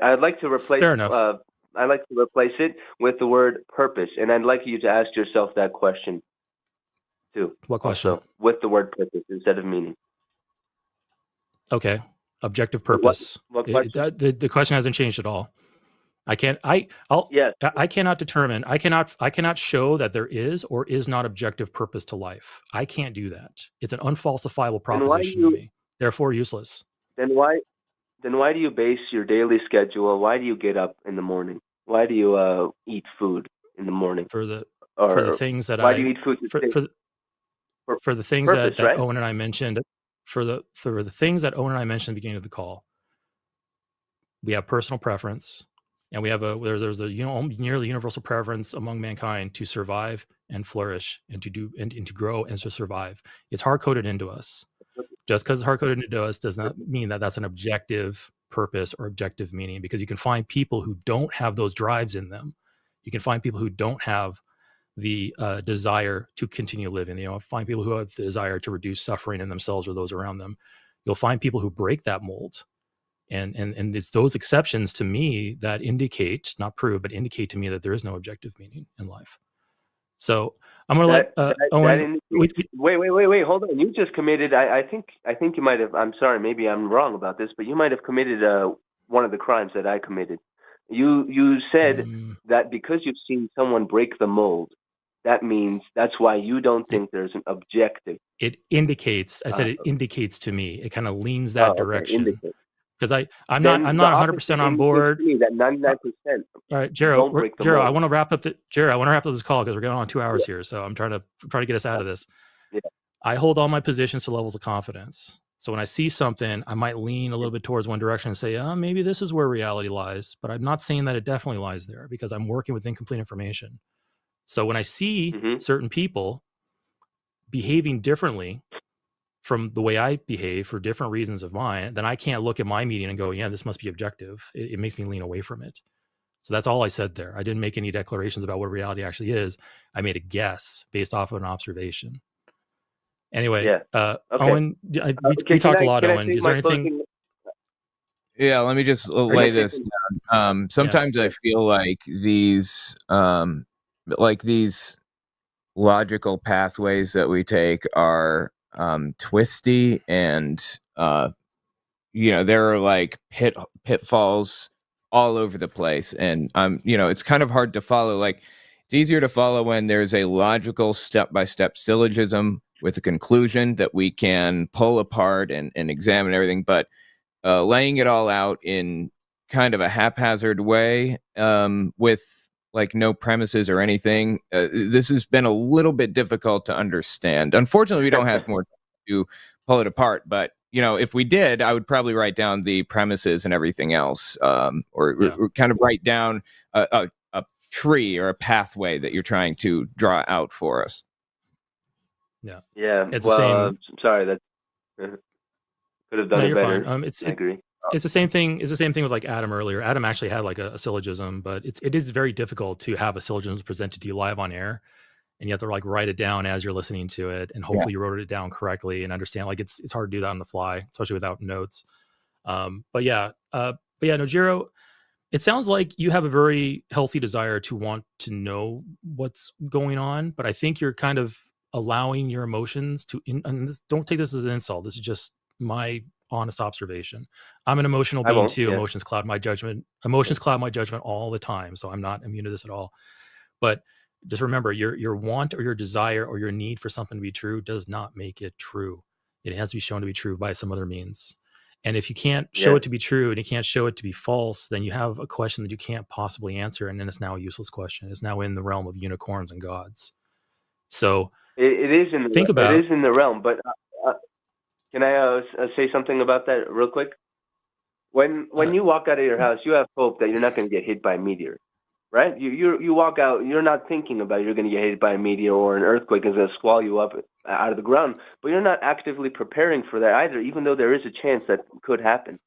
I'd like to replace. Fair enough. I'd like to replace it with the word purpose, and I'd like you to ask yourself that question too. What question? Also, with the word purpose instead of meaning. Okay, objective purpose. What question? The question hasn't changed at all. I cannot determine. I cannot show that there is or is not objective purpose to life. I can't do that. It's an unfalsifiable proposition to me. Therefore, useless. Then why do you base your daily schedule? Why do you get up in the morning? Why do you eat food in the morning? For the things that why do you eat food for the things purpose, that right? Owen and I mentioned, for the things that Owen and I mentioned at the beginning of the call, we have personal preference, and we have there's a nearly universal preference among mankind to survive and flourish and to do and to grow and to survive. It's hard coded into us. Just because it's hard coded into us does not mean that that's an objective purpose or objective meaning, because you can find people who don't have those drives in them. You can find people who don't have the desire to continue living. Find people who have the desire to reduce suffering in themselves or those around them. You'll find people who break that mold. And it's those exceptions to me that indicate, not prove, but indicate to me that there is no objective meaning in life. So I'm going to let Owen. Wait, hold on. You just committed. I think you might have. I'm sorry, maybe I'm wrong about this, but you might have committed one of the crimes that I committed. You said that because you've seen someone break the mold, that means that's why you don't think there's an objective. It indicates. I said it indicates to me. It kind of leans that direction. Because I'm not 100% on board. That 99%. All right, Jero, I want to wrap up this call because we're going on 2 hours here. So I'm trying to get us out of this. Yeah. I hold all my positions to levels of confidence. So when I see something, I might lean a little bit towards one direction and say, maybe this is where reality lies. But I'm not saying that it definitely lies there, because I'm working with incomplete information. So when I see certain people behaving differently from the way I behave for different reasons of mine, then I can't look at my meeting and go, yeah, this must be objective. It makes me lean away from it. So that's all I said there. I didn't make any declarations about what reality actually is. I made a guess based off of an observation. Anyway, Owen, we talked a lot, Owen. Is there anything? Yeah, let me just lay this down. Sometimes I feel like these logical pathways that we take are twisty, and there are like pitfalls all over the place, and it's kind of hard to follow. Like, it's easier to follow when there's a logical step-by-step syllogism with a conclusion that we can pull apart and examine everything, but laying it all out in kind of a haphazard way, with like no premises or anything. This has been a little bit difficult to understand. Unfortunately, we don't have more time to pull it apart, but if we did, I would probably write down the premises and everything else, or kind of write down a tree or a pathway that you're trying to draw out for us. Yeah. Yeah. It's the same. Sorry, that could have done it you're better. fine. I agree. It's the same thing. It's the same thing with like Adam earlier. Adam actually had like a syllogism, but it is very difficult to have a syllogism presented to you live on air, and you have to like write it down as you're listening to it, and hopefully you wrote it down correctly and understand. Like it's hard to do that on the fly, especially without notes. But Nojiro, it sounds like you have a very healthy desire to want to know what's going on, but I think you're kind of allowing your emotions to. And don't take this as an insult. This is just my honest observation. I'm an emotional being too. Yeah. Emotions cloud my judgment. Emotions cloud my judgment all the time. So I'm not immune to this at all. But just remember, your want or your desire or your need for something to be true does not make it true. It has to be shown to be true by some other means. And if you can't show it to be true and you can't show it to be false, then you have a question that you can't possibly answer. And then it's now a useless question. It's now in the realm of unicorns and gods. So it is in the realm, but can I say something about that real quick? When you walk out of your house, you have hope that you're not going to get hit by a meteor, right? You walk out, you're not thinking about you're going to get hit by a meteor or an earthquake is going to swallow you up out of the ground, but you're not actively preparing for that either, even though there is a chance that could happen.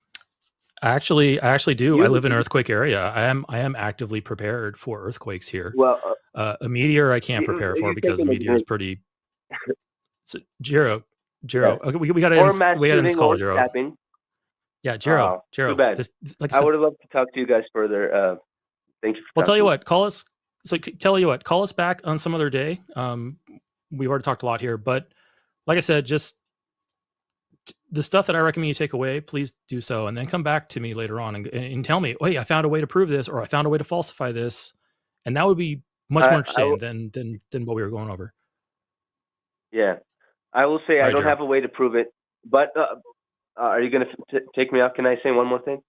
I actually do. I live in an earthquake area. I am actively prepared for earthquakes here. Well, a meteor I can't prepare for because a meteor is pretty. So, Jiro, okay, we got to end this call, Jiro. Yeah, Jiro. Too bad. Like I would have loved to talk to you guys further. Thank you. Well, tell you what, call us. So tell you what, call us back on some other day. We've already talked a lot here, but like I said, just the stuff that I recommend you take away, please do so, and then come back to me later on and tell me, hey, I found a way to prove this, or I found a way to falsify this, and that would be much more interesting than what we were going over. Yeah, I will say I don't Jiro. have a way to prove it, but are you going to take me off? Can I say one more thing,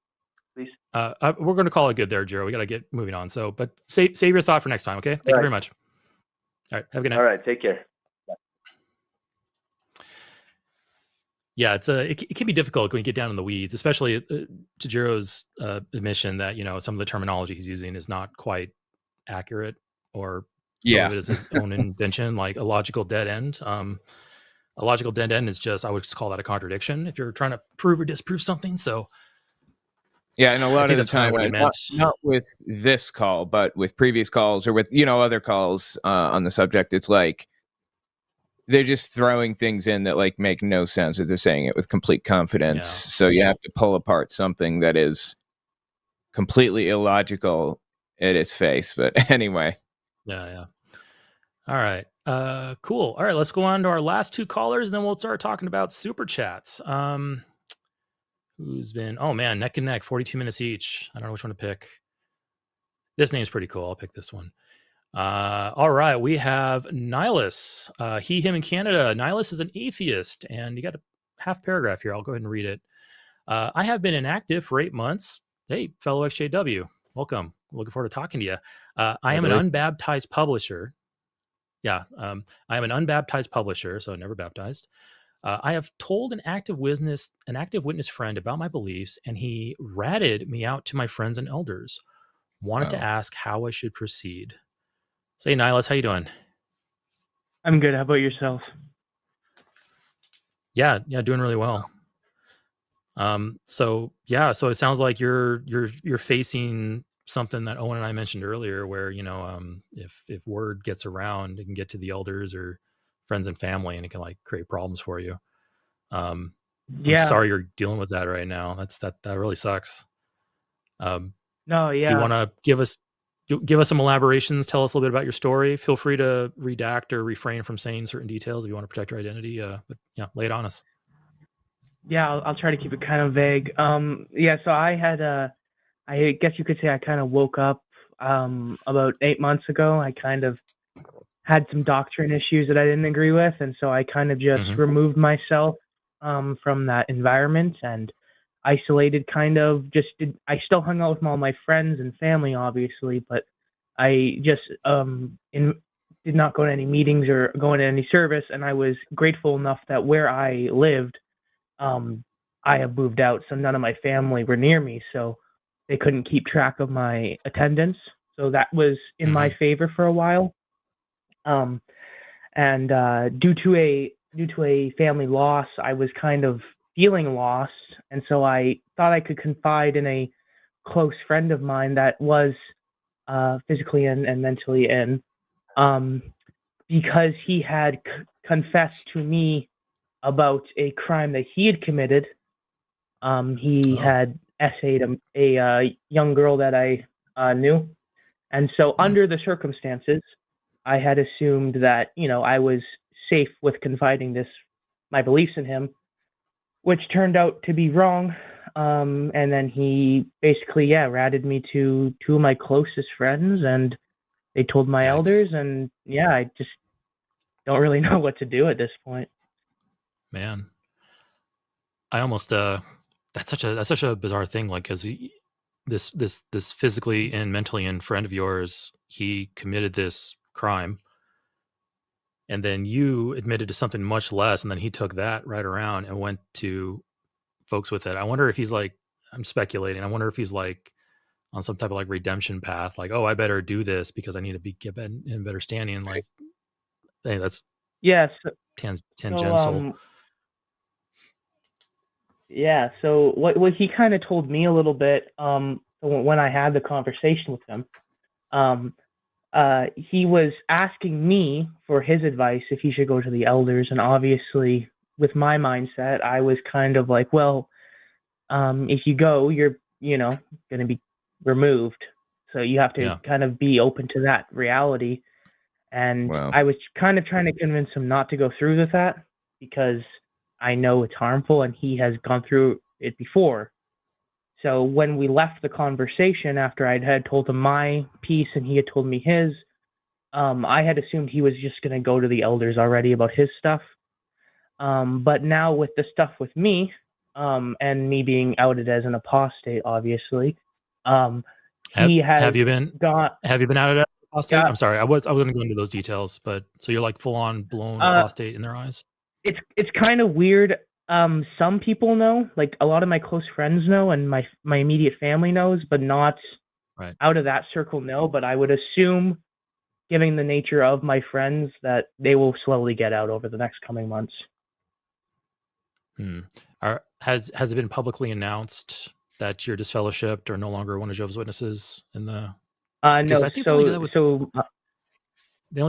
please? We're going to call it good there, Jiro. We got to get moving on. So, but save your thought for next time, okay? Thank you very much. All right, have a good night. All right, take care. Yeah, it can be difficult when you get down in the weeds, especially to Jiro's admission that some of the terminology he's using is not quite accurate, or some of it is his own invention, like a logical dead end. A logical dead end is just, I would just call that a contradiction if you're trying to prove or disprove something. So yeah, and a lot of the time, not with this call, but with previous calls or with other calls on the subject, it's like they're just throwing things in that like make no sense, or they're saying it with complete confidence. Yeah. So you have to pull apart something that is completely illogical at its face. But anyway. Yeah. All right. Cool. All right, let's go on to our last two callers, and then we'll start talking about super chats. Who's been, oh man, neck and neck, 42 minutes each. I don't know which one to pick. This name's pretty cool. I'll pick this one. All right, we have Nihilus. He, him in Canada. Nihilus is an atheist, and you got a half paragraph here. I'll go ahead and read it. I have been inactive for 8 months. Hey, fellow EX-JW, welcome. Looking forward to talking to you. I am an unbaptized publisher. Yeah, I am an unbaptized publisher, so never baptized. I have told an active witness friend about my beliefs, and he ratted me out to my friends and elders. Wanted to ask how I should proceed. Say, Nihilus, how you doing? I'm good. How about yourself? Yeah, doing really well. So it sounds like you're facing something that Owen and I mentioned earlier, where if word gets around, it can get to the elders or friends and family, and it can like create problems for you. I'm sorry you're dealing with that right now. That really sucks. Do you want to give us some elaborations? Tell us a little bit about your story. Feel free to redact or refrain from saying certain details if you want to protect your identity. But yeah, lay it on us. Yeah, I'll try to keep it kind of vague. So I had I guess you could say I kind of woke up about 8 months ago. I kind of had some doctrine issues that I didn't agree with, and so I kind of just removed myself from that environment, and isolated, kind of. I still hung out with all my friends and family, obviously, but I just did not go to any meetings or go into any service, and I was grateful enough that where I lived, I have moved out, so none of my family were near me, so they couldn't keep track of my attendance. So that was in my favor for a while. And due to a family loss, I was kind of feeling lost, and so I thought I could confide in a close friend of mine that was physically and mentally in, because he had confessed to me about a crime that he had committed. He had essayed a young girl that I knew, and so under the circumstances, I had assumed that, I was safe with confiding my beliefs in him, which turned out to be wrong. And then he basically, ratted me to two of my closest friends, and they told my elders, and I just don't really know what to do at this point. Man, I almost that's such a bizarre thing, like, because this physically and mentally in friend of yours, he committed this crime, and then you admitted to something much less, and then he took that right around and went to folks with it. I wonder if he's like, I'm speculating, I wonder if he's like on some type of like redemption path, like, oh, I better do this because I need to get in better standing. Like, hey, that's tangential. So what he kind of told me a little bit, when I had the conversation with him, he was asking me for his advice if he should go to the elders, and obviously with my mindset, I was kind of like, well, if you go, you're going to be removed, so you have to kind of be open to that reality. And I was kind of trying to convince him not to go through with that, because I know it's harmful and he has gone through it before. So when we left the conversation, after I had told him my piece and he had told me his, I had assumed he was just going to go to the elders already about his stuff. But now with the stuff with me, and me being outed as an apostate, obviously, have you been outed as an apostate? I'm sorry, I was going to go into those details, but so you're like full on blown apostate in their eyes? It's kind of weird. Some people know, like a lot of my close friends know, and my immediate family knows, but not out of that circle, no. But I would assume, given the nature of my friends, that they will slowly get out over the next coming months. Has it been publicly announced that you're disfellowshipped or no longer one of Jehovah's Witnesses in the? No. I think they only do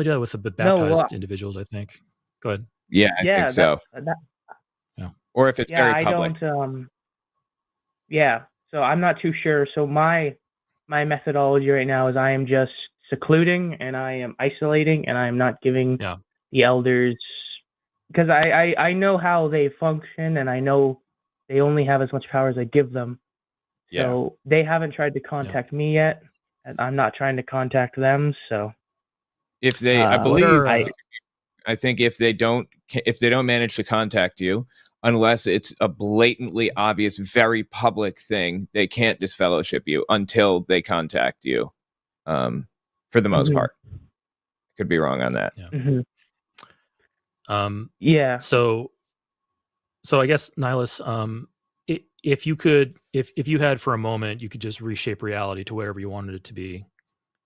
that with the baptized individuals, I think. Go ahead. Yeah, I think so. Or if it's very public. So I'm not too sure. So my methodology right now is I am just secluding and I am isolating and I am not giving the elders, because I know how they function and I know they only have as much power as I give them. So they haven't tried to contact me yet, and I'm not trying to contact them. So if they, I think if they don't manage to contact you, unless it's a blatantly obvious, very public thing, they can't disfellowship you until they contact you. For the most part, could be wrong on that. So I guess, Nihilus, if you had for a moment, you could just reshape reality to whatever you wanted it to be,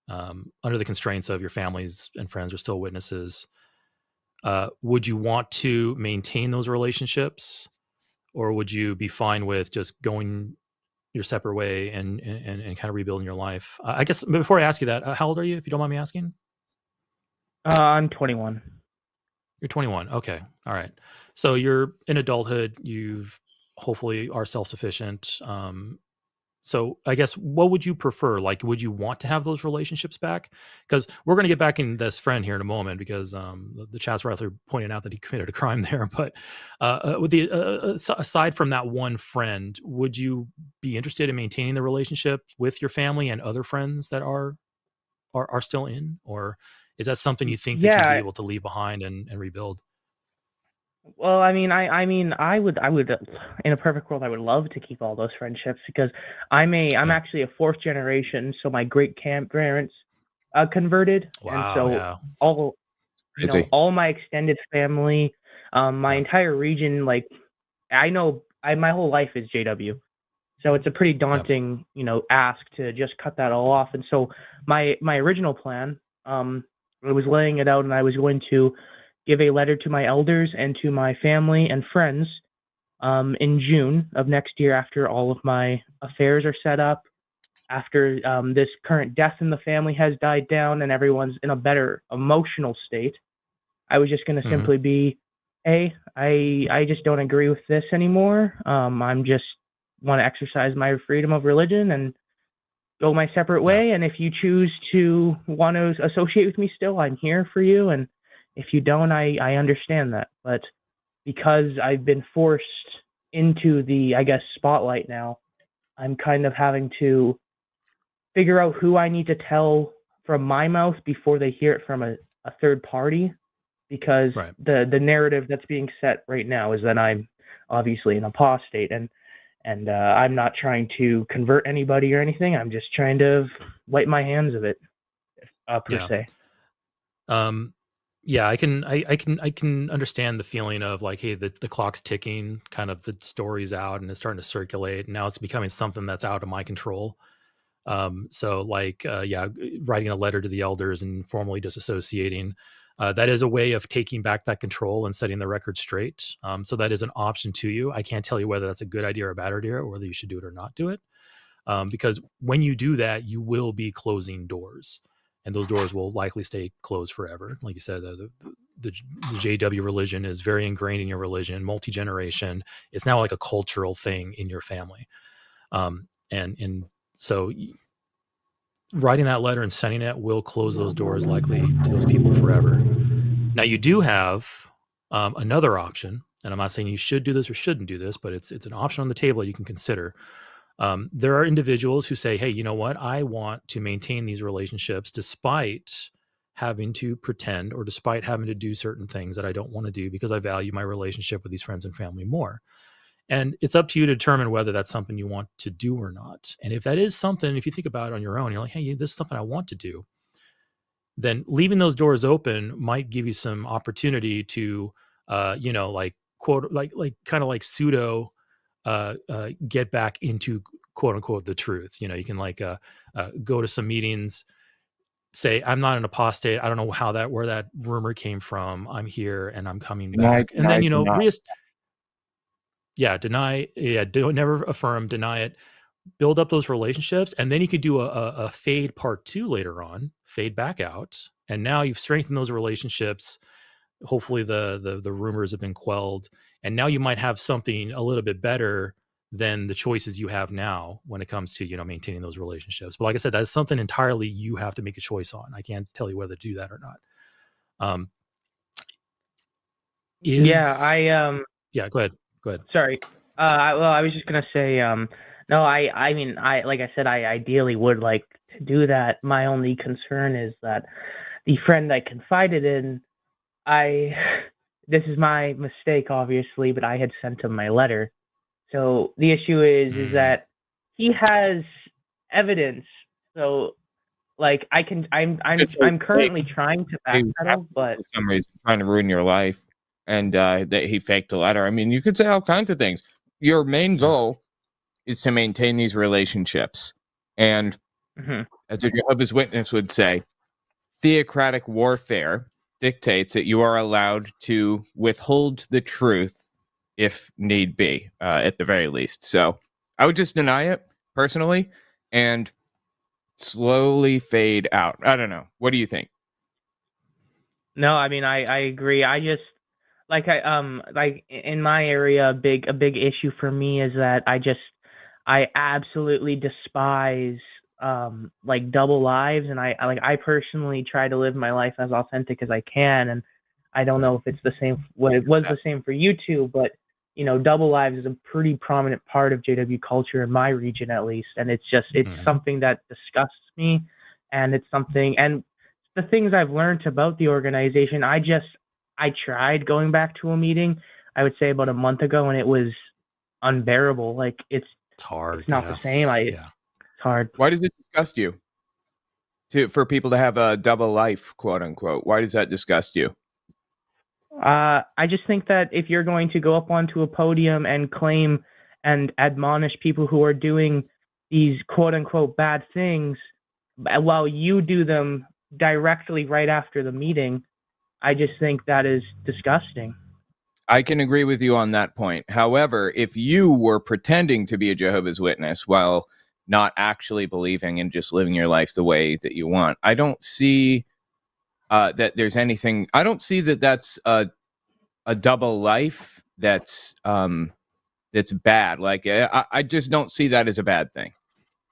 under the constraints of your families and friends are still witnesses. Would you want to maintain those relationships, or would you be fine with just going your separate way and kind of rebuilding your life? I guess before I ask you that, how old are you, if you don't mind me asking? I'm 21. You're 21. Okay. All right. So you're in adulthood. You've hopefully are self-sufficient. So I guess, what would you prefer? Like, would you want to have those relationships back? Because we're going to get back in this friend here in a moment, because the chat's rather pointing out that he committed a crime there. But with the aside from that one friend, would you be interested in maintaining the relationship with your family and other friends that are still in, or is that something you think that you'd be able to leave behind and rebuild? Well, I would, in a perfect world, I would love to keep all those friendships because I'm actually a fourth generation, so my great grandparents converted, and Wow, so yeah. all my extended family, my entire region, like my whole life is JW, so it's a pretty daunting, ask to just cut that all off. And so my original plan, I was laying it out, and I was going to give a letter to my elders and to my family and friends in June of next year after all of my affairs are set up, after this current death in the family has died down and everyone's in a better emotional state. I was just going to simply be, hey, I just don't agree with this anymore. I'm just want to exercise my freedom of religion and go my separate way. And if you choose to want to associate with me still, I'm here for you. And if you don't, I understand that. But because I've been forced into the, I guess, spotlight now, I'm kind of having to figure out who I need to tell from my mouth before they hear it from a third party. Because the narrative that's being set right now is that I'm obviously an apostate, and I'm not trying to convert anybody or anything. I'm just trying to wipe my hands of it, per se. Yeah, I can understand the feeling of like, hey, the clock's ticking, kind of the story's out and it's starting to circulate. And now it's becoming something that's out of my control. So like, writing a letter to the elders and formally disassociating, that is a way of taking back that control and setting the record straight. So that is an option to you. I can't tell you whether that's a good idea or a bad idea, or whether you should do it or not do it. Because when you do that, you will be closing doors, and those doors will likely stay closed forever. Like you said, the JW religion is very ingrained in your religion, multi-generation. It's now like a cultural thing in your family. And so writing that letter and sending it will close those doors likely to those people forever. Now you do have another option, and I'm not saying you should do this or shouldn't do this, but it's an option on the table that you can consider. There are individuals who say, hey, you know what? I want to maintain these relationships despite having to pretend or despite having to do certain things that I don't want to do because I value my relationship with these friends and family more. And it's up to you to determine whether that's something you want to do or not. And if that is something, if you think about it on your own, you're like, hey, this is something I want to do, then leaving those doors open might give you some opportunity to, like quote, like kind of like pseudo get back into quote unquote the truth. You can like go to some meetings, say, I'm not an apostate. I don't know where that rumor came from. I'm here and I'm coming back. And then, deny. Yeah. Don't never affirm, deny it, build up those relationships. And then you could do a fade part 2 later on, fade back out. And now you've strengthened those relationships. Hopefully the rumors have been quelled. And now you might have something a little bit better than the choices you have now when it comes to, maintaining those relationships. But like I said, that's something entirely you have to make a choice on. I can't tell you whether to do that or not. Yeah, go ahead. Sorry. Well, I was just going to say, no, I mean, like I said, I ideally would like to do that. My only concern is that the friend I confided in, this is my mistake, obviously, but I had sent him my letter. So the issue is that he has evidence. So like I'm currently trying to backpedal, but for some reason trying to ruin your life, and that he faked a letter. I mean, you could say all kinds of things. Your main goal is to maintain these relationships, and as a Jehovah's Witness would say, theocratic warfare dictates that you are allowed to withhold the truth if need be, at the very least. So I would just deny it personally and slowly fade out. I don't know. What do you think? No, I mean, I agree. I just like in my area, a big issue for me is that I absolutely despise like double lives, and I personally try to live my life as authentic as I can, and I don't know if it's the same. Well, it was the same for you two, but double lives is a pretty prominent part of JW culture in my region, at least, and it's something that disgusts me, and it's something. And the things I've learned about the organization, I tried going back to a meeting, I would say about a month ago, and it was unbearable. Like it's hard. It's not yeah. the same. It's hard. Why does it disgust you? For people to have a double life, quote unquote. Why does that disgust you? I just think that if you're going to go up onto a podium and claim and admonish people who are doing these quote unquote bad things while you do them directly right after the meeting, I just think that is disgusting. I can agree with you on that point. However, if you were pretending to be a Jehovah's Witness while not actually believing and just living your life the way that you want, I don't see that there's anything. I don't see that that's a double life that's bad. Like I just don't see that as a bad thing.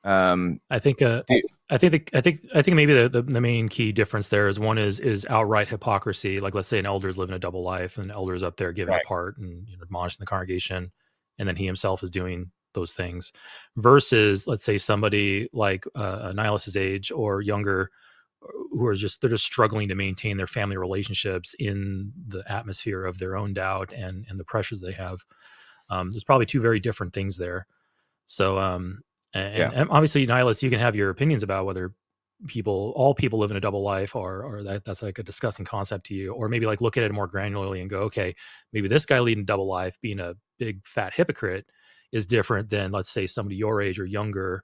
I think maybe the main key difference there is one is outright hypocrisy. Like let's say an elder is living a double life, and an elder's up there giving a part and admonishing the congregation, and then he himself is doing those things. Versus let's say somebody like a nihilist's age or younger, who are they're just struggling to maintain their family relationships in the atmosphere of their own doubt and the pressures they have. There's probably two very different things there. So and obviously nihilists, you can have your opinions about whether all people live in a double life or that's like a disgusting concept to you, or maybe like look at it more granularly and go, okay, maybe this guy leading a double life, being a big fat hypocrite, is different than let's say somebody your age or younger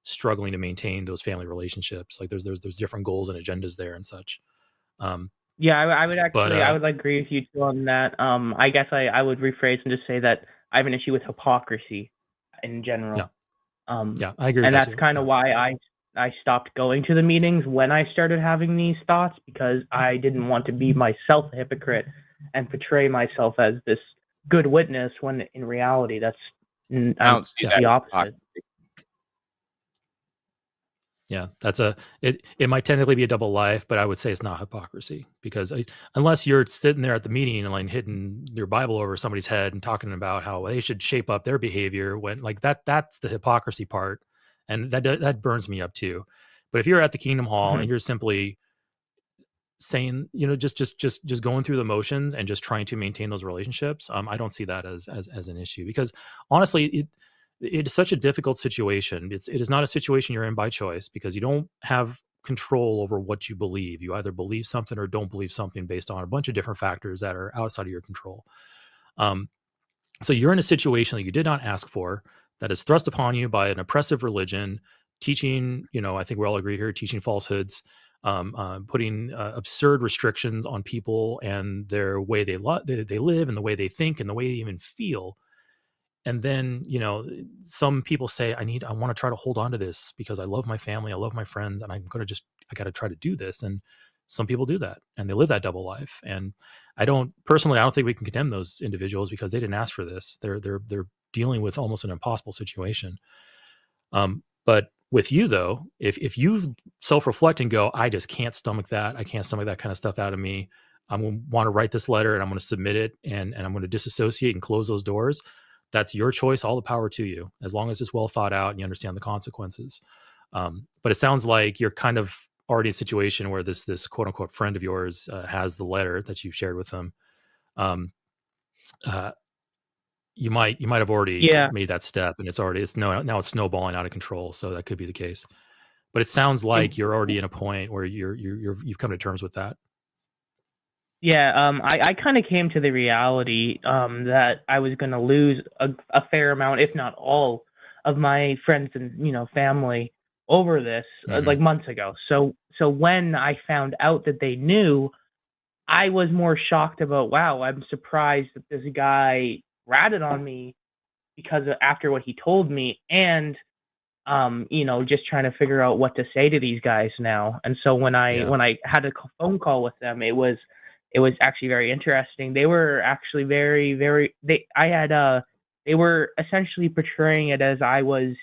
struggling to maintain those family relationships. Like there's different goals and agendas there and such. Yeah, I would actually, I would agree with you too on that. I guess I would rephrase and just say that I have an issue with hypocrisy in general. Yeah, I agree with and that that's kind of why I stopped going to the meetings when I started having these thoughts, because I didn't want to be myself a hypocrite and portray myself as this good witness when in reality that's the opposite. Yeah, it might technically be a double life, but I would say it's not hypocrisy, because unless you're sitting there at the meeting and like hitting your Bible over somebody's head and talking about how they should shape up their behavior, when like that's the hypocrisy part, and that burns me up too. But if you're at the Kingdom Hall and you're simply saying, just going through the motions and just trying to maintain those relationships, I don't see that as an issue, because honestly, it is such a difficult situation. It is not a situation you're in by choice, because you don't have control over what you believe. You either believe something or don't believe something based on a bunch of different factors that are outside of your control. So you're in a situation that you did not ask for, that is thrust upon you by an oppressive religion, teaching, I think we all agree here, teaching falsehoods, putting absurd restrictions on people and their way they live and the way they think and the way they even feel. And then, some people say, I want to try to hold on to this because I love my family, I love my friends, and I got to try to do this. And some people do that and they live that double life. And I don't think we can condemn those individuals because they didn't ask for this. They're dealing with almost an impossible situation. But with you though, if you self-reflect and go, I just can't stomach that. I can't stomach that kind of stuff out of me. I'm going to want to write this letter and I'm going to submit it and I'm going to disassociate and close those doors. That's your choice. All the power to you, as long as it's well thought out and you understand the consequences. But it sounds like you're kind of already in a situation where this quote unquote friend of yours has the letter that you shared with them. You might have already made that step, and now it's snowballing out of control. So that could be the case. But it sounds like you're already in a point where you've come to terms with that. Yeah, I kind of came to the reality that I was going to lose a fair amount, if not all, of my friends and family over this like months ago. So when I found out that they knew, I was more shocked about, wow, I'm surprised that this guy ratted on me because after what he told me, and just trying to figure out what to say to these guys now. And so when I had a phone call with them, it was actually very interesting. They were actually very, very, they were essentially portraying it as I was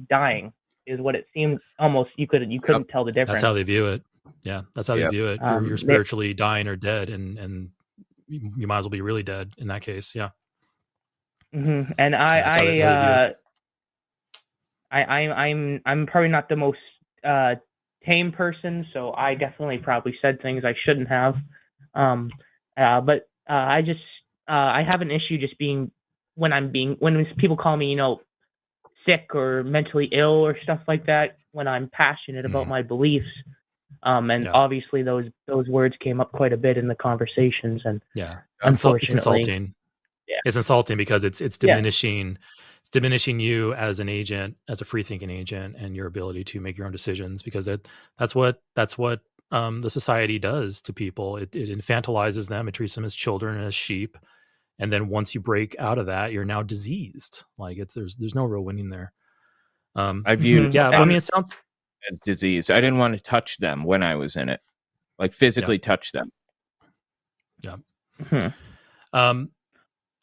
dying, is what it seemed. Almost you couldn't tell the difference. That's how they view it. Yeah, that's how they view it. You're spiritually dying or dead, and you might as well be really dead in that case. Yeah. Mm-hmm. And I'm probably not the most tame person, so I definitely probably said things I shouldn't have. But I just I have an issue just being when people call me, sick or mentally ill or stuff like that, when I'm passionate about my beliefs. And obviously those words came up quite a bit in the conversations, and unfortunately, it's insulting. Yeah. It's insulting because it's diminishing it's diminishing you as an agent, as a free thinking agent, and your ability to make your own decisions, because that's what the society does to people. It infantilizes them, it treats them as children, as sheep. And then once you break out of that, you're now diseased. Like there's no real winning there. I viewed it sounds as diseased. I didn't want to touch them when I was in it, like physically touch them. Yeah.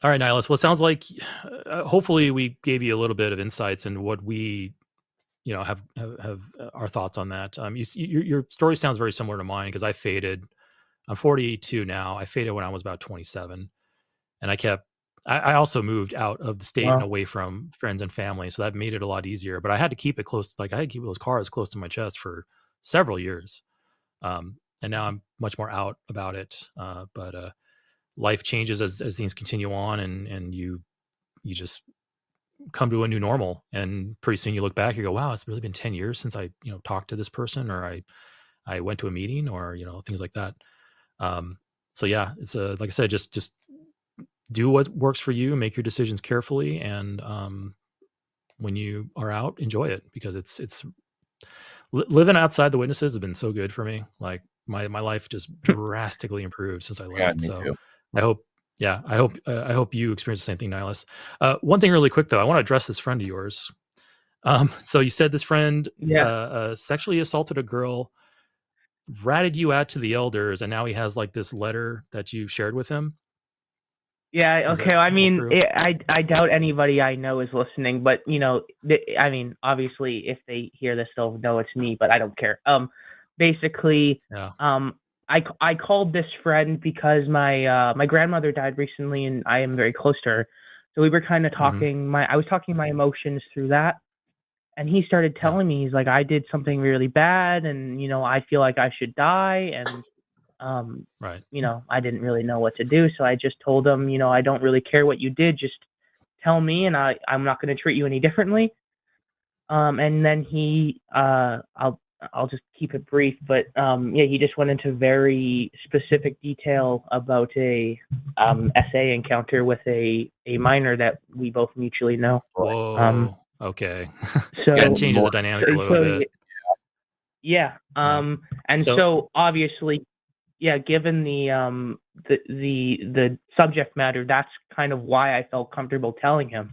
All right, Nihilus. Well, it sounds like hopefully we gave you a little bit of insights into what we, have our thoughts on that. Your story sounds very similar to mine, because I faded. I'm 42 now. I faded when I was about 27, and I also moved out of the state and away from friends and family, so that made it a lot easier. But I had to keep it close. Like I had to keep those cards close to my chest for several years, and now I'm much more out about it. But life changes as things continue on, and you just come to a new normal, and pretty soon you look back, you go, wow, it's really been 10 years since I talked to this person, or I went to a meeting, or things like that. So yeah, it's like I said, just do what works for you, make your decisions carefully, and when you are out, enjoy it, because it's living outside the witnesses has been so good for me. Like my life just drastically improved since I left. So too. I hope you experience the same thing, Nihilus. One thing really quick though, I want to address this friend of yours. So you said this friend sexually assaulted a girl, ratted you out to the elders, and now he has like this letter that you shared with him. Yeah. Okay. I mean, I doubt anybody I know is listening, but I mean, obviously, if they hear this, they'll know it's me. But I don't care. Basically, I called this friend because my grandmother died recently, and I am very close to her. So we were kind of talking. I was talking my emotions through that, and he started telling me, he's like, I did something really bad, and I feel like I should die, and I didn't really know what to do, so I just told him, I don't really care what you did, just tell me, and I'm not going to treat you any differently. And then he, I'll just keep it brief, but he just went into very specific detail about a SA encounter with a minor that we both mutually know. Whoa. Okay. So that changes the dynamic a little bit. Yeah. And so obviously, given the subject matter, that's kind of why I felt comfortable telling him.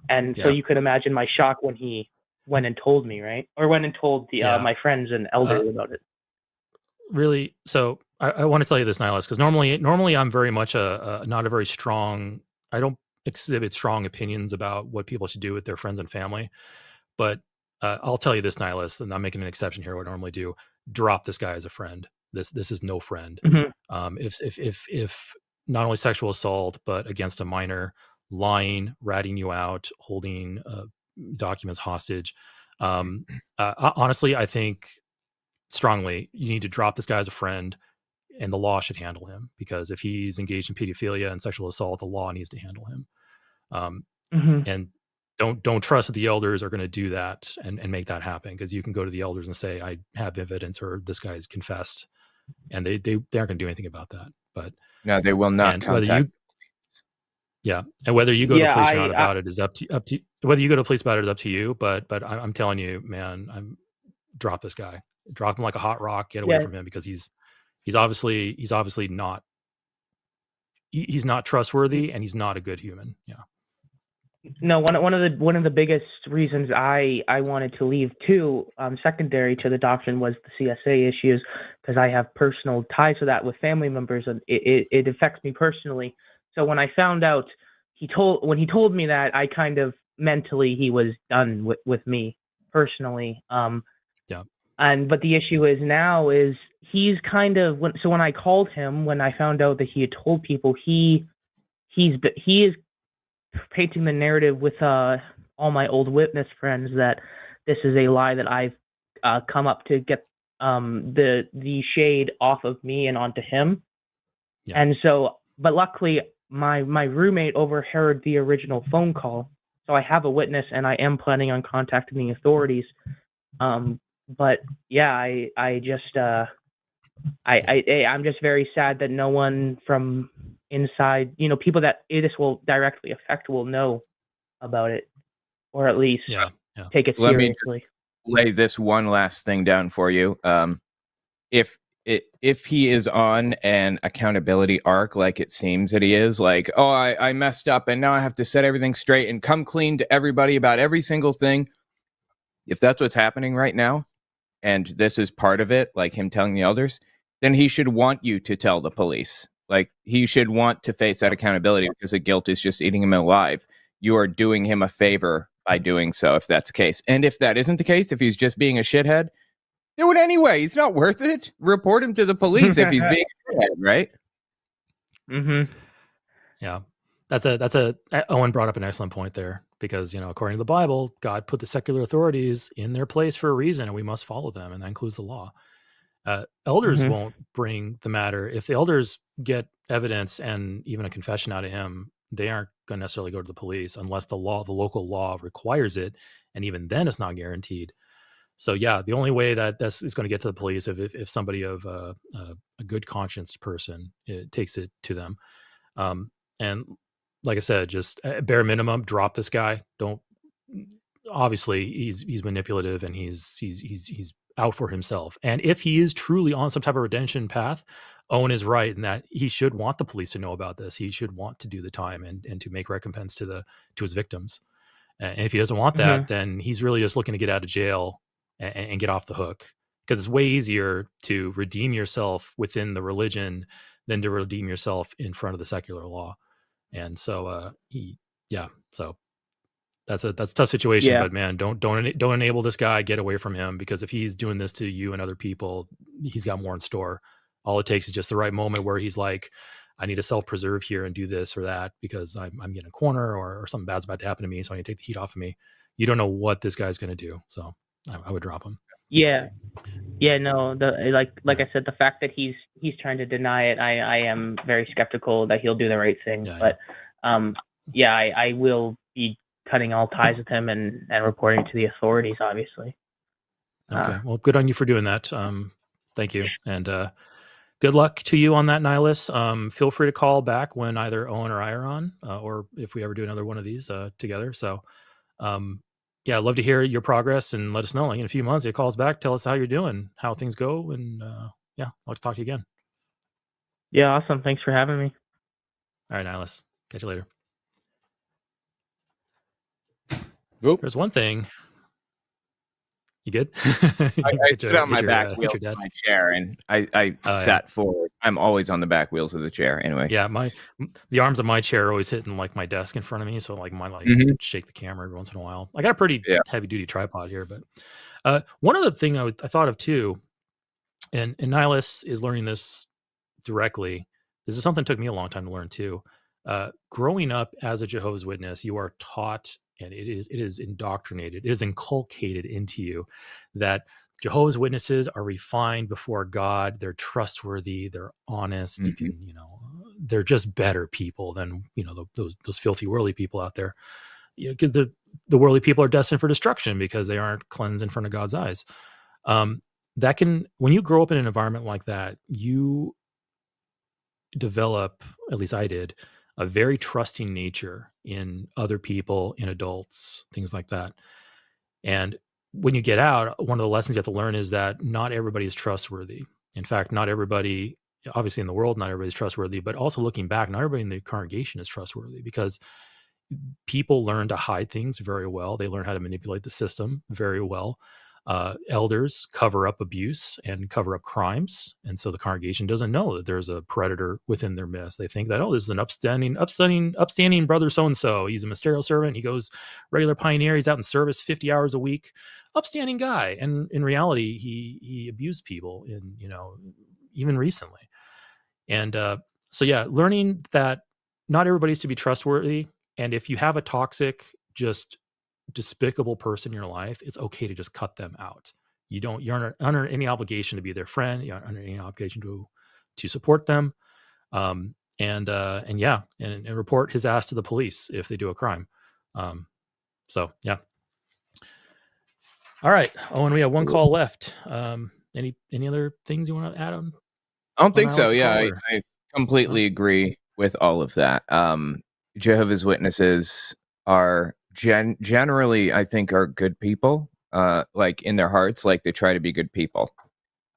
And so you could imagine my shock when he went and told me, right? Or went and told my friends and elders about it. Really? So I want to tell you this, Nihilus, because normally I'm very much not a very strong, I don't exhibit strong opinions about what people should do with their friends and family. But I'll tell you this, Nihilus, and I'm making an exception here, what I normally do: drop this guy as a friend. This is no friend. If not only sexual assault, but against a minor, lying, ratting you out, holding documents hostage. Honestly, I think strongly you need to drop this guy as a friend, and the law should handle him, because if he's engaged in pedophilia and sexual assault, the law needs to handle him. And don't trust that the elders are going to do that and make that happen, because you can go to the elders and say, I have evidence, or this guy's confessed, and they aren't going to do anything about that. But no, they will not contact. And whether you go to the police or not about it is up to whether you go to the police about it is up to you. But I'm telling you, man, drop this guy, drop him like a hot rock, get away from him, because he's obviously not he's not trustworthy, and he's not a good human. No, one of the biggest reasons I wanted to leave too, secondary to the doctrine, was the CSA issues, because I have personal ties to that with family members, and it affects me personally. So when I found out, when he told me that, I kind of mentally, he was done with me personally. But the issue is now is he's kind of, when I called him, when I found out that he had told people, he is painting the narrative with all my old witness friends that this is a lie, that I've come up to get the shade off of me and onto him. And so, but luckily my roommate overheard the original phone call, so I have a witness, and I am planning on contacting the authorities. But yeah, I'm just very sad that no one from inside, people that this will directly affect will know about it, or at least take it Let me just seriously. lay this one last thing down for you. If he is on an accountability arc, like it seems that he is, like, oh, I messed up and now I have to set everything straight and come clean to everybody about every single thing. If that's what's happening right now, and this is part of it, like him telling the elders, then he should want you to tell the police. Like, he should want to face that accountability, because the guilt is just eating him alive. You are doing him a favor by doing so, if that's the case. And if that isn't the case, if he's just being a shithead, do it anyway. He's not worth it. Report him to the police if he's being a shithead, right? Mm-hmm. Yeah. Owen brought up an excellent point there, because, according to the Bible, God put the secular authorities in their place for a reason, and we must follow them. And that includes the law. Elders won't bring the matter. If the elders get evidence and even a confession out of him, they aren't going to necessarily go to the police unless the local law requires it. And even then it's not guaranteed. So yeah, the only way that this is going to get to the police if somebody of a good conscience person takes it to them. And like I said, just bare minimum, drop this guy. Don't. Obviously, he's manipulative and he's out for himself. And if he is truly on some type of redemption path, Owen is right in that he should want the police to know about this. He should want to do the time and to make recompense to his victims. And if he doesn't want that, then he's really just looking to get out of jail and get off the hook, because it's way easier to redeem yourself within the religion than to redeem yourself in front of the secular law. And so so that's a tough situation. But man, don't enable this guy. Get away from him, because if he's doing this to you and other people, he's got more in store. All it takes is just the right moment where he's like, I need to self-preserve here and do this or that because I'm getting a corner or something bad's about to happen to me, so I need to take the heat off of me. You don't know what this guy's going to do, so I would drop him. Yeah, no. Like I said, the fact that he's trying to deny it, I am very skeptical that he'll do the right thing. I will be cutting all ties with him and reporting to the authorities, obviously. Okay, well, good on you for doing that. Thank you, and good luck to you on that, Nihilus. Feel free to call back when either Owen or I are on, or if we ever do another one of these together. So, I'd love to hear your progress and let us know. Like in a few months, it calls back, tell us how you're doing, how things go, and I'd like to talk to you again. Yeah, awesome. Thanks for having me. All right, Nihilus. Catch you later. Oop. There's one thing. You good? I sit on my back wheels of my chair, and I sat forward. I'm always on the back wheels of the chair anyway. Yeah, the arms of my chair are always hitting like my desk in front of me, so like might shake the camera every once in a while. I got a pretty heavy duty tripod here, but one other thing I thought of too, and Nihilus is learning this directly. This is something that took me a long time to learn too. Growing up as a Jehovah's Witness, you are taught, and it is indoctrinated, it is inculcated into you that Jehovah's Witnesses are refined before God. They're trustworthy. They're honest. You can, they're just better people than those filthy worldly people out there. Because the worldly people are destined for destruction because they aren't cleansed in front of God's eyes. When you grow up in an environment like that, you develop, at least I did, a very trusting nature in other people, in adults, things like that. And when you get out, one of the lessons you have to learn is that not everybody is trustworthy. In fact, not everybody, obviously in the world, not everybody's trustworthy, but also looking back, not everybody in the congregation is trustworthy, because people learn to hide things very well. They learn how to manipulate the system very well. Elders cover up abuse and cover up crimes. And so the congregation doesn't know that there's a predator within their midst. They think that, this is an upstanding brother so-and-so. He's a ministerial servant. He goes regular pioneer. He's out in service 50 hours a week. Upstanding guy. And in reality, he abused people even recently. And learning that not everybody's to be trustworthy. And if you have a toxic, just despicable person in your life, it's okay to just cut them out. You're under any obligation to be their friend. You're under any obligation to support them. and report his ass to the police if they do a crime. So yeah. All right, Owen, we have one call left. Any other things you want to add on? I don't think so. Alice's Yeah, call, I completely agree with all of that. Jehovah's Witnesses are generally, I think, are good people. Like in their hearts, like they try to be good people.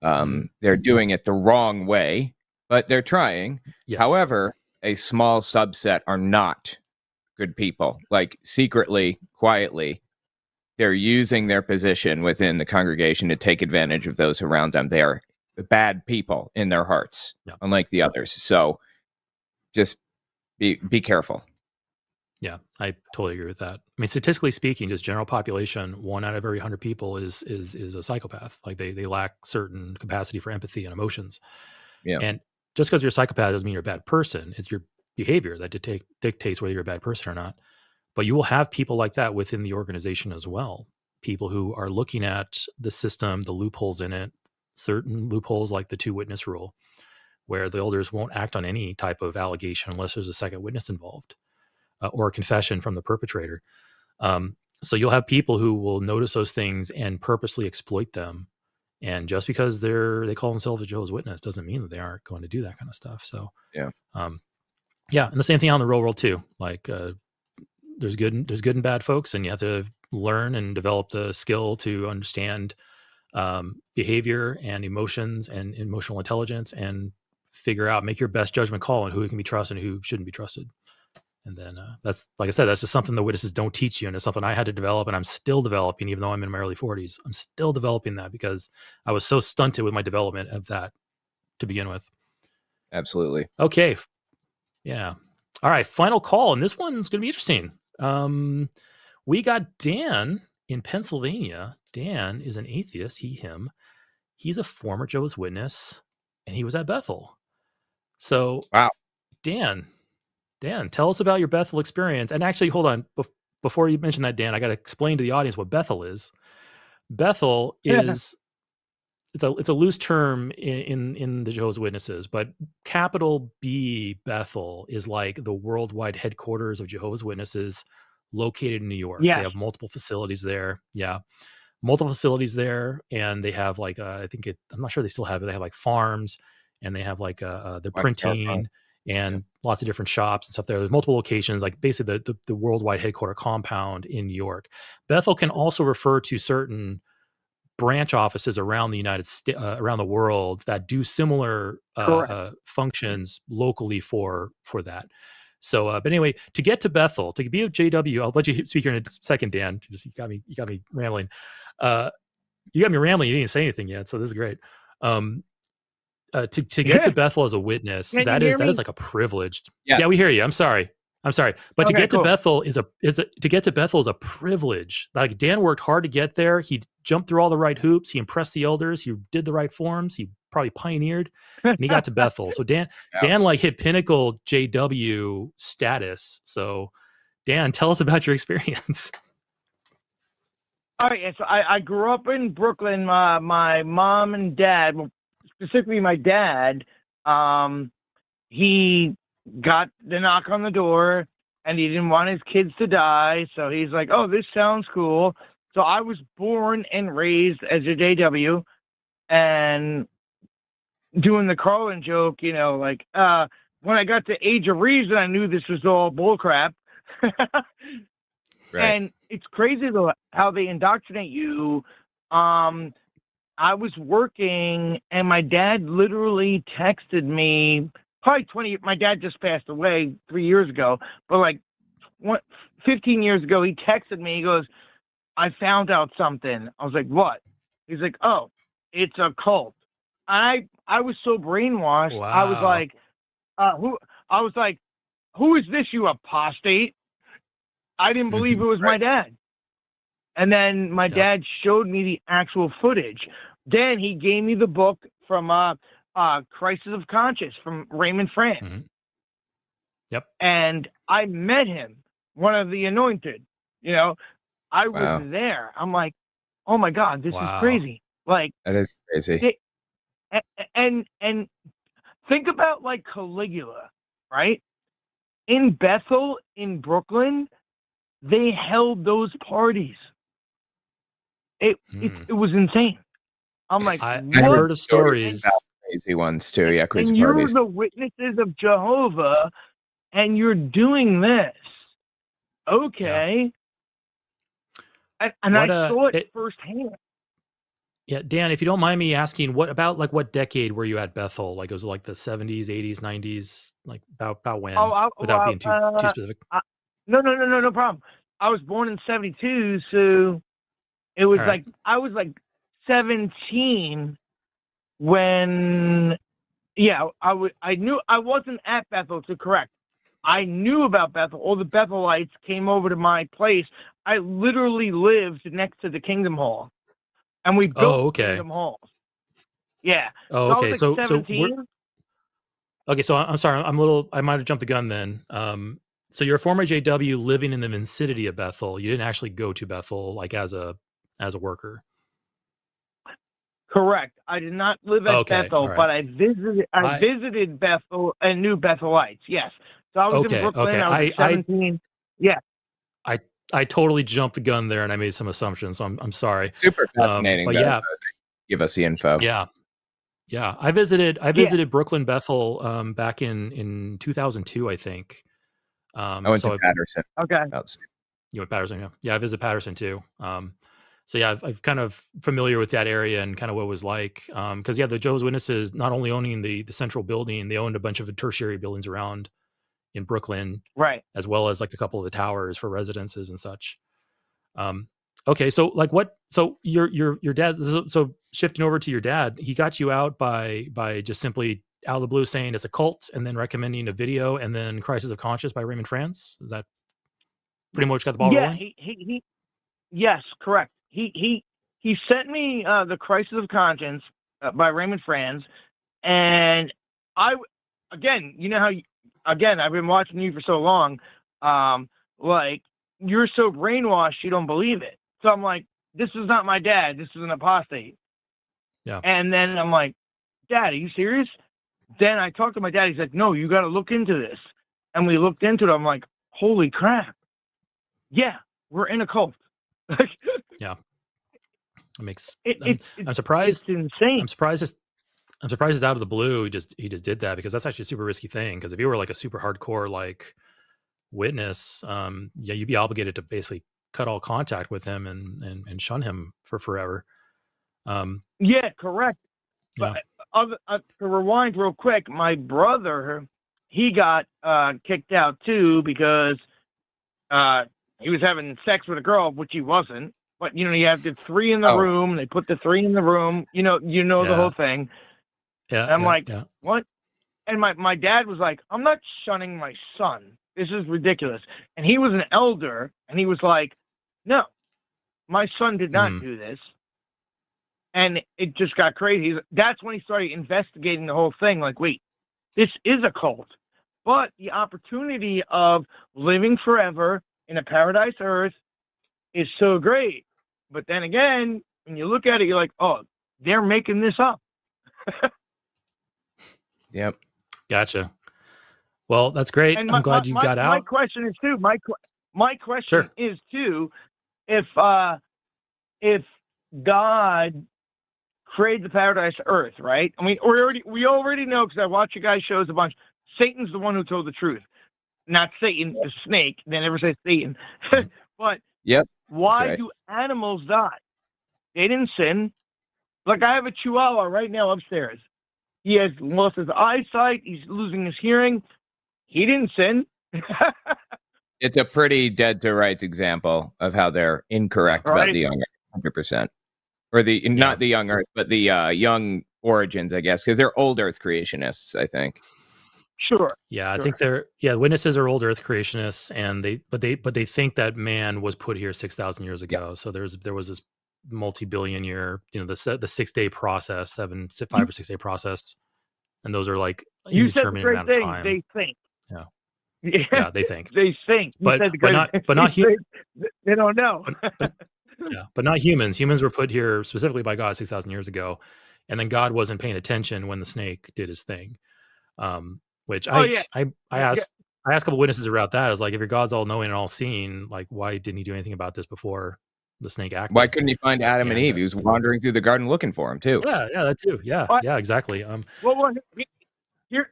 They're doing it the wrong way, but they're trying. Yes. However, a small subset are not good people. Like secretly, quietly, they're using their position within the congregation to take advantage of those around them. They are bad people in their hearts, unlike the others. So just be careful. Yeah, I totally agree with that. I mean, statistically speaking, just general population, 1 out of every 100 people is a psychopath. Like they lack certain capacity for empathy and emotions. Yeah. And just because you're a psychopath doesn't mean you're a bad person. It's your behavior that dictates whether you're a bad person or not. But you will have people like that within the organization as well. People who are looking at the system, the loopholes in it, certain loopholes like the 2-witness rule, where the elders won't act on any type of allegation unless there's a second witness involved. Or a confession from the perpetrator. So you'll have people who will notice those things and purposely exploit them. And just because they call themselves a Jehovah's Witness doesn't mean that they aren't going to do that kind of stuff. So yeah. And the same thing out in the real world too. Like there's good and bad folks, and you have to learn and develop the skill to understand behavior and emotions and emotional intelligence, and make your best judgment call on who can be trusted and who shouldn't be trusted. And then that's, like I said, that's just something the witnesses don't teach you. And it's something I had to develop, and I'm still developing, even though I'm in my early 40s. I'm still developing that because I was so stunted with my development of that to begin with. Absolutely. Okay. Yeah. All right. Final call. And this one's going to be interesting. We got Dan in Pennsylvania. Dan is an atheist, him. He's a former Jehovah's Witness, and he was at Bethel. So, wow. Dan, tell us about your Bethel experience. And actually, hold on. Before you mention that, Dan, I got to explain to the audience what Bethel is. Bethel is it's a loose term in the Jehovah's Witnesses, but capital B Bethel is like the worldwide headquarters of Jehovah's Witnesses, located in New York. Yes. They have multiple facilities there. Yeah, multiple facilities there, and they have like I'm not sure they still have it. They have like farms, and they have like the printing. And lots of different shops and stuff there. There's multiple locations, like basically the worldwide headquarter compound in New York. Bethel can also refer to certain branch offices around the United States, around the world, that do similar functions locally for that. So, but anyway, to get to Bethel, to be a JW, I'll let you speak here in a second, Dan. You got me rambling. You got me rambling. You didn't say anything yet, so this is great. To get to Bethel as a witness, that is like a privilege. Yes. Yeah, we hear you. I'm sorry. But Okay, to get cool. to Bethel is a privilege. Like Dan worked hard to get there. He jumped through all the right hoops. He impressed the elders. He did the right forms. He probably pioneered, and he got to Bethel. So Dan like hit pinnacle JW status. So Dan, tell us about your experience. All right, so I grew up in Brooklyn. My mom and dad, well, specifically my dad, he got the knock on the door, and he didn't want his kids to die. So he's like, oh, this sounds cool. So I was born and raised as a JW, and doing the Carlin joke, like when I got to age of reason, I knew this was all bullcrap. Right. And it's crazy though how they indoctrinate you. I was working, and my dad literally texted me probably my dad just passed away 3 years ago, but like 15 years ago, he texted me. He goes, I found out something. I was like, what? He's like, oh, it's a cult. I was so brainwashed. Wow. I was like, who is this, you apostate? I didn't believe it was my dad. And then my dad showed me the actual footage. Then he gave me the book from Crisis of Conscience from Raymond Frank. Mm-hmm. Yep. And I met him, one of the anointed. I was there. I'm like, oh my God, this is crazy. Like, that is crazy. And think about like Caligula, right? In Bethel, in Brooklyn, they held those parties. It was insane. I'm like, I've what? heard of stories. Crazy ones too. Yeah, crazy And you're parties. the witnesses of Jehovah, and you're doing this. Okay. And What, I saw it firsthand. Yeah, Dan, if you don't mind me asking, what decade were you at Bethel? Like, it was like the 70s, 80s, 90s? Like, about when? Without being too specific. No problem. I was born in 72, so it was like, I was like 17 when, I knew I wasn't at Bethel, to correct. I knew about Bethel. All the Bethelites came over to my place. I literally lived next to the Kingdom Hall. And we built Kingdom Halls. Yeah. Oh, okay. So I was like 17. So I'm sorry. I might have jumped the gun then. So you're a former JW living in the vicinity of Bethel. You didn't actually go to Bethel like as a worker. Correct. I did not live at Bethel, but I visited Bethel and knew Bethelites. Yes. So I was in Brooklyn. I was 17. Yeah. I totally jumped the gun there and I made some assumptions. So I'm sorry. Super fascinating. But yeah, give us the info. Yeah. I visited Brooklyn Bethel back in 2002, I think. I went to Patterson. Okay. You went to Patterson, yeah. I visited Patterson too. So yeah, I'm kind of familiar with that area and kind of what it was like. Because the Jehovah's Witnesses, not only owning the central building, they owned a bunch of tertiary buildings around in Brooklyn, right, as well as like a couple of the towers for residences and such. Okay, so like what? So your dad. So shifting over to your dad, he got you out by just simply out of the blue saying it's a cult, and then recommending a video, and then Crisis of Conscience by Raymond France. Is that pretty much got the ball rolling? He yes, correct. He sent me the Crisis of Conscience by Raymond France, and again, you know how. Again, I've been watching you for so long, like, you're so brainwashed, you don't believe it. So I'm like, this is not my dad. This is an apostate. Yeah. And then I'm like, Dad, are you serious? Then I talked to my dad. He's like, no, you got to look into this. And we looked into it. I'm like, holy crap. Yeah, we're in a cult. Yeah. It makes, I'm surprised. It's insane. I'm surprised it's out of the blue. He just did that, because that's actually a super risky thing. Because if you were like a super hardcore like witness, you'd be obligated to basically cut all contact with him and shun him for forever. Yeah, correct. Yeah. But to rewind real quick, my brother, he got kicked out too because he was having sex with a girl, which he wasn't. But you have the three in the room. They put the three in the room. You know the whole thing. Yeah, and I'm like, what? And my dad was like, I'm not shunning my son. This is ridiculous. And he was an elder, and he was like, no, my son did not do this. And it just got crazy. That's when he started investigating the whole thing. Like, wait, this is a cult. But the opportunity of living forever in a paradise earth is so great. But then again, when you look at it, you're like, oh, they're making this up. Yep. Gotcha. Well, that's great. And I'm glad you got out. My question is too. My question is too, if God created the paradise earth, right? I mean, we already know, because I watch you guys shows a bunch. Satan's the one who told the truth, not Satan, the snake. They never say Satan. But why do animals die? They didn't sin. Like, I have a Chihuahua right now upstairs. He has lost his eyesight. He's losing his hearing. He didn't sin. It's a pretty dead to rights example of how they're incorrect about the young Earth, 100%. Or not the young Earth, but the young origins, I guess, because they're old Earth creationists, I think. Sure. Yeah, I think witnesses are old Earth creationists, and they think that man was put here 6,000 years ago. Yeah. So there was this multi-billion year, the 6 day process, 5 or 6 day process, and those are like indeterminate amount of time. They think. Yeah, they think. They think. But not humans. They don't know. but not humans. Humans were put here specifically by God 6,000 years ago, and then God wasn't paying attention when the snake did his thing. Which Oh, yeah. I asked a couple witnesses about that. I was like, if your God's all knowing and all seeing, like, why didn't he do anything about this before the snake acted? Why couldn't he find Adam and Eve? He was wandering through the garden looking for him too. Yeah, that too. Yeah, exactly. Well,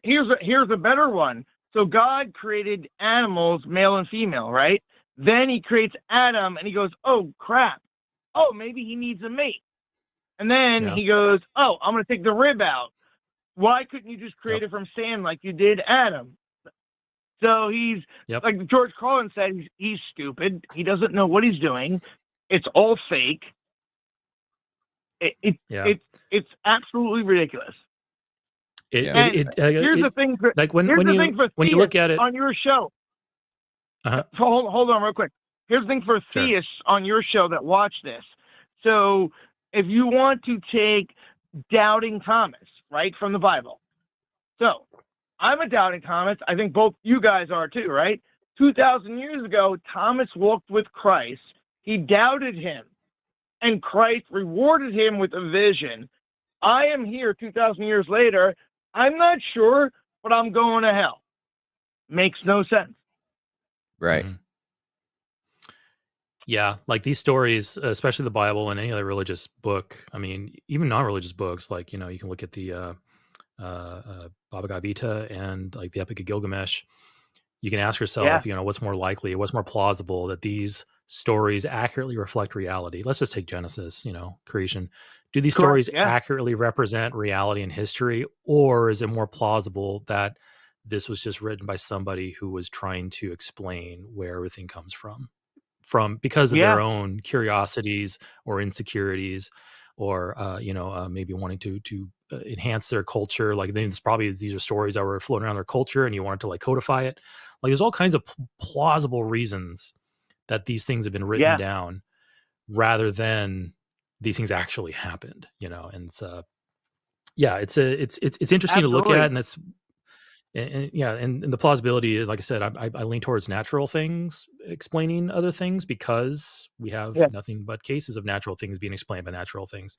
here's a better one. So God created animals, male and female, right? Then he creates Adam, and he goes, "Oh crap! Oh, maybe he needs a mate." And then he goes, "Oh, I'm going to take the rib out. Why couldn't you just create it from sand like you did Adam?" So he's like George Carlin said, he's stupid. He doesn't know what he's doing. It's all fake. It's absolutely ridiculous. Here's the thing. Like when you look at it on your show. So hold on real quick. Here's the thing for theists on your show that watch this. So if you want to take doubting Thomas, right, from the Bible. So I'm a doubting Thomas. I think both you guys are too, right? 2,000 years ago, Thomas walked with Christ. He doubted him, and Christ rewarded him with a vision. I am here 2,000 years later. I'm not sure, but I'm going to hell. Makes no sense. Right. Mm-hmm. Yeah, like these stories, especially the Bible and any other religious book. I mean, even non-religious books, like, you know, you can look at the Bhagavad Gita and like the Epic of Gilgamesh. You can ask yourself, you know, what's more likely, what's more plausible that these stories accurately reflect reality? Let's just take Genesis, you know, creation. Do these stories accurately represent reality and history, or is it more plausible that this was just written by somebody who was trying to explain where everything comes from because of their own curiosities or insecurities, or maybe wanting to enhance their culture? Like, then it's probably these are stories that were floating around their culture, and you wanted to like codify it. Like, there's all kinds of plausible reasons that these things have been written down, rather than these things actually happened. You know, and it's it's interesting to look at, and it's. And the plausibility, like I said, I lean towards natural things explaining other things, because we have nothing but cases of natural things being explained by natural things.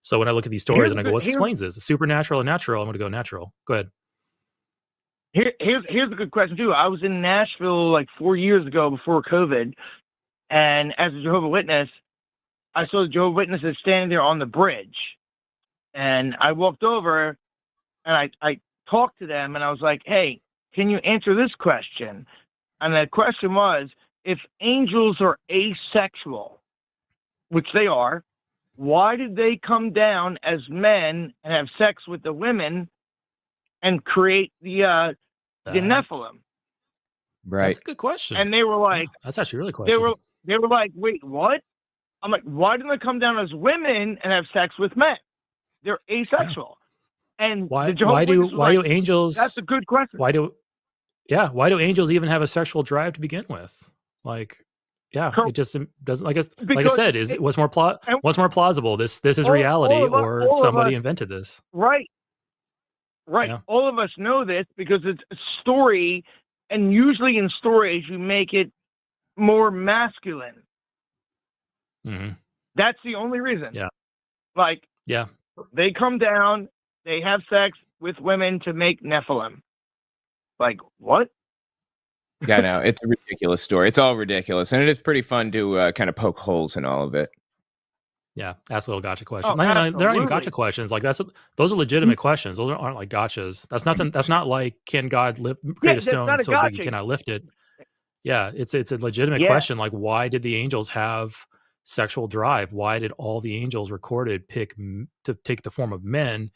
So when I look at these stories and I go, what explains this? The supernatural and natural, I'm going to go natural. Go ahead. Here's a good question too. I was in Nashville like 4 years ago before COVID, and as a Jehovah's Witness, I saw the Jehovah's Witnesses standing there on the bridge, and I walked over, and I talked to them, and I was like, "Hey, can you answer this question?" And the question was, if angels are asexual, which they are, why did they come down as men and have sex with the women and create the Nephilim? Right. That's a good question. And they were like, that's actually a really question. They were like, wait, what? I'm like, why didn't they come down as women and have sex with men? They're asexual. And why do angels? That's a good question. Why do angels even have a sexual drive to begin with? Like, it just doesn't. Like I said, what's more plausible? This is reality, or somebody invented this? Right. Yeah. All of us know this because it's a story, and usually in stories you make it more masculine. Mm-hmm. That's the only reason. Yeah. Like, they come down. They have sex with women to make Nephilim. Like, what? Yeah, no, it's a ridiculous story. It's all ridiculous. And it is pretty fun to kind of poke holes in all of it. Yeah, ask a little gotcha question. They're not even gotcha questions. Like, those are legitimate questions. Those aren't like gotchas. That's nothing. That's not like, can God create a stone so big you cannot lift it? Yeah, it's a legitimate question. Like, why did the angels have sexual drive? Why did all the angels recorded pick to take the form of men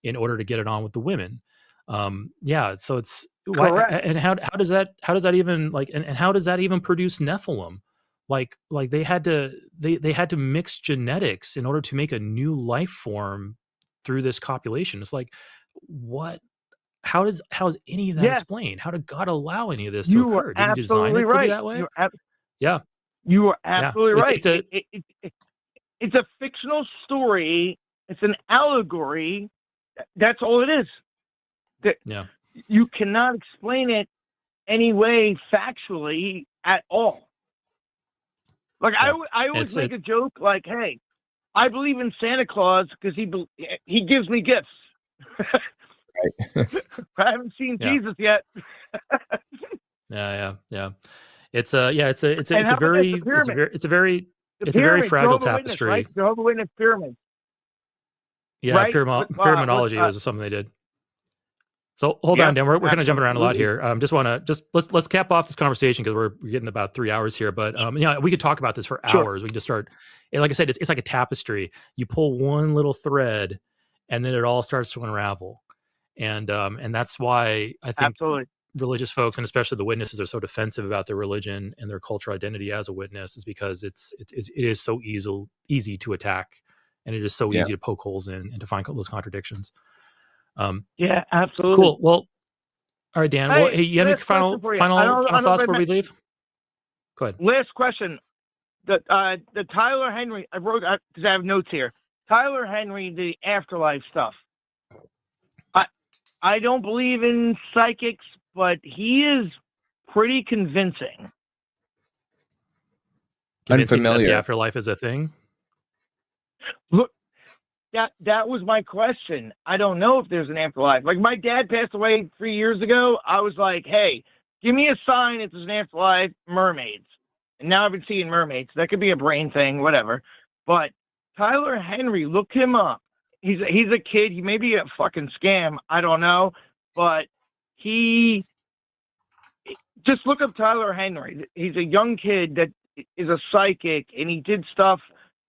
in order to get it on with the women? So it's why, and how does that even like, and how does that even produce Nephilim? Like they had to mix genetics in order to make a new life form through this copulation. It's like, what? How is any of that explained? How did God allow any of this to occur? Did he design it to be that way? You are absolutely right. It's a fictional story. It's an allegory. That's all it is. You cannot explain it any way factually at all. Like, I always make a joke like, hey, I believe in Santa Claus because he gives me gifts. I haven't seen Yeah. Jesus yet. Yeah. It's a And how about the very pyramid? it's a very Pyramid, fragile Jehovah's Witness, tapestry. right? Jehovah's Witness pyramid. Yeah, Right? pyramidology was something they did. So hold on, Dan. We're kind of jumping around a lot here. Let's cap off this conversation because we're getting about 3 hours here. But we could talk about this for hours. We can just start. And like I said, it's like a tapestry. You pull one little thread, and then it all starts to unravel. And that's why I think religious folks, and especially the witnesses, are so defensive about their religion and their cultural identity as a witness, is because it is so easy to attack, and it is so easy to poke holes in and to find those contradictions. Yeah, absolutely. Cool. Well, all right, Dan. Hey, you have any final thoughts before we leave? Go ahead. Last question. The Tyler Henry, I wrote because I have notes here. Tyler Henry, the afterlife stuff. I don't believe in psychics, but he is pretty convincing. Convincing that Unfamiliar. the afterlife is a thing? Look, that was my question. I don't know if there's an afterlife. Like, my dad passed away 3 years ago. I was like, hey, give me a sign if there's an afterlife, mermaids. And now I've been seeing mermaids. That could be a brain thing, whatever. But Tyler Henry, look him up. He's a kid. He may be a fucking scam. I don't know. But just look up Tyler Henry. He's a young kid that is a psychic, and he did stuff,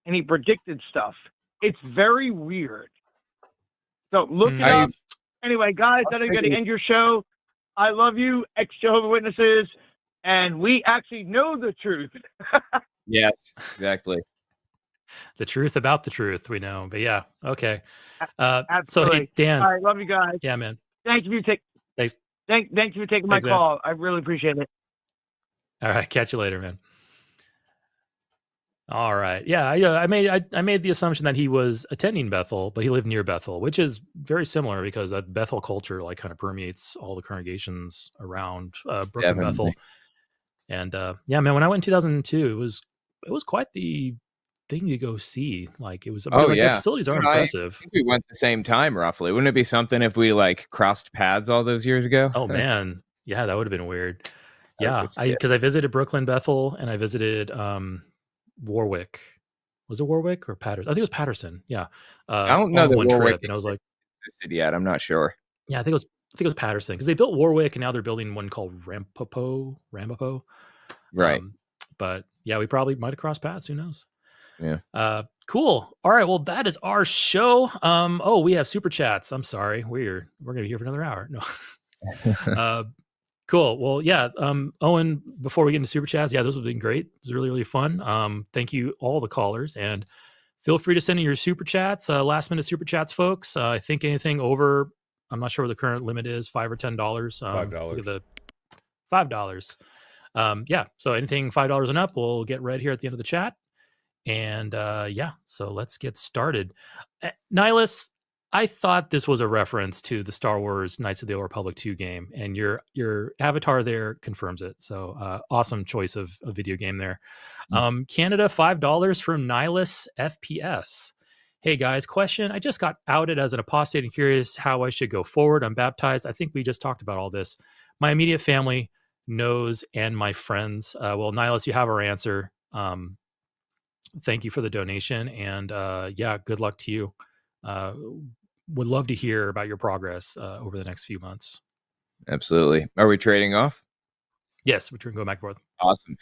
and he predicted stuff. It's very weird. So look it up. Anyway, guys, I got to end your show. I love you, ex-Jehovah's Witnesses, and we actually know the truth. Yes, exactly. The truth about the truth, we know. But yeah, okay. Absolutely. So, hey, Dan. All right, love you guys. Yeah, man. Thank you for Thanks. Thank you for taking my Thanks, call. man. I really appreciate it. All right, catch you later, man. All right. Yeah, I made the assumption that he was attending Bethel, but he lived near Bethel, which is very similar because that Bethel culture like kind of permeates all the congregations around Brooklyn, Bethel. And yeah, man, when I went in 2002, it was quite the thing to go see. Like it was. The facilities are impressive. I think we went the same time, roughly. Wouldn't it be something if we like crossed paths all those years ago? Oh man, yeah, that would have been weird. Yeah, because I visited Brooklyn, Bethel, and I visited Warwick. Was it Warwick or Patterson? I think it was Patterson. Yeah. I don't know that Warwick trip, and I was like, existed yet. I'm not sure. Yeah, I think it was Patterson because they built Warwick and now they're building one called Ramapo. Right. But yeah, we probably might have crossed paths. Who knows? Yeah. Cool. All right. Well, that is our show. Oh, we have super chats. I'm sorry. We're gonna be here for another hour. No. Cool. Well, yeah. Owen, before we get into super chats, yeah, those have been great. It was really, really fun. Thank you all the callers, and feel free to send in your super chats, last minute super chats, folks. I think anything over, I'm not sure what the current limit is, $5 or $10. $5. Look at the $5. Yeah. So anything $5 and up, we'll get read here at the end of the chat. And yeah, so let's get started. Nihilus, I thought this was a reference to the Star Wars Knights of the Old Republic 2 game, and your avatar there confirms it. So awesome choice of a video game there. Canada, $5 from Nihilus FPS. Hey guys, question. I just got outed as an apostate and curious how I should go forward. I'm baptized. I think we just talked about all this. My immediate family knows and my friends. Well, Nihilus, you have our answer. Thank you for the donation, and yeah, good luck to you. Would love to hear about your progress over the next few months. Absolutely. Are we trading off? Yes, we're going back and forth. Awesome.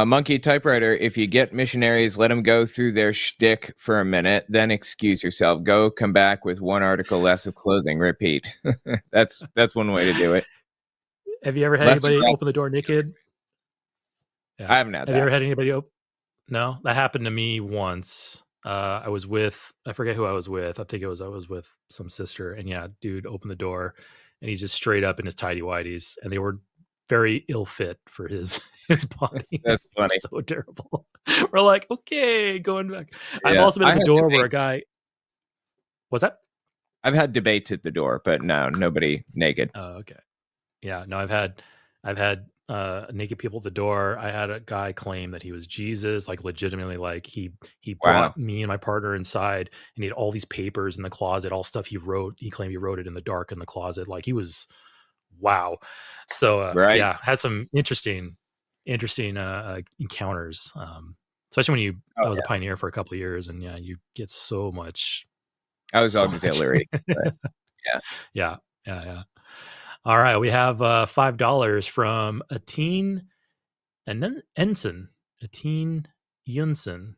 Monkey Typewriter, if you get missionaries, let them go through their shtick for a minute, then excuse yourself. Come back with one article less of clothing. Repeat. That's one way to do it. Have you ever had anybody open the door naked? Yeah. I haven't had that. Have you ever had anybody open? No, that happened to me once. I was with, I forget who I was with. I think I was with some sister, and yeah, dude opened the door and he's just straight up in his tidy whities, and they were very ill fit for his body. That's funny. So terrible. We're like, okay, going back. Yeah, I've also been at the door where a guy, what's that? I've had debates at the door, but no, nobody naked. Oh, okay. Yeah, no, I've had naked people at the door. I had a guy claim that he was Jesus, like legitimately, like he Wow. brought me and my partner inside, and he had all these papers in the closet, all stuff he wrote. He claimed he wrote it in the dark in the closet. Like he was, wow. So Right. yeah, had some interesting encounters. Especially when you I was a pioneer for a couple of years, and yeah, you get so much. I was so auxiliary. But, yeah. Yeah. All right, we have $5 from Ateen and then Ensign, Ateen Yunsen.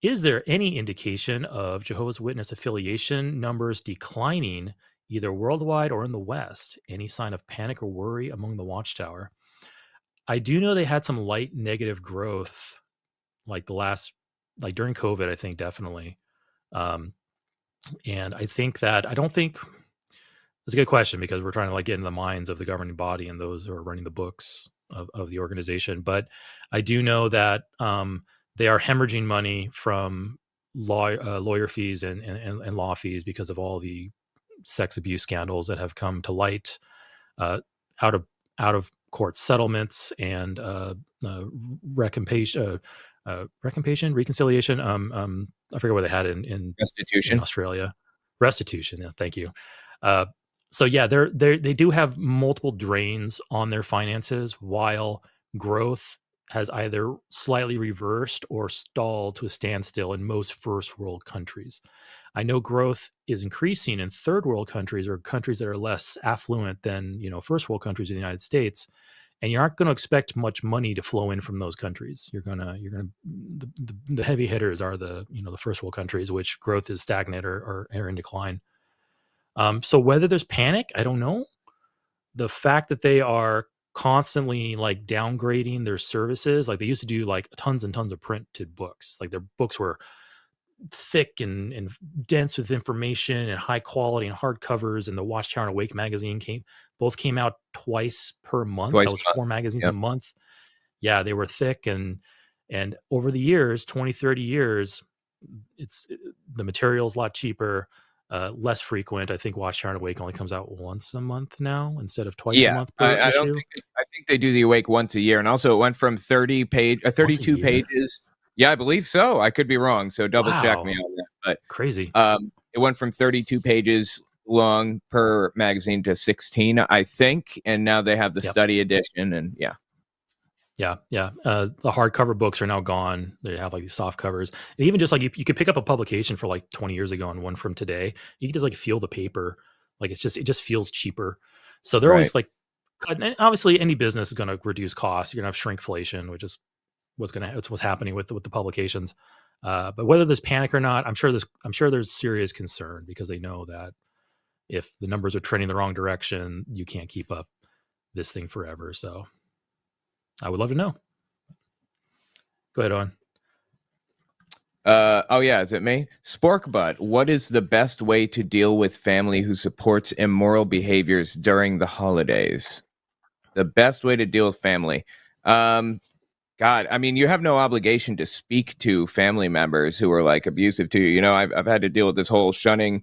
Is there any indication of Jehovah's Witness affiliation numbers declining either worldwide or in the West? Any sign of panic or worry among the Watchtower? I do know they had some light negative growth, like during COVID, I think definitely. And I think that that's a good question, because we're trying to get in the minds of the governing body and those who are running the books of the organization. But I do know that they are hemorrhaging money from lawyer fees and law fees because of all the sex abuse scandals that have come to light, out of court settlements and reconciliation. I forget what they had in Restitution. in Australia. Restitution. Yeah, thank you. So yeah, they do have multiple drains on their finances, while growth has either slightly reversed or stalled to a standstill in most first world countries. I know growth is increasing in third world countries, or countries that are less affluent than first world countries in the United States, and you aren't going to expect much money to flow in from those countries. The heavy hitters are the first world countries, which growth is stagnant or in decline. So whether there's panic, I don't know. The fact that they are constantly downgrading their services, they used to do tons and tons of printed books. Their books were thick and dense with information and high quality and hardcovers. And the Watchtower and Awake magazine both came out twice per month. That was 4 magazines a month. Yeah, they were thick, and over the years, 20, 30 years, the material's a lot cheaper. Less frequent. I think Watchtower and Awake only comes out once a month now instead of twice a month per issue. I think they do the Awake once a year, and also it went from 32 pages. Yeah, I believe so. I could be wrong, so double check me on that. But crazy. It went from 32 pages long per magazine to 16, I think, and now they have the study edition, and yeah. The hardcover books are now gone. They have these soft covers, and even just you could pick up a publication for 20 years ago and one from today. You can just feel the paper, it just feels cheaper. So they're always cutting. And obviously, any business is going to reduce costs. You're going to have shrinkflation, which is what's happening with the publications. But whether there's panic or not, I'm sure there's serious concern, because they know that if the numbers are trending the wrong direction, you can't keep up this thing forever. So I would love to know. Go ahead, Owen. Oh yeah, is it me? Sporkbutt, what is the best way to deal with family who supports immoral behaviors during the holidays? The best way to deal with family. God, I mean, you have no obligation to speak to family members who are abusive to you. I've had to deal with this whole shunning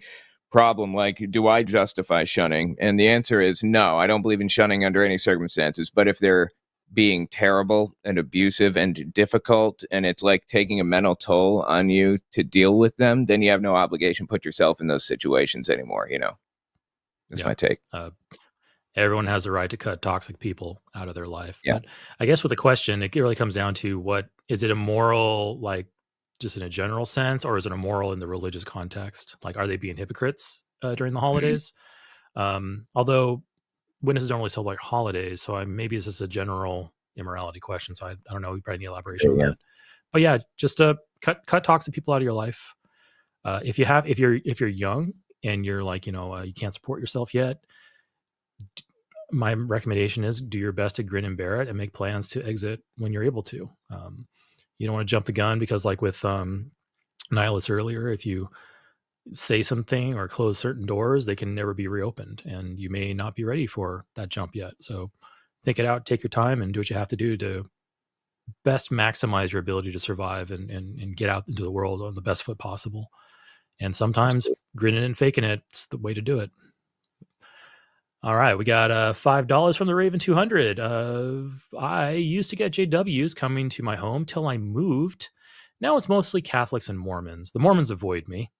problem. Do I justify shunning? And the answer is no. I don't believe in shunning under any circumstances. But if they're being terrible and abusive and difficult, and it's taking a mental toll on you to deal with them, then you have no obligation to put yourself in those situations anymore. That's my take. Everyone has the right to cut toxic people out of their life. Yeah. But I guess with the question, it really comes down to what is it immoral, just in a general sense, or is it immoral in the religious context? Are they being hypocrites during the holidays? Although witnesses don't really celebrate holidays, so maybe it's just a general immorality question. So I don't know. We probably need elaboration on that. But yeah, just cut toxic people out of your life. If you're young and you're you can't support yourself yet, my recommendation is do your best to grin and bear it and make plans to exit when you're able to. You don't want to jump the gun, because with Nihilus earlier, if you say something or close certain doors, they can never be reopened, and you may not be ready for that jump yet. So think it out, take your time, and do what you have to do to best maximize your ability to survive and get out into the world on the best foot possible. And sometimes grinning and faking it's the way to do it. All right, we got $5 from the Raven 200. I used to get JWs coming to my home till I moved. Now it's mostly Catholics and Mormons. The Mormons avoid me.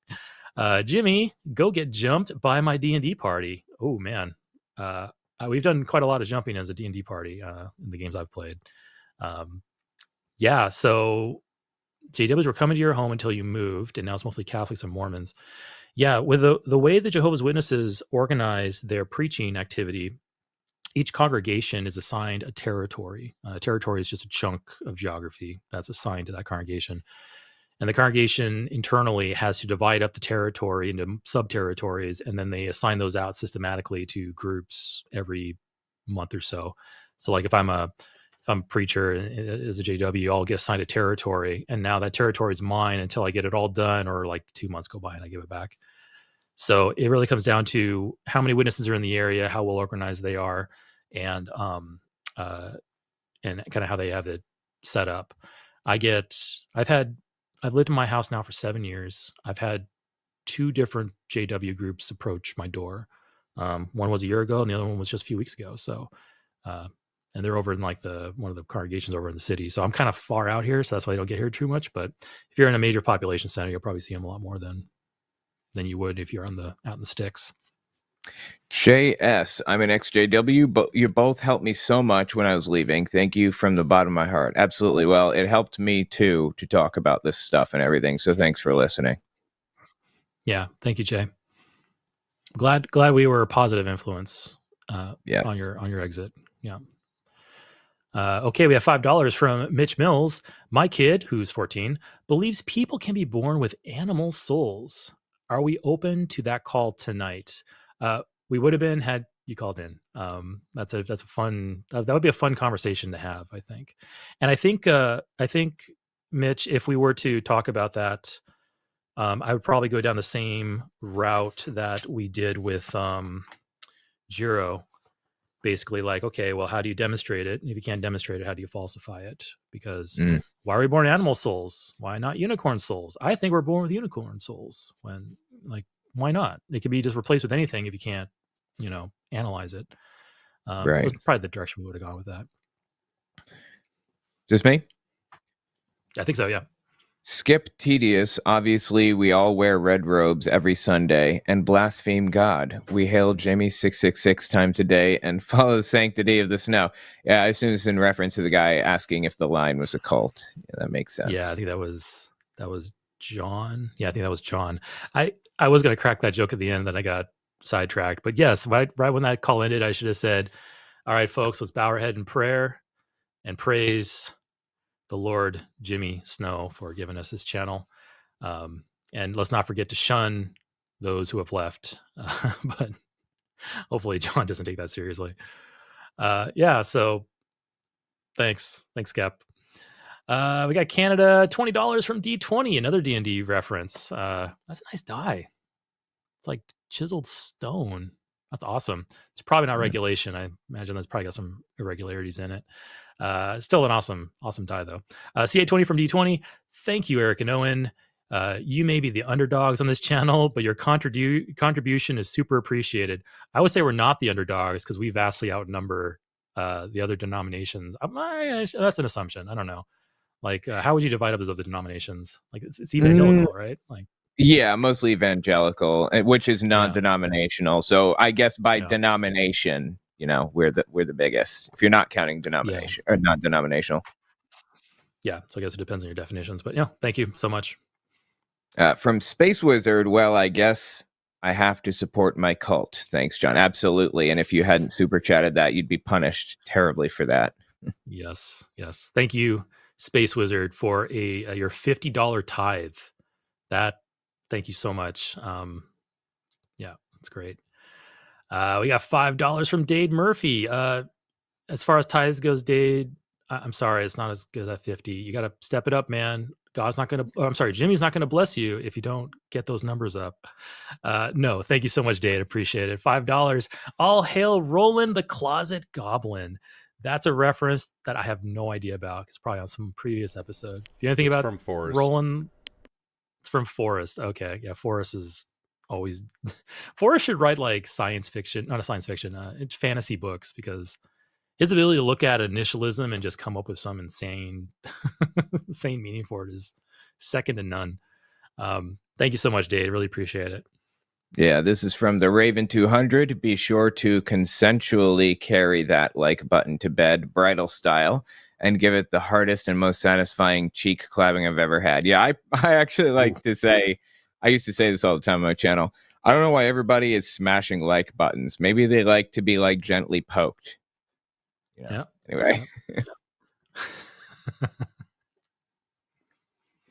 Jimmy, go get jumped by my D&D party. Oh man, we've done quite a lot of jumping as a D&D party in the games I've played. Yeah, so JWs were coming to your home until you moved, and now it's mostly Catholics and Mormons. Yeah, with the way the Jehovah's Witnesses organize their preaching activity, each congregation is assigned a territory. Territory is just a chunk of geography that's assigned to that congregation. And the congregation internally has to divide up the territory into sub-territories, and then they assign those out systematically to groups every month or so. So like if I'm a preacher as a JW, I'll get assigned a territory, and now that territory is mine until I get it all done, or like 2 months go by and I give it back. So it really comes down to how many witnesses are in the area, how well organized they are, and kind of how they have it set up. I've lived in my house now for 7 years. I've had 2 different JW groups approach my door. One was a year ago, and the other one was just a few weeks ago. So, and they're over in like one of the congregations over in the city. So I'm kind of far out here, so that's why I don't get here too much. But if you're in a major population center, you'll probably see them a lot more than you would if you're out in the sticks. JS, I'm an ex-JW, but you both helped me so much when I was leaving. Thank you from the bottom of my heart. Absolutely. Well, it helped me too to talk about this stuff and everything. So thanks for listening. Yeah, thank you, Jay. Glad we were a positive influence. Yes. on your exit. Yeah. Okay, we have $5 from Mitch Mills. My kid, who's 14, believes people can be born with animal souls. Are we open to that call tonight? We would have been had you called in. That's a fun. That would be a fun conversation to have, I think. And I think Mitch, if we were to talk about that, I would probably go down the same route that we did with Jiro. Basically, like, okay, well, how do you demonstrate it? And if you can't demonstrate it, how do you falsify it? Because why are we born animal souls? Why not unicorn souls? I think we're born with unicorn souls. When, like, why not? They could be just replaced with anything if you can't, analyze it. Right. That's probably the direction we would have gone with that. Just me? I think so, yeah. Skip Tedious, obviously we all wear red robes every Sunday and blaspheme God. We hail Jamie 666 times a day and follow the sanctity of the snow. Yeah, I assume it's in reference to the guy asking if the line was a cult. Yeah, that makes sense. Yeah, I think that was John. Yeah, I think that was John. I was going to crack that joke at the end, then I got sidetracked. But yes, right when that call ended, I should have said, all right, folks, let's bow our head in prayer and praise the Lord Jimmy Snow for giving us this channel. And let's not forget to shun those who have left. But hopefully John doesn't take that seriously. Yeah, so thanks, Cap. We got Canada, $20 from D20, another D&D reference. That's a nice die. It's like chiseled stone. That's awesome. It's probably not regulation. I imagine that's probably got some irregularities in it. Still an awesome die though. CA20 from D20. Thank you, Eric and Owen. You may be the underdogs on this channel, but your contribution is super appreciated. I would say we're not the underdogs because we vastly outnumber the other denominations. That's an assumption. I don't know. Like, how would you divide up those other denominations? Like, it's evangelical, right? Like, yeah, mostly evangelical, which is non-denominational. So I guess by denomination, we're the biggest. If you're not counting denomination or non-denominational. Yeah, so I guess it depends on your definitions. But yeah, thank you so much. From Space Wizard, well, I guess I have to support my cult. Thanks, John. Absolutely. And if you hadn't super chatted that, you'd be punished terribly for that. Yes. Thank you, Space Wizard, for your $50 tithe. Thank you so much. Yeah, that's great. We got $5 from Dade Murphy. As far as tithes goes, Dade, I'm sorry, it's not as good as that 50. You got to step it up, man. Jimmy's not going to bless you if you don't get those numbers up. No, thank you so much, Dade. Appreciate it. $5. All hail Roland the Closet Goblin. That's a reference that I have no idea about. It's probably on some previous episode. Do you know anything about from Forrest? Roland? It's from Forrest. Okay. Yeah, Forrest is always Forrest should write like science fiction, not a science fiction, it's fantasy books, because his ability to look at initialism and just come up with some insane insane meaning for it is second to none. Thank you so much, Dave. Really appreciate it. Yeah, this is from the Raven 200. Be sure to consensually carry that like button to bed, bridal style, and give it the hardest and most satisfying cheek clapping I've ever had. Yeah, I actually like to say, I used to say this all the time on my channel. I don't know why everybody is smashing like buttons. Maybe they like to be like gently poked. You know? Yeah. Anyway.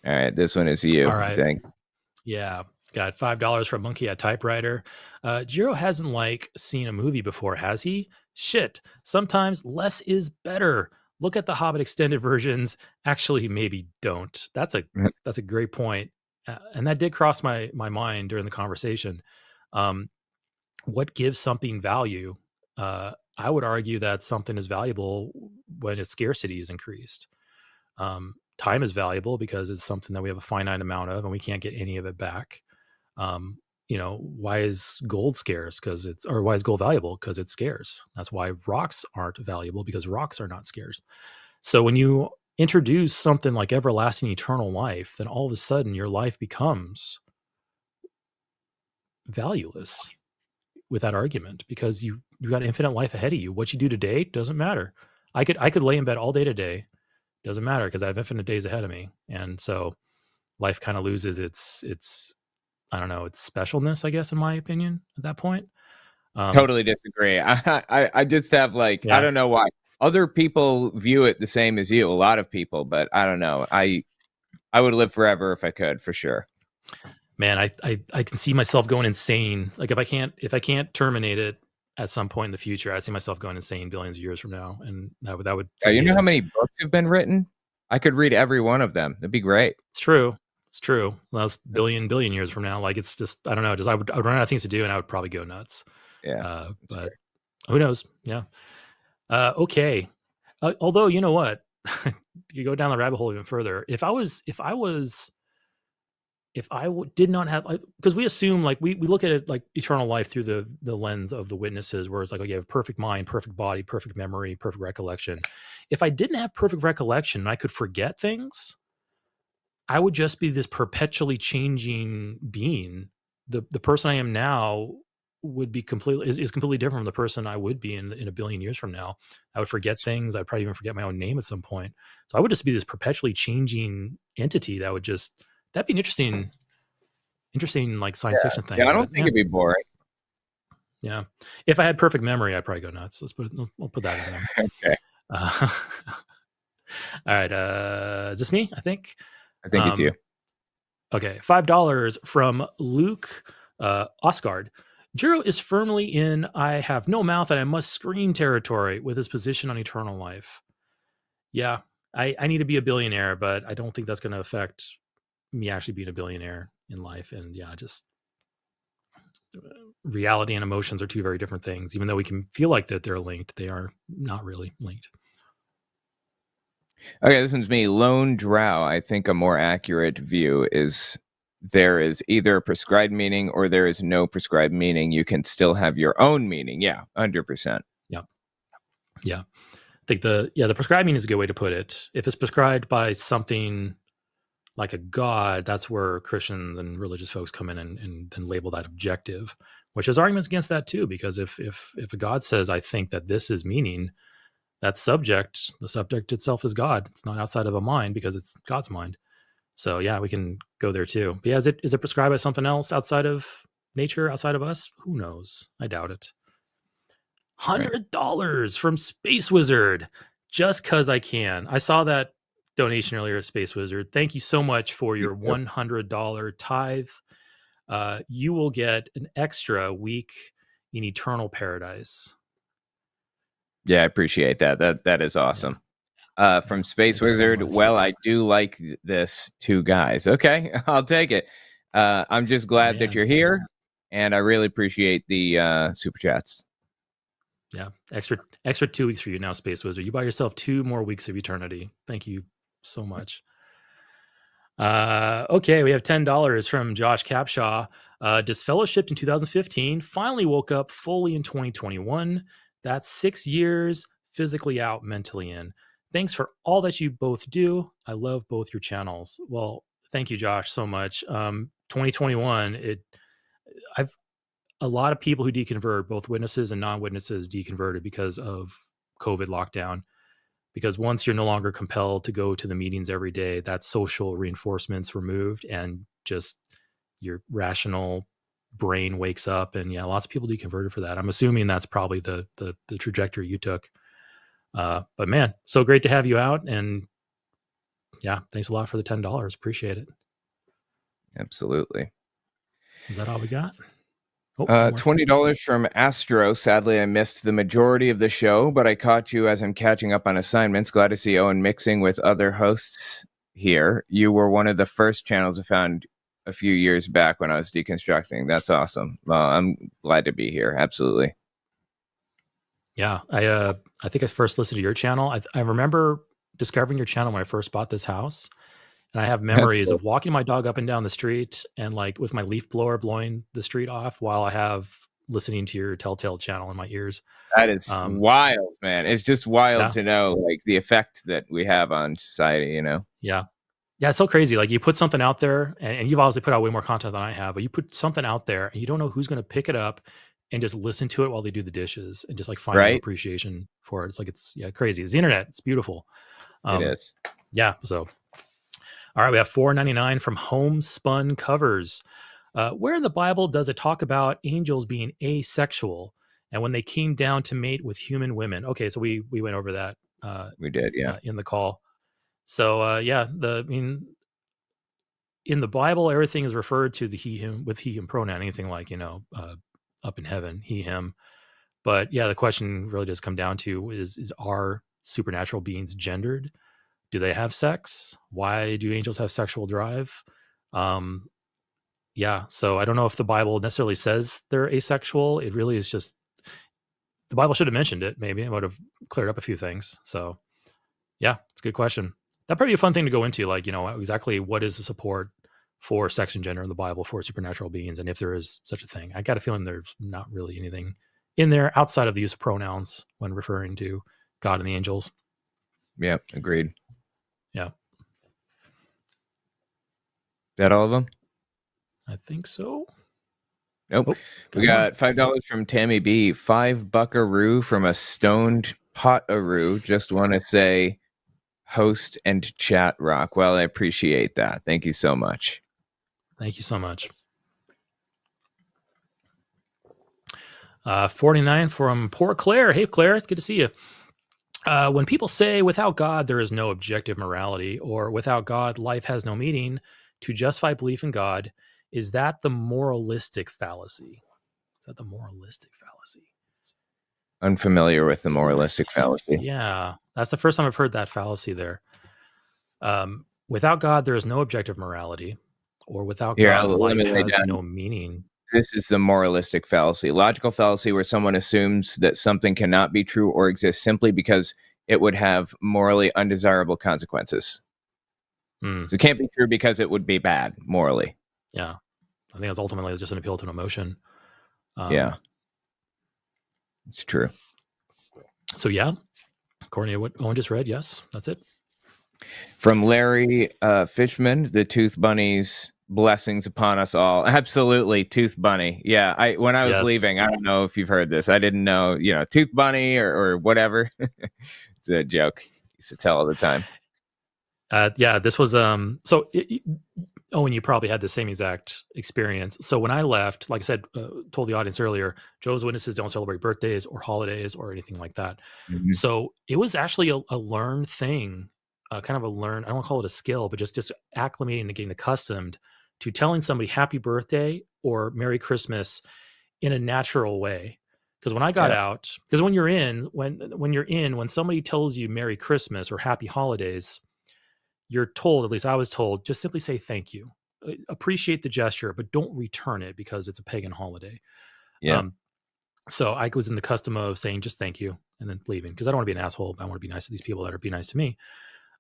All right, this one is you. All right. Thank. Yeah. Got $5 from Monkey at Typewriter. Jiro hasn't like seen a movie before, has he? Shit. Sometimes less is better. Look at the Hobbit extended versions. Actually, maybe don't. That's a great point. And that did cross my mind during the conversation. What gives something value? I would argue that something is valuable when its scarcity is increased. Time is valuable because it's something that we have a finite amount of and we can't get any of it back. Why is gold scarce? Why is gold valuable? Because it's scarce. That's why rocks aren't valuable, because rocks are not scarce. So when you introduce something like everlasting eternal life, then all of a sudden your life becomes valueless with that argument, because you got infinite life ahead of you. What you do today doesn't matter. I could lay in bed all day today. Doesn't matter, because I have infinite days ahead of me. And so life kind of loses its I don't know, its specialness, I guess, in my opinion, at that point. Totally disagree. I just have I don't know why. Other people view it the same as you, a lot of people, but I don't know. I would live forever if I could, for sure. Man, I can see myself going insane. Like if I can't terminate it at some point in the future, I see myself going insane billions of years from now. And that would you know how many books have been written? I could read every one of them. That'd be great. It's true. Well, that's billion years from now. Like, it's just, I don't know. I would run out of things to do and I would probably go nuts. Yeah. But who knows? Yeah. Okay. Although, you know what? You go down the rabbit hole even further. If I did not have, because we assume we look at it like eternal life through the lens of the witnesses, where it's like, okay, you have perfect mind, perfect body, perfect memory, perfect recollection. If I didn't have perfect recollection and I could forget things, I would just be this perpetually changing being. The person I am now would be is completely different from the person I would be in a billion years from now. I would forget things. I'd probably even forget my own name at some point. So I would just be this perpetually changing entity that'd be an interesting like science fiction thing. Yeah, I don't think it'd be boring. Yeah. If I had perfect memory, I'd probably go nuts. We'll put that in there. Okay. All right. Is this me? I think it's you. Okay. $5 from Luke Osgard. Jiro is firmly in I have no mouth and I must scream territory with his position on eternal life. Yeah. I need to be a billionaire, but I don't think that's going to affect me actually being a billionaire in life. And yeah, just reality and emotions are two very different things. Even though we can feel like that they're linked, they are not really linked. Okay, this one's me. Lone Drow. I think a more accurate view is there is either a prescribed meaning or there is no prescribed meaning. You can still have your own meaning. Yeah, 100%. Yeah. I think the prescribed meaning is a good way to put it. If it's prescribed by something like a god, that's where Christians and religious folks come in and label that objective, which has arguments against that too, because if a god says, I think that this is meaning, that subject, the subject itself is God. It's not outside of a mind because it's God's mind. So yeah, we can go there too. But yeah, is it prescribed by something else outside of nature, outside of us? Who knows? I doubt it. $100 from Space Wizard, just because I can. I saw that donation earlier, Space Wizard. Thank you so much for your $100 tithe. You will get an extra week in eternal paradise. Yeah, I appreciate that. That is awesome. From Space Wizard, well, I do like this two guys. Okay, I'll take it. I'm just glad that you're here, and I really appreciate the super chats. Yeah, extra 2 weeks for you now, Space Wizard. You buy yourself 2 more weeks of eternity. Thank you so much. Okay, we have $10 from Josh Capshaw. Disfellowshipped in 2015, finally woke up fully in 2021. That's 6 years physically out, mentally in. Thanks for all that you both do. I love both your channels. Well, thank you, Josh, so much. 2021, I've a lot of people who deconvert, both witnesses and non-witnesses, deconverted because of COVID lockdown. Because once you're no longer compelled to go to the meetings every day, that social reinforcement's removed, and just your rational brain wakes up. And yeah, lots of people deconverted for that. I'm assuming that's probably the trajectory you took. But man, so great to have you out. And yeah, thanks a lot for the $10. Appreciate it. Absolutely. Is that all we got? Oh, $20 from Astro. Sadly, I missed the majority of the show, but I caught you as I'm catching up on assignments. Glad to see Owen mixing with other hosts here. You were one of the first channels I found a few years back when I was deconstructing. That's awesome. I'm glad to be here. Absolutely. Yeah, I think I first listened to your channel. I remember discovering your channel when I first bought this house. And I have memories of walking my dog up and down the street and like with my leaf blower blowing the street off while I have listening to your Telltale channel in my ears. That is wild, man. It's just wild to know like the effect that we have on society, you know? Yeah. Yeah, it's so crazy. Like you put something out there and you've obviously put out way more content than I have, but you put something out there and you don't know who's going to pick it up and just listen to it while they do the dishes and just like find an appreciation for it. It's like, it's crazy. It's the internet. It's beautiful. It is. Yeah. So, all right, we have $4.99 from Homespun Covers. Where in the Bible does it talk about angels being asexual and when they came down to mate with human women? Okay, so we went over that. We did, yeah, in the call. So in the Bible, everything is referred to the he, him with he, him pronoun. Anything like up in heaven, he, him. But yeah, the question really does come down to is are supernatural beings gendered? Do they have sex? Why do angels have sexual drive? Yeah, so I don't know if the Bible necessarily says they're asexual. It really is just, the Bible should have mentioned it. Maybe it would have cleared up a few things. So yeah, it's a good question. That'd probably be a fun thing to go into, like, exactly what is the support for sex and gender in the Bible for supernatural beings, and if there is such a thing. I got a feeling there's not really anything in there outside of the use of pronouns when referring to God and the angels. Yeah, agreed. Yeah. That all of them? I think so. Nope. We got $5 from Tammy B. $5 from a stoned pot-a-roo. Just want to say host and chat rock. Well, I appreciate that. Thank you so much. Thank you so much. 49 from poor Claire. Hey, Claire, it's good to see you. When people say without God, there is no objective morality, or without God, life has no meaning, to justify belief in God, is that the moralistic fallacy? Is that the moralistic fallacy? Unfamiliar with the moralistic fallacy. Yeah, that's the first time I've heard that fallacy there. Without God, there is no objective morality, or without God, life has no meaning. This is the moralistic fallacy. Logical fallacy where someone assumes that something cannot be true or exist simply because it would have morally undesirable consequences. So it can't be true because it would be bad morally. Yeah. I think that's ultimately just an appeal to an emotion. Yeah. It's true. So yeah, according to what Owen just read, yes, that's it. From Larry Fishman, the Tooth Bunnies, blessings upon us all. Absolutely, Tooth Bunny. Yeah, when I was leaving, I don't know if you've heard this. I didn't know, Tooth Bunny or whatever. It's a joke. I used to tell all the time. Yeah, this was Owen, you probably had the same exact experience. So when I left, like I said, told the audience earlier, Jehovah's Witnesses don't celebrate birthdays or holidays or anything like that. Mm-hmm. So it was actually a learned thing, kind of a learn. I don't want to call it a skill, but just acclimating and getting accustomed to telling somebody happy birthday or Merry Christmas in a natural way. Because when I got out, because when somebody tells you Merry Christmas or Happy Holidays, you're told, at least I was told, just simply say thank you. Appreciate the gesture, but don't return it because it's a pagan holiday. Yeah. So I was in the custom of saying just thank you and then leaving because I don't want to be an asshole. I want to be nice to these people that are being nice to me.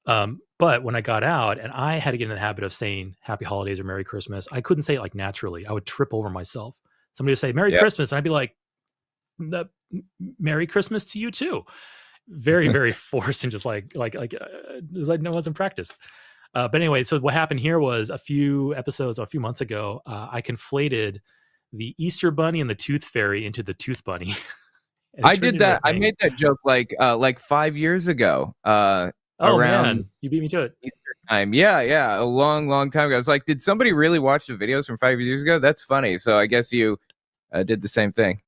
But when I got out and I had to get in the habit of saying Happy Holidays or Merry Christmas, I couldn't say it like naturally. I would trip over myself. Somebody would say Merry Christmas, and I'd be like, Merry Christmas to you too. Very, very forced and just like no one's in practice. But anyway, so what happened here was a few months ago, I conflated the Easter Bunny and the Tooth Fairy into the Tooth Bunny. I did that. I made that joke like 5 years ago. Around man, you beat me to it. Easter time. Yeah, a long time ago. I was like, did somebody really watch the videos from 5 years ago? That's funny. So I guess you did the same thing.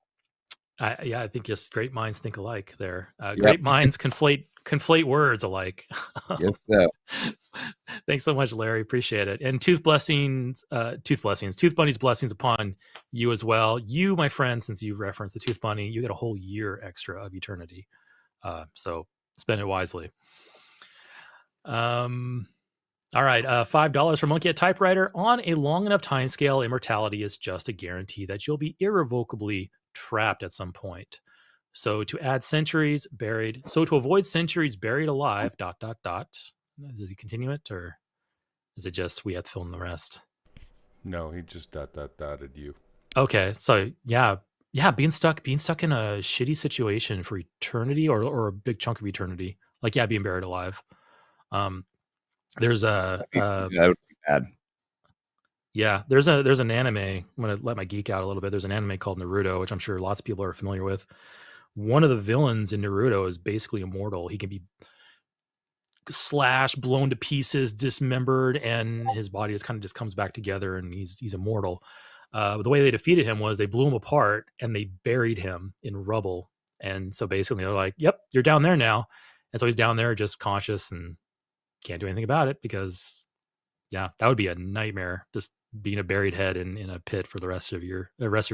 I think just great minds think alike there. Great minds conflate words alike. Yes, so. Thanks so much, Larry. Appreciate it. And Tooth Bunny's blessings upon you as well. You, my friend, since you referenced the Tooth Bunny, you get a whole year extra of eternity. So spend it wisely. All right. $5 for Monkey at Typewriter. On a long enough time scale, immortality is just a guarantee that you'll be irrevocably trapped at some point. So to avoid centuries buried alive, ... Does he continue it, or is it just we have to fill in the rest? No, he just dotted you. Okay. So yeah, being stuck in a shitty situation for eternity or a big chunk of eternity. Like, being buried alive. There's a that would be bad. Yeah, there's an anime. I'm gonna let my geek out a little bit. There's an anime called Naruto, which I'm sure lots of people are familiar with. One of the villains in Naruto is basically immortal. He can be slashed, blown to pieces, dismembered, and his body just comes back together, and he's immortal. The way they defeated him was they blew him apart and they buried him in rubble. And so basically they're like, "Yep, you're down there now." And so he's down there just conscious and can't do anything about it because, that would be a nightmare. Just being a buried head in a pit for the rest of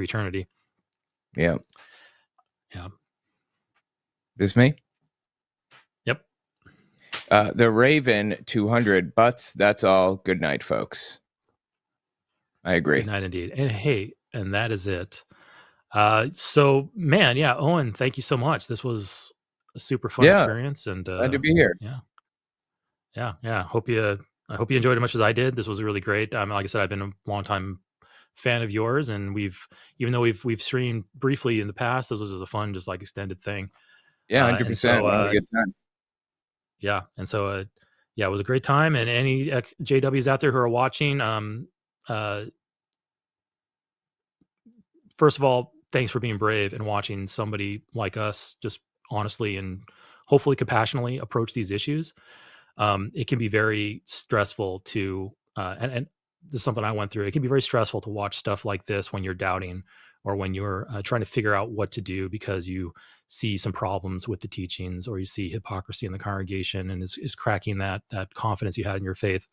eternity. Yeah. Yeah. This me? Yep. The Raven 200 butts. That's all. Good night, folks. I agree. Good night indeed. And hey, and that is it. So man, Owen, thank you so much. This was a super fun experience, and glad to be here. Yeah. I hope you enjoyed it as much as I did. This was really great. Like I said, I've been a long time fan of yours, and even though we've streamed briefly in the past, this was just a fun, just like extended thing. Yeah, 100%. So, a good time. Yeah, and so it was a great time. And any JWs out there who are watching, first of all, thanks for being brave and watching somebody like us just honestly and hopefully compassionately approach these issues. It can be very stressful to, and this is something I went through. It can be very stressful to watch stuff like this when you're doubting or when you're trying to figure out what to do because you see some problems with the teachings or you see hypocrisy in the congregation and is cracking that confidence you had in your faith.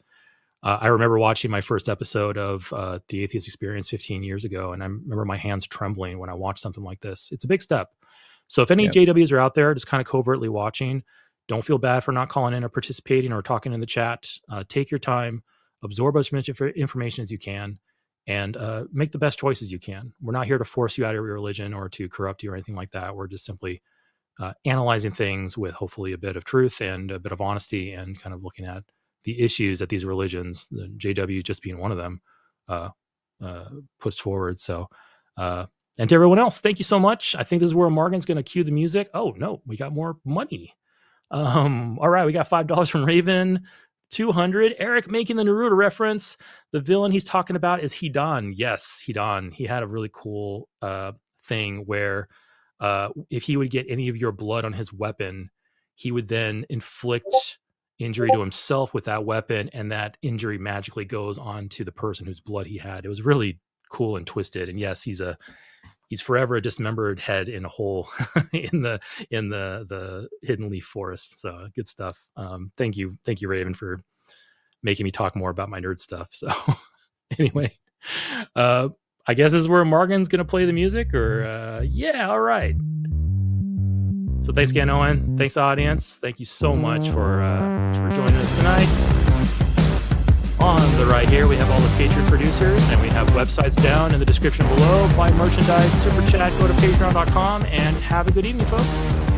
I remember watching my first episode of the Atheist Experience 15 years ago, and I remember my hands trembling when I watched something like this. It's a big step. So if any JWs are out there just kind of covertly watching, don't feel bad for not calling in or participating or talking in the chat. Take your time, absorb as much information as you can, and make the best choices you can. We're not here to force you out of your religion or to corrupt you or anything like that. We're just simply analyzing things with hopefully a bit of truth and a bit of honesty and kind of looking at the issues that these religions, the JW just being one of them, puts forward. So, and to everyone else, thank you so much. I think this is where Morgan's going to cue the music. Oh no, we got more money. All right, we got $5 from Raven, 200. Eric making the Naruto reference. The villain he's talking about is Hidan. Yes, Hidan. He had a really cool thing where if he would get any of your blood on his weapon, he would then inflict injury to himself with that weapon, and that injury magically goes on to the person whose blood he had. It was really cool and twisted. And yes, he's forever a dismembered head in a hole in the hidden leaf forest. So good stuff. Thank you, Raven, for making me talk more about my nerd stuff. So anyway, I guess this is where Morgan's gonna play the music, or all right. So thanks again, Owen. Thanks, audience. Thank you so much for joining us tonight. On the right here, we have all the Patreon producers, and we have websites down in the description below. Buy merchandise, super chat, go to patreon.com, and have a good evening, folks.